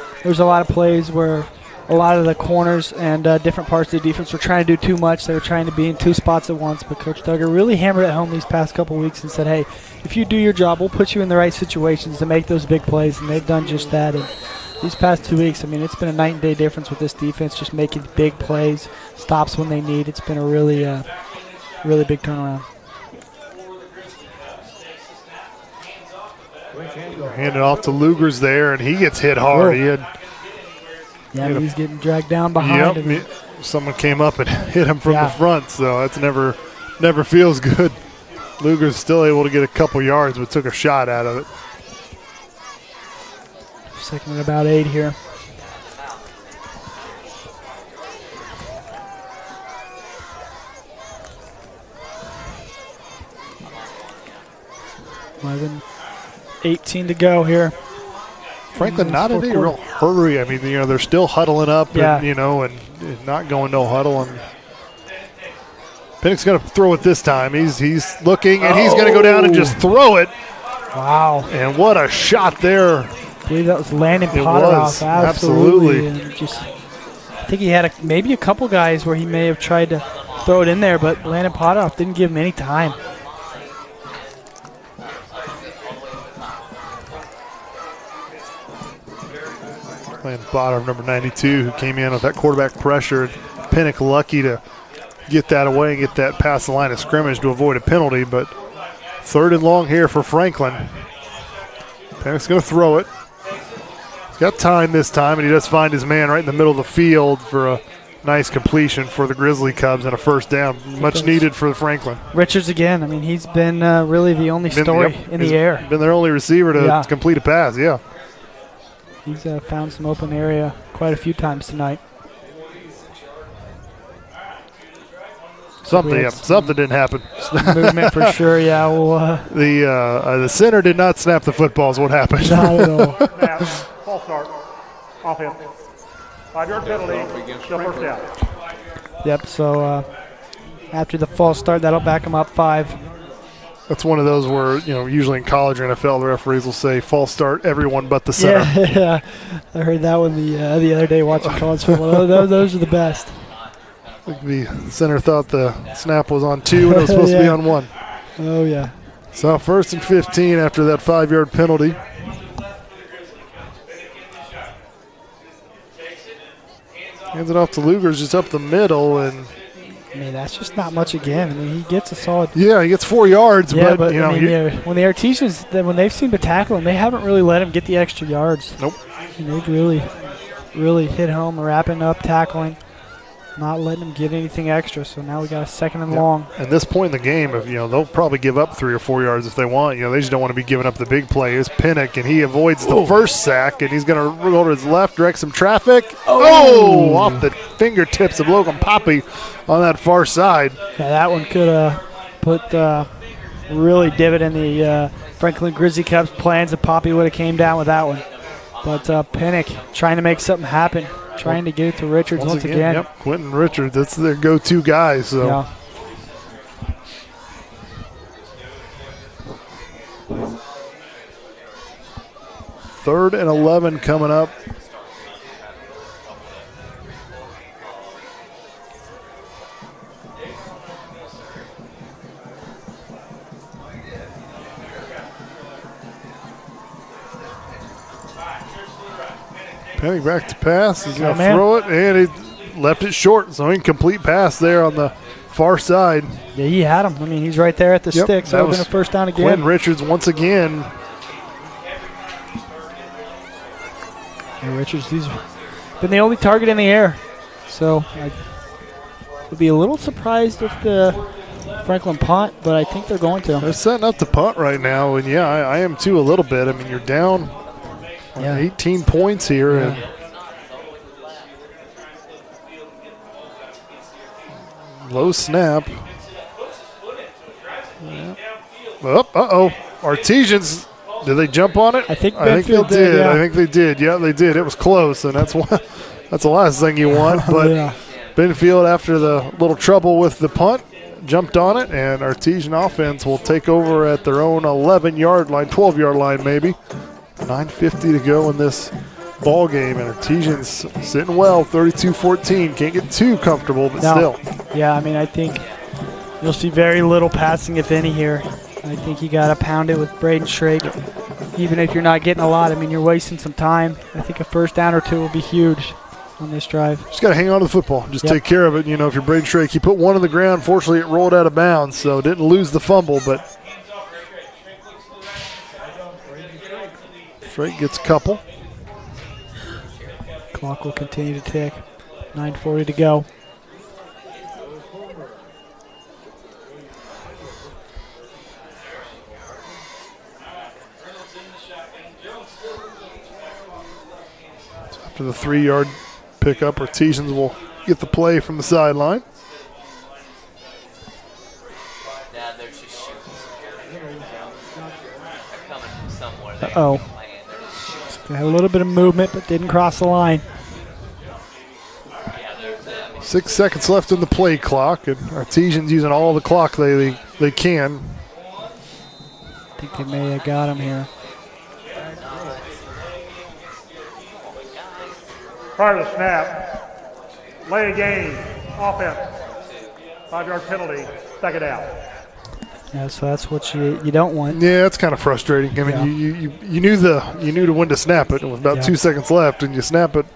plays where a lot of the corners and different parts of the defense were trying to do too much. They were trying to be in 2 spots at once, but Coach Duggar really hammered it home these past couple weeks and said, hey, if you do your job, we'll put you in the right situations to make those big plays, and they've done just that. And these past 2 weeks, I mean, it's been a night and day difference with this defense, just making big plays, stops when they need. It's been a really, really big turnaround. Hand it off to Lugers there, and he gets hit hard. He's getting dragged down behind. Yep, someone came up and hit him from the front, so that's never feels good. Luger's still able to get a couple yards, but took a shot out of it. Second and about 8 here. Eleven, 18 to go here. Franklin not in a real hurry. I mean, they're still huddling up, and, and not going no huddle. And Pinnock's going to throw it this time. He's looking, and he's going to go down and just throw it. Wow! And what a shot there! I believe that was Landon Potteroff. Absolutely. And I think he had maybe a couple guys where he may have tried to throw it in there, but Landon Potteroff didn't give him any time. Landon Potteroff, number 92, who came in with that quarterback pressure. Pinnock lucky to get that away and get that past the line of scrimmage to avoid a penalty, but 3rd and long here for Franklin. Pinnock's going to throw it. He's got time this time, and he does find his man right in the middle of the field for a nice completion for the Grizzly Cubs and a first down. Much needed for Franklin. Richards again. I mean, he's been really the only story in the air. Been their only receiver to complete a pass, yeah. He's found some open area quite a few times tonight. Something didn't happen. Movement for sure, yeah. Well, the center did not snap the football is what happened. Not at all. False start. Offense. 5-yard penalty. Still first down. Yep, so after the false start, that'll back them up 5. That's one of those where, usually in college or NFL, the referees will say false start everyone but the center. Yeah. I heard that one the other day watching college football. Those are the best. The center thought the snap was on 2 and it was supposed to be on 1. Oh, yeah. So 1st and 15 after that 5-yard penalty. Hands it off to Lugers just up the middle, and I mean, that's just not much again. I mean, he gets a solid. Yeah, he gets 4 yards, but when the Artesians, when they've seen to tackle him, they haven't really let him get the extra yards. Nope. And they've really hit home, wrapping up, tackling, not letting him get anything extra. So now we got a 2nd and long. At this point in the game, if they'll probably give up 3 or 4 yards if they want. They just don't want to be giving up the big play. It's Pinnock, and he avoids the first sack, and he's going to roll to his left, direct some traffic. Oh! Off the fingertips of Logan Poppy on that far side. Yeah, that one could have put really divot in the Franklin Grizzly Cubs' plans if Poppy would have came down with that one. But Pinnock trying to make something happen. Trying to get it to Richards once again. Yep, Quentin Richards. That's their go-to guy. So. Yeah. Third and 11 coming up. Penny back to pass. He's going to throw it, and he left it short. So incomplete pass there on the far side. Yeah, he had him. I mean, he's right there at the stick. So that was been a first down again. Quentin Richards once again. Yeah, Richards, he's been the only target in the air. So I would be a little surprised if the Franklin punt, but I think they're going to. They're setting up to punt right now, and I am too a little bit. I mean, you're down 18 points here. Yeah. And low snap. Yeah. Uh-oh. Artesians, did they jump on it? I think they did. I think they did. Yeah, they did. It was close, and that's the last thing you want. But Benfield, after the little trouble with the punt, jumped on it, and Artesian offense will take over at their own 11-yard line, 12-yard line maybe. 9:50 to go in this ball game, and Artesians sitting well, 32-14. Can't get too comfortable, but still. Yeah, I mean, I think you'll see very little passing, if any, here. I think you got to pound it with Braden Schrake. even if you're not getting a lot, I mean, you're wasting some time. I think a first down or two will be huge on this drive. Just got to hang on to the football. Just take care of it. You know, if you're Braden Shrake, he put one on the ground. Fortunately, it rolled out of bounds, so didn't lose the fumble, but Shrake gets a couple. Clock will continue to tick. 9:40 to go. After the 3-yard pickup, Artesians will get the play from the sideline. Uh-oh. Had a little bit of movement, but didn't cross the line. 6 seconds left in the play clock, and Artesians using all the clock they can. I think they may have got him here. Prior to the snap, lay a game, offense, 5-yard penalty, second down. Yeah, so that's what you don't want. Yeah, that's kind of frustrating. I mean, you knew to when to snap it. It was about 2 seconds left, and you snap it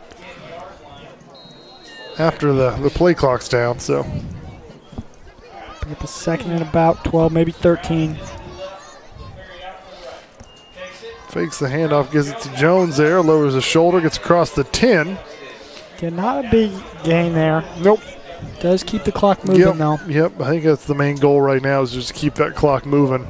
after the play clock's down. So pick up a second and about 12, maybe 13. Fakes the handoff, gives it to Jones there, lowers his shoulder, gets across the 10. Yeah, not a big gain there. Nope. Does keep the clock moving, though. Yep, I think that's the main goal right now is just to keep that clock moving.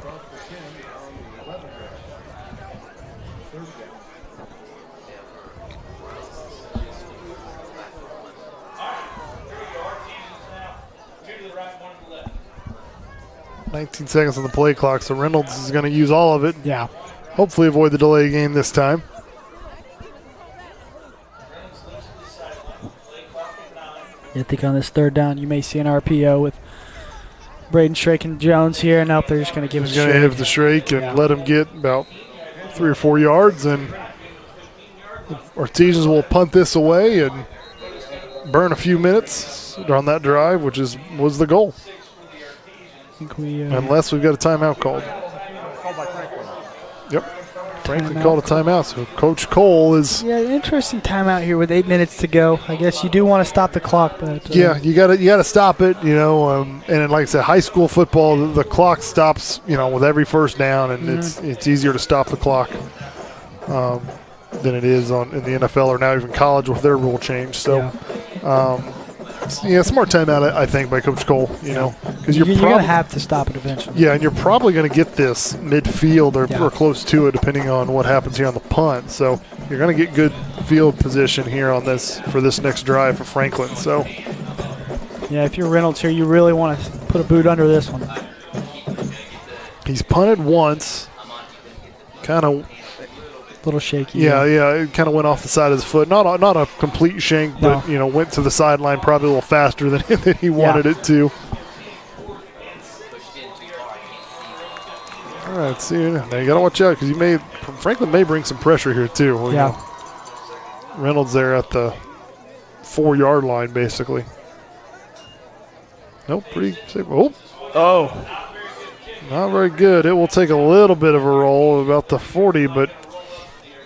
$19 seconds on the play clock, so Reynolds is going to use all of it. Yeah. Hopefully avoid the delay game this time. I think on this third down, you may see an RPO with Braden Shrake and Jones here, and they're just going to give it a He's going to have the Shrake and let him get about 3 or 4 yards, and Artesians will punt this away and burn a few minutes on that drive, which was the goal. I think we, unless we've got a timeout called. Yep. Franklin called a timeout, so Coach Cole is. Yeah, interesting timeout here with 8 minutes to go. I guess you do want to stop the clock, but yeah, you gotta stop it, you know. And like I said, high school football, the clock stops, you know, with every first down, and it's easier to stop the clock than it is in the NFL or now even college with their rule change. So. Smart timeout, I think, by Coach Cole, you know. Because you're going to have to stop it eventually. Yeah, and you're probably going to get this midfield or close to it, depending on what happens here on the punt. So you're going to get good field position here on this for this next drive for Franklin. So yeah, if you're Reynolds here, you really want to put a boot under this one. He's punted once, kind of. Little shaky. Yeah, it kind of went off the side of his foot. Not a complete shank, but went to the sideline probably a little faster than he wanted it to. All right, see, now you got to watch out because Franklin may bring some pressure here too. You know, Reynolds there at the 4-yard line, basically. Nope, pretty safe. Oh, not very good. It will take a little bit of a roll, about the 40, but.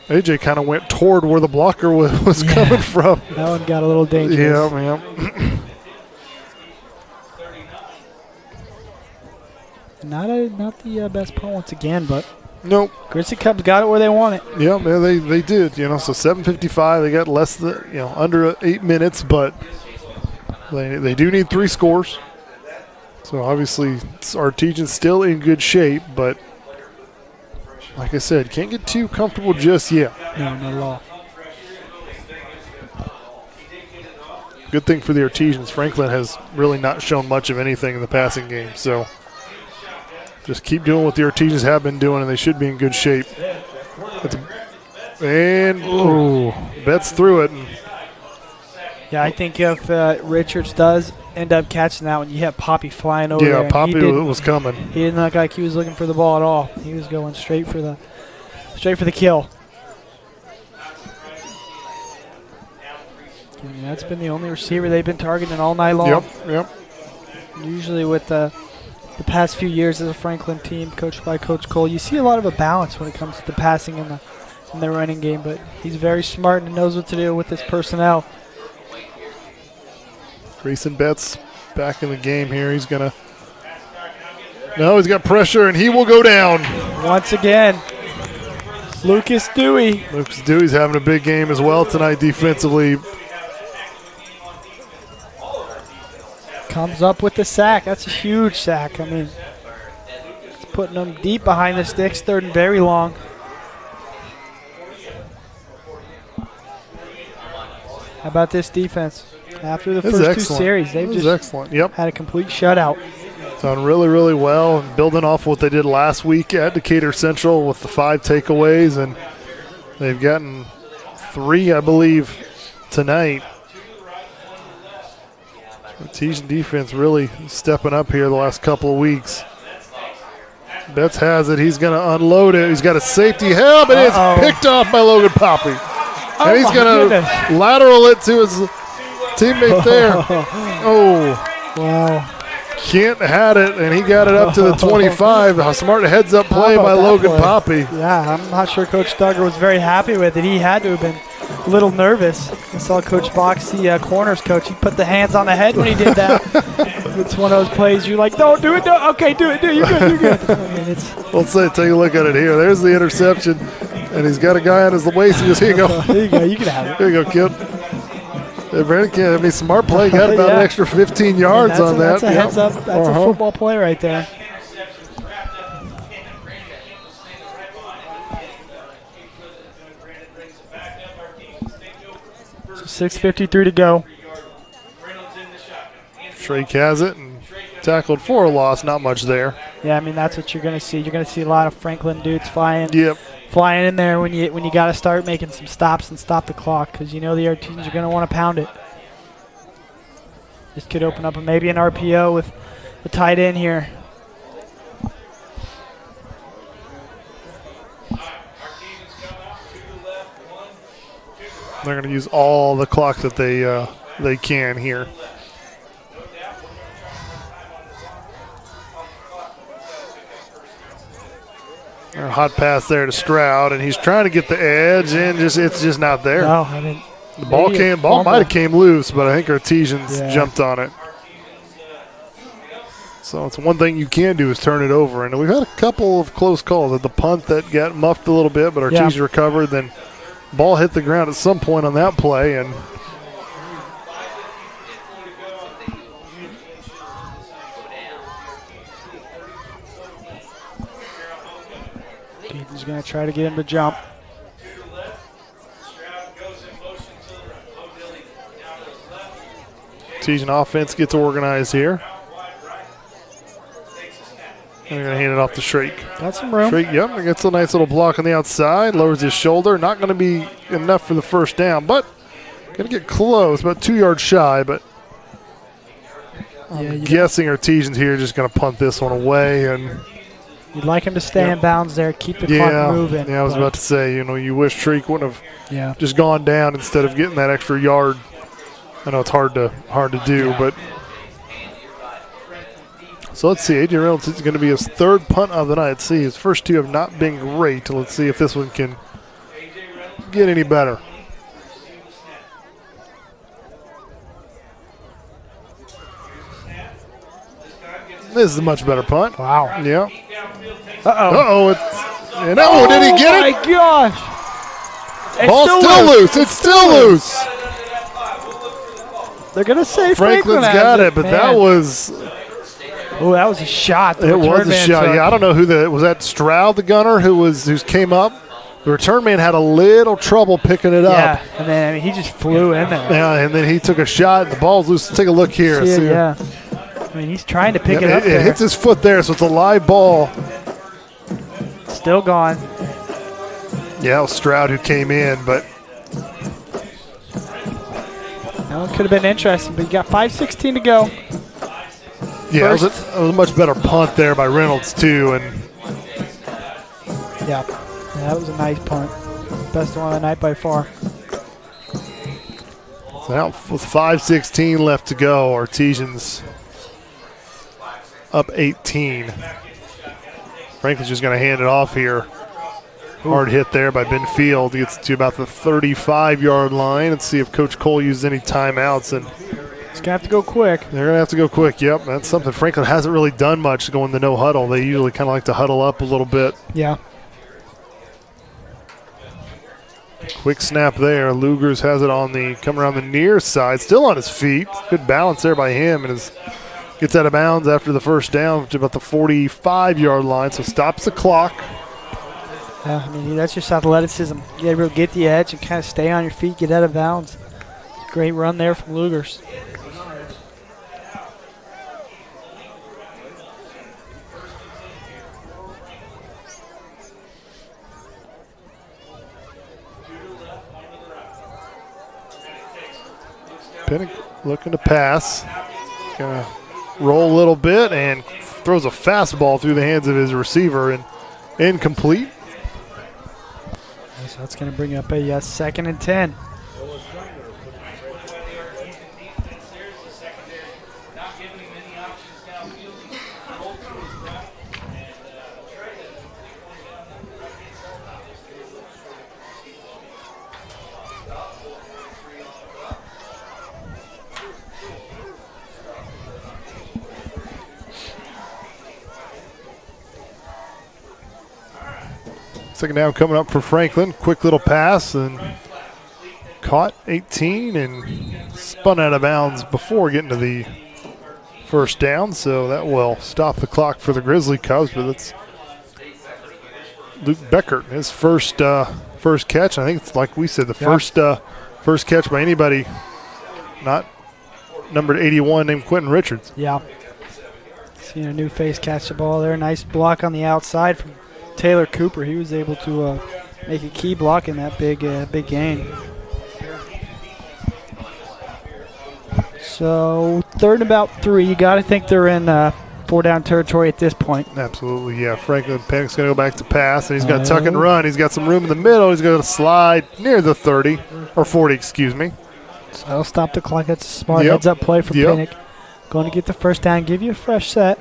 AJ kind of went toward where the blocker was coming from. That one got a little dangerous. Yeah. Not the best punt once again, but nope. Grizzly Cubs got it where they want it. Yeah, they did. You know, so 7:55. They got less than under 8 minutes, but they do need 3 scores. So obviously, Artesian's still in good shape, but. Like I said, can't get too comfortable just yet. No, not at all. Good thing for the Artesians, Franklin has really not shown much of anything in the passing game. So just keep doing what the Artesians have been doing, and they should be in good shape. Betts through it. Yeah, I think if Richards does end up catching that one, you have Poppy flying over there. Yeah, Poppy was coming. He didn't look like he was looking for the ball at all. He was going straight for the kill. And that's been the only receiver they've been targeting all night long. Yep. Usually with the past few years as a Franklin team coached by Coach Cole, you see a lot of a balance when it comes to the passing and the running game, but he's very smart and knows what to do with his personnel. Grayson Betts back in the game here. He's going to. No, he's got pressure, and he will go down. Once again, Lucas Dewey. Lucas Dewey's having a big game as well tonight defensively. Comes up with the sack. That's a huge sack. I mean, it's putting them deep behind the sticks, 3rd and very long. How about this defense? After the first 2 series, they've just excellent. Yep. had a complete shutout. Done really, really well, and building off what they did last week at Decatur Central with the 5 takeaways, and they've gotten 3, I believe, tonight. Artesian defense really stepping up here the last couple of weeks. Betts has it. He's going to unload it. He's got a safety help, and it's picked off by Logan Poppy. And he's going to lateral it to his teammate there. Oh. Wow. Kent had it, and he got it up to the 25. A smart heads-up play by Logan Poppy. Yeah, I'm not sure Coach Duggar was very happy with it. He had to have been a little nervous. I saw Coach Box, the corners coach, he put the hands on the head when he did that. It's one of those plays you're like, don't do it. No. Okay, do it. You're good. I mean, Let's take a look at it here. There's the interception, and he's got a guy on his waist. He goes, here you go. There you go. You can have it. Here you go, kid. Brandon, I mean, smart play. Got about an extra 15 yards on that. That's a heads up. That's a football play right there. So 6:53 to go. Shrake has it and tackled for a loss. Not much there. Yeah, I mean, that's what you're going to see. You're going to see a lot of Franklin dudes flying. Yep. Flying in there when you got to start making some stops and stop the clock, because you know the Artesians are going to want to pound it. This could open up maybe an RPO with the tight end here. They're going to use all the clock that they can here. A hot pass there to Stroud, and he's trying to get the edge, and it's just not there. No, I mean, the ball might have came loose, but I think Artesians jumped on it. So it's one thing you can do is turn it over, and we've had a couple of close calls. At the punt that got muffed a little bit, but Artesians recovered. Then ball hit the ground at some point on that play, and he's going to try to get him to jump. Artesian offense gets organized here. And they're going to hand it off to Shrake. Got some room. Shrake, yep, gets a nice little block on the outside, lowers his shoulder. Not going to be enough for the first down, but going to get close, about 2 yards shy, but I'm guessing Artesians here just going to punt this one away. And you'd like him to stay in bounds there, keep the clock moving. Yeah, I was about to say, you wish Shrake wouldn't have just gone down instead of getting that extra yard. I know it's hard to do, but so let's see. A.J. Reynolds is going to be his 3rd punt of the night. Let's see, his first 2 have not been great. Let's see if this one can get any better. This is a much better punt. Wow. Yeah. Uh-oh. Did he get it? Oh, my gosh. Ball's still loose. It's still loose. They're going to say Franklin's got it, but that was... Oh, that was a shot. It was a shot. Yeah, I don't know who was that Stroud, the gunner, who came up. The return man had a little trouble picking it up. Yeah, and then he just flew in there. Yeah, and then he took a shot, and the ball's loose. Let's take a look here. Yeah. I mean, he's trying to pick it up there. It hits his foot there, so it's a live ball. Still gone. Yeah, it was Stroud who came in, but... That could have been interesting, but you got 5:16 to go. Yeah, it was a much better punt there by Reynolds, too. And yeah, that was a nice punt. Best one of the night by far. So now with 5:16 left to go, Artesians up 18. Franklin's just going to hand it off here. Hard hit there by Ben Field. Gets to about the 35-yard line. Let's see if Coach Cole uses any timeouts. And he's going to have to go quick. They're going to have to go quick, yep. That's something Franklin hasn't really done much going to no huddle. They usually kind of like to huddle up a little bit. Yeah. Quick snap there. Lugers has it on the, coming around the near side, still on his feet. Good balance there by him, and gets out of bounds after the first down to about the 45-yard line, so stops the clock. I mean, that's just athleticism. You able to get the edge and kind of stay on your feet, get out of bounds. Great run there from Lugers. Pinnock looking to pass. Gonna roll a little bit and throws a fastball through the hands of his receiver and incomplete. So that's going to bring up a 2nd and 10. Second down coming up for Franklin. Quick little pass and caught 18 and spun out of bounds before getting to the first down. So that will stop the clock for the Grizzly Cubs. But it's Luke Beckert, his first catch. I think it's like we said, the first catch by anybody not numbered 81 named Quentin Richards. Yeah. Seeing a new face catch the ball there. Nice block on the outside from Taylor Cooper. He was able to make a key block in that big gain. So 3rd and about 3. You got to think they're in 4-down territory at this point. Absolutely, yeah. Franklin Pinnock's going to go back to pass, and he's got to tuck and run. He's got some room in the middle. He's going to slide near the 30 or 40, excuse me. So that'll stop the clock. That's a smart heads-up play from Pinnock. Going to get the first down, give you a fresh set.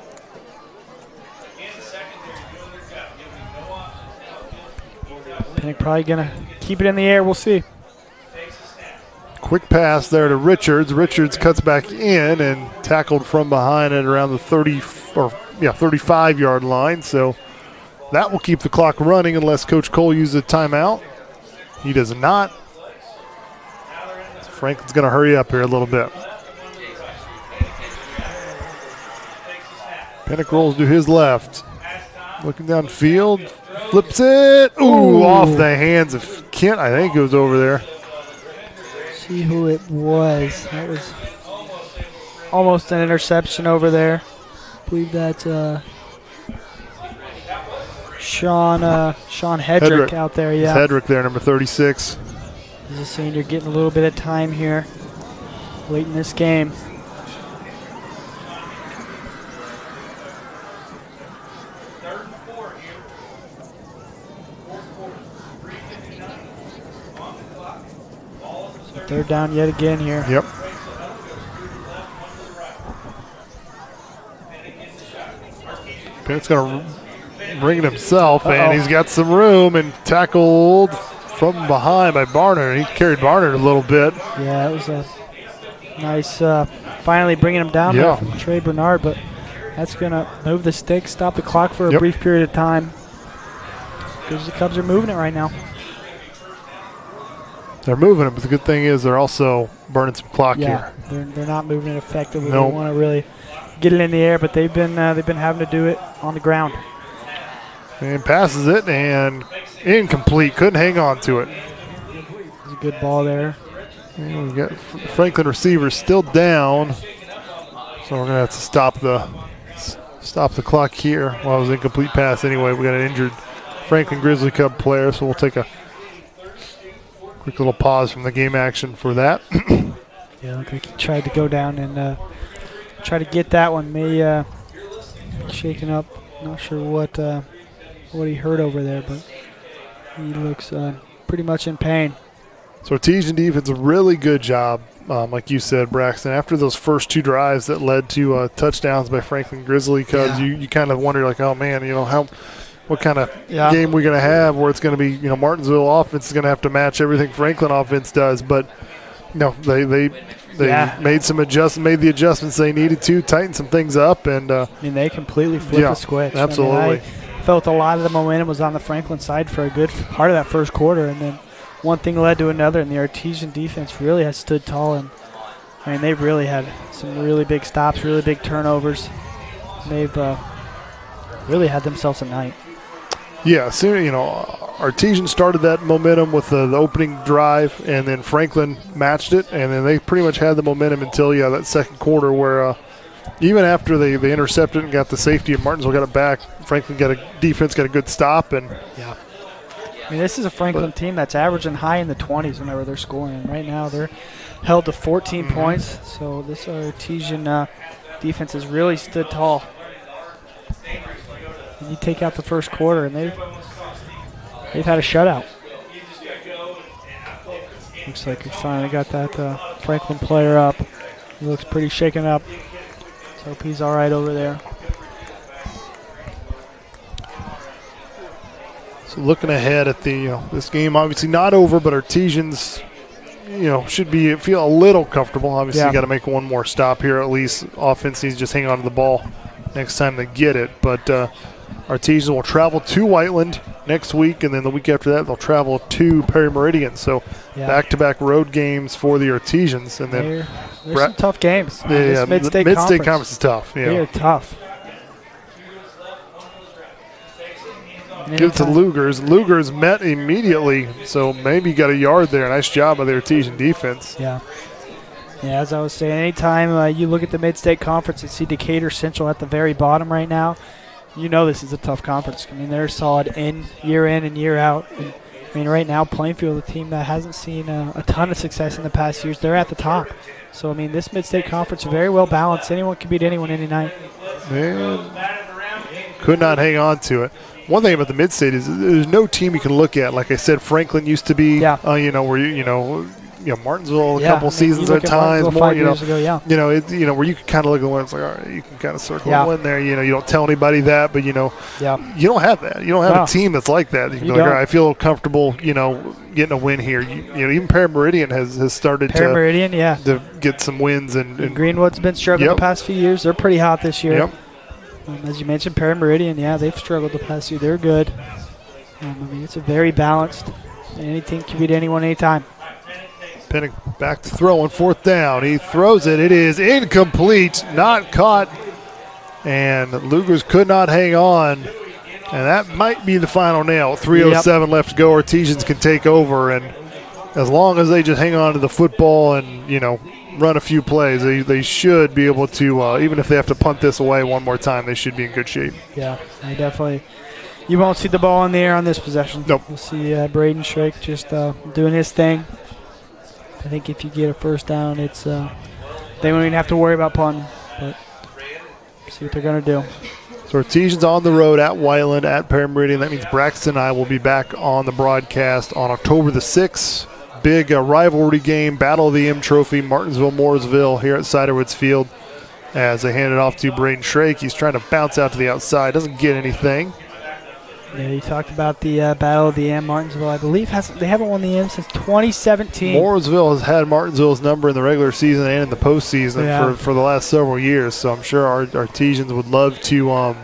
Pinnock probably going to keep it in the air. We'll see. Quick pass there to Richards. Richards cuts back in and tackled from behind at around the 35-yard line. So that will keep the clock running unless Coach Cole uses a timeout. He does not. So Franklin's going to hurry up here a little bit. Pinnock rolls to his left. Looking downfield. Flips it. Ooh, off the hands of Kent. I think it was over there. See who it was. That was almost an interception over there. I believe that's Sean Hedrick out there. Yeah, it's Hedrick there, number 36. He's a senior, getting a little bit of time here late in this game. They're down yet again here. Yep. Pinnock's going to bring it himself, and he's got some room and tackled from behind by Barnard. He carried Barnard a little bit. Yeah, it was a nice finally bringing him down there from Trey Bernard, but that's going to move the sticks, stop the clock for a brief period of time because the Cubs are moving it right now. They're moving it, but the good thing is they're also burning some clock here. They're not moving it effectively. Nope. They want to really get it in the air, but they've been having to do it on the ground. And passes it, and incomplete. Couldn't hang on to it. It's a good ball there. And we've got Franklin receivers still down, so we're gonna have to stop the clock here. Well, it was an incomplete pass anyway. We got an injured Franklin Grizzly Cub player, so we'll take a quick little pause from the game action for that. Yeah, looked like he tried to go down and try to get that one. May be shaken up. Not sure what he heard over there, but he looks pretty much in pain. So Artesian defense, a really good job like you said, Braxton, after those first 2 drives that led to touchdowns by Franklin Grizzly Cubs, you kind of wonder, like, oh, man, what kind of game we're going to have where it's going to be, Martinsville offense is going to have to match everything Franklin offense does. But, they made the adjustments they needed to, tighten some things up. And they completely flipped the switch. Absolutely. I felt a lot of the momentum was on the Franklin side for a good part of that first quarter. And then one thing led to another, and the Artesian defense really has stood tall. And, they've really had some really big stops, really big turnovers. They've really had themselves a night. Yeah, soon, Artesian started that momentum with the opening drive, and then Franklin matched it, and then they pretty much had the momentum until, that second quarter where even after they intercepted and got the safety and Martinsville got it back, Franklin got a good stop. And yeah. This is a Franklin team that's averaging high in the 20s whenever they're scoring. And right now they're held to 14 points, so this Artesian defense has really stood tall. And you take out the first quarter, and they've had a shutout. Looks like we finally got that Franklin player up. He looks pretty shaken up. Let's hope he's all right over there. So looking ahead at the this game, obviously not over, but Artesians, should feel a little comfortable. Obviously, you got to make one more stop here at least. Offense needs to just hang on to the ball next time they get it, but. Artesians will travel to Whiteland next week, and then the week after that they'll travel to Perry Meridian. So back-to-back road games for the Artesians. And then there's some tough games. The Mid-State Conference is tough. They are tough. Give it to Lugers. Lugers met immediately, so maybe got a yard there. Nice job by the Artesian defense. Yeah, as I was saying, anytime you look at the Mid-State Conference and see Decatur Central at the very bottom right now, this is a tough conference. They're solid year in and year out. And, right now, Plainfield, a team that hasn't seen a ton of success in the past years, they're at the top. So, this Mid-State Conference is very well balanced. Anyone can beat anyone any night. Man, could not hang on to it. One thing about the Mid-State is there's no team you can look at. Like I said, Franklin used to be, where Martinsville a couple seasons at times more, where you can kind of look at the one. It's like, all right, you can kind of circle one there. You don't tell anybody that, but you don't have that. You don't have a team that's like that. You can be like, all right, I feel comfortable, getting a win here. Even Perry Meridian has started to get some wins, and Greenwood's been struggling the past few years. They're pretty hot this year. As you mentioned, Perry Meridian, they've struggled the past year. They're good. It's a very balanced. Any team can beat anyone anytime. Penning back to throw on fourth down. He throws it. It is incomplete, not caught. And Lugers could not hang on. And that might be the final nail. 3:07 left to go. Artesians can take over. And as long as they just hang on to the football and, run a few plays, they should be able to, even if they have to punt this away one more time, they should be in good shape. Yeah, they definitely. You won't see the ball in the air on this possession. Nope. You'll see Braden Shrake just doing his thing. I think if you get a first down, it's they won't even have to worry about punting. But see what they're going to do. So Artesians on the road at Whiteland, at Perry Meridian. That means Braxton and I will be back on the broadcast on October the 6th. Big rivalry game, Battle of the M Trophy, Martinsville-Mooresville here at Ciderwoods Field. As they hand it off to Braden Shrake. He's trying to bounce out to the outside. Doesn't get anything. Yeah, you talked about the Battle of the M. Martinsville, I believe, they haven't won the M since 2017. Mooresville has had Martinsville's number in the regular season and in the postseason for the last several years, so I'm sure our Artesians would love to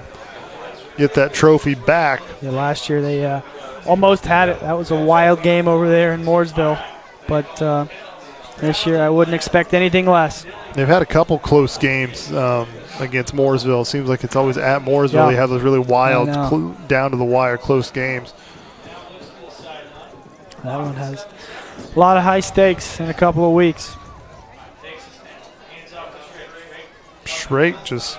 get that trophy back. Yeah, last year they almost had it. That was a wild game over there in Mooresville, but this year I wouldn't expect anything less. They've had a couple close games against Mooresville. It seems like it's always at Mooresville. They have those really wild, down to the wire, close games. That one has a lot of high stakes in a couple of weeks. Shrake just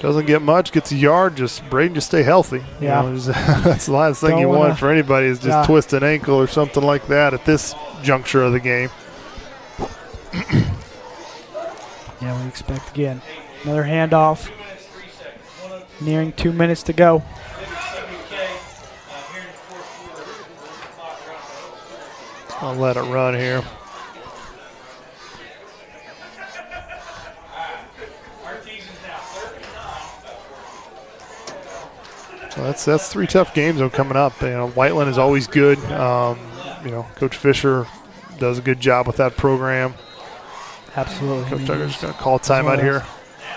doesn't get much, gets a yard. Braden just stay healthy. That's the last thing you want for anybody is just twist an ankle or something like that at this juncture of the game. Yeah, we expect again. Another handoff. Nearing 2 minutes to go. I'll let it run here. So that's 3 tough games coming up. Whiteland is always good. Coach Fisher does a good job with that program. Absolutely. Coach Tucker's going to call timeout here.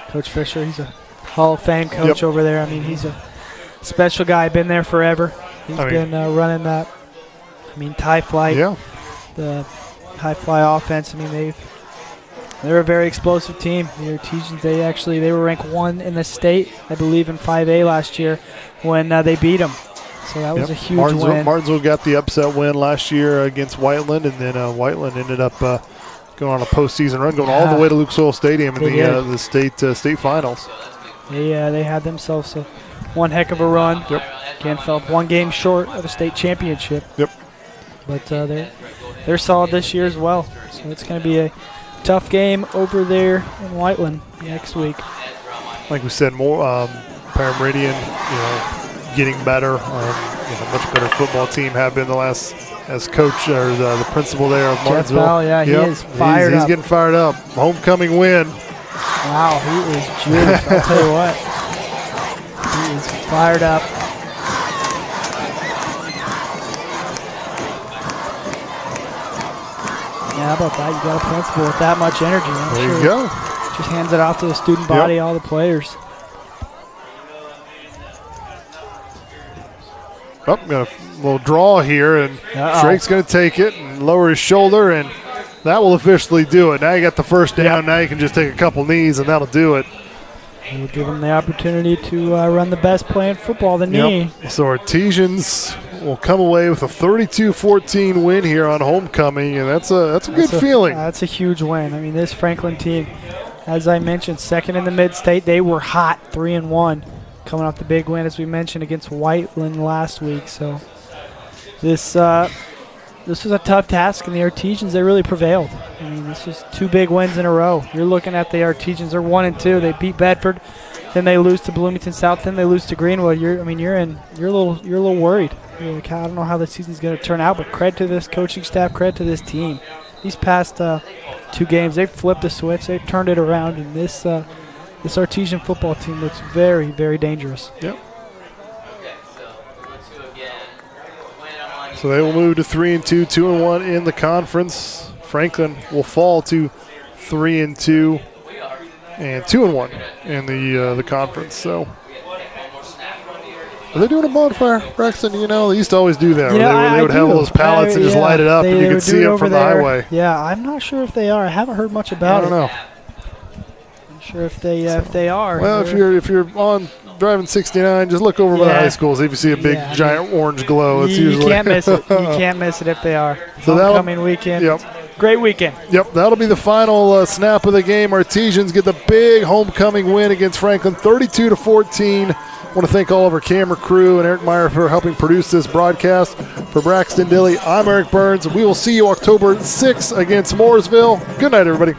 Coach Fisher, he's a Hall of Fame coach over there. I mean, he's a special guy, been there forever. He's been running that, tie flight. Yeah. The high fly offense. They're a very explosive team. The Artesians, they were ranked 1 in the state, I believe, in 5A last year when they beat them. So that was a huge win. Martinsville got the upset win last year against Whiteland, and then Whiteland ended up going on a postseason run, going all the way to Lucas Oil Stadium in the state finals. They had themselves one heck of a run. Yep. Again, fell 1 game short of a state championship. Yep. But they're solid this year as well. So it's going to be a tough game over there in Whiteland next week. Like we said, more Parameridian, getting better. Much better football team have been the last, as coach or the principal there of Martinsville. Jeff Bell, he is fired up. He's getting fired up. Homecoming win. Wow, he is juiced. I'll tell you what. He is fired up. Yeah, how about that? You got a principal with that much energy. There you go. Just hands it off to the student body, all the players. Got a little draw here, and Drake's going to take it and lower his shoulder, and that will officially do it. Now you got the first down. Now you can just take a couple knees, and that'll do it. We'll give him the opportunity to run the best play in football, the knee. So Artesians will come away with a 32-14 win here on homecoming, and that's a good feeling. That's a huge win. This Franklin team, as I mentioned, second in the mid-state. They were hot, 3-1, coming off the big win, as we mentioned, against Whiteland last week. So this was a tough task, and the Artesians, they really prevailed. This is 2 big wins in a row. You're looking at the Artesians. They're 1-2. They beat Bedford, then they lose to Bloomington South, then they lose to Greenwood. You're a little worried. You're like, I don't know how the season's going to turn out, but credit to this coaching staff, credit to this team. These past 2 games, they've flipped the switch. They've turned it around, and this Artesian football team looks very, very dangerous. Yep. So they will move to 3-2, 2-1 in the conference. Franklin will fall to 3-2 and 2-1 in the conference. So are they doing a bonfire, Braxton? They used to always do that. They would have those pallets and just light it up, and you could see them from the highway. Yeah, I'm not sure if they are. I haven't heard much about it. I don't know. I'm sure if they are. Well, if you're on driving 69, just look over by the high school, see if you see a big giant orange glow. It's you usually can't miss it. You can't miss it if they are. So homecoming weekend. Yep. Great weekend. Yep, that'll be the final snap of the game. Artesians get the big homecoming win against Franklin, 32-14. I want to thank all of our camera crew and Eric Meyer for helping produce this broadcast. For Braxton Dilly, I'm Eric Burns. We will see you October 6th against Mooresville. Good night, everybody.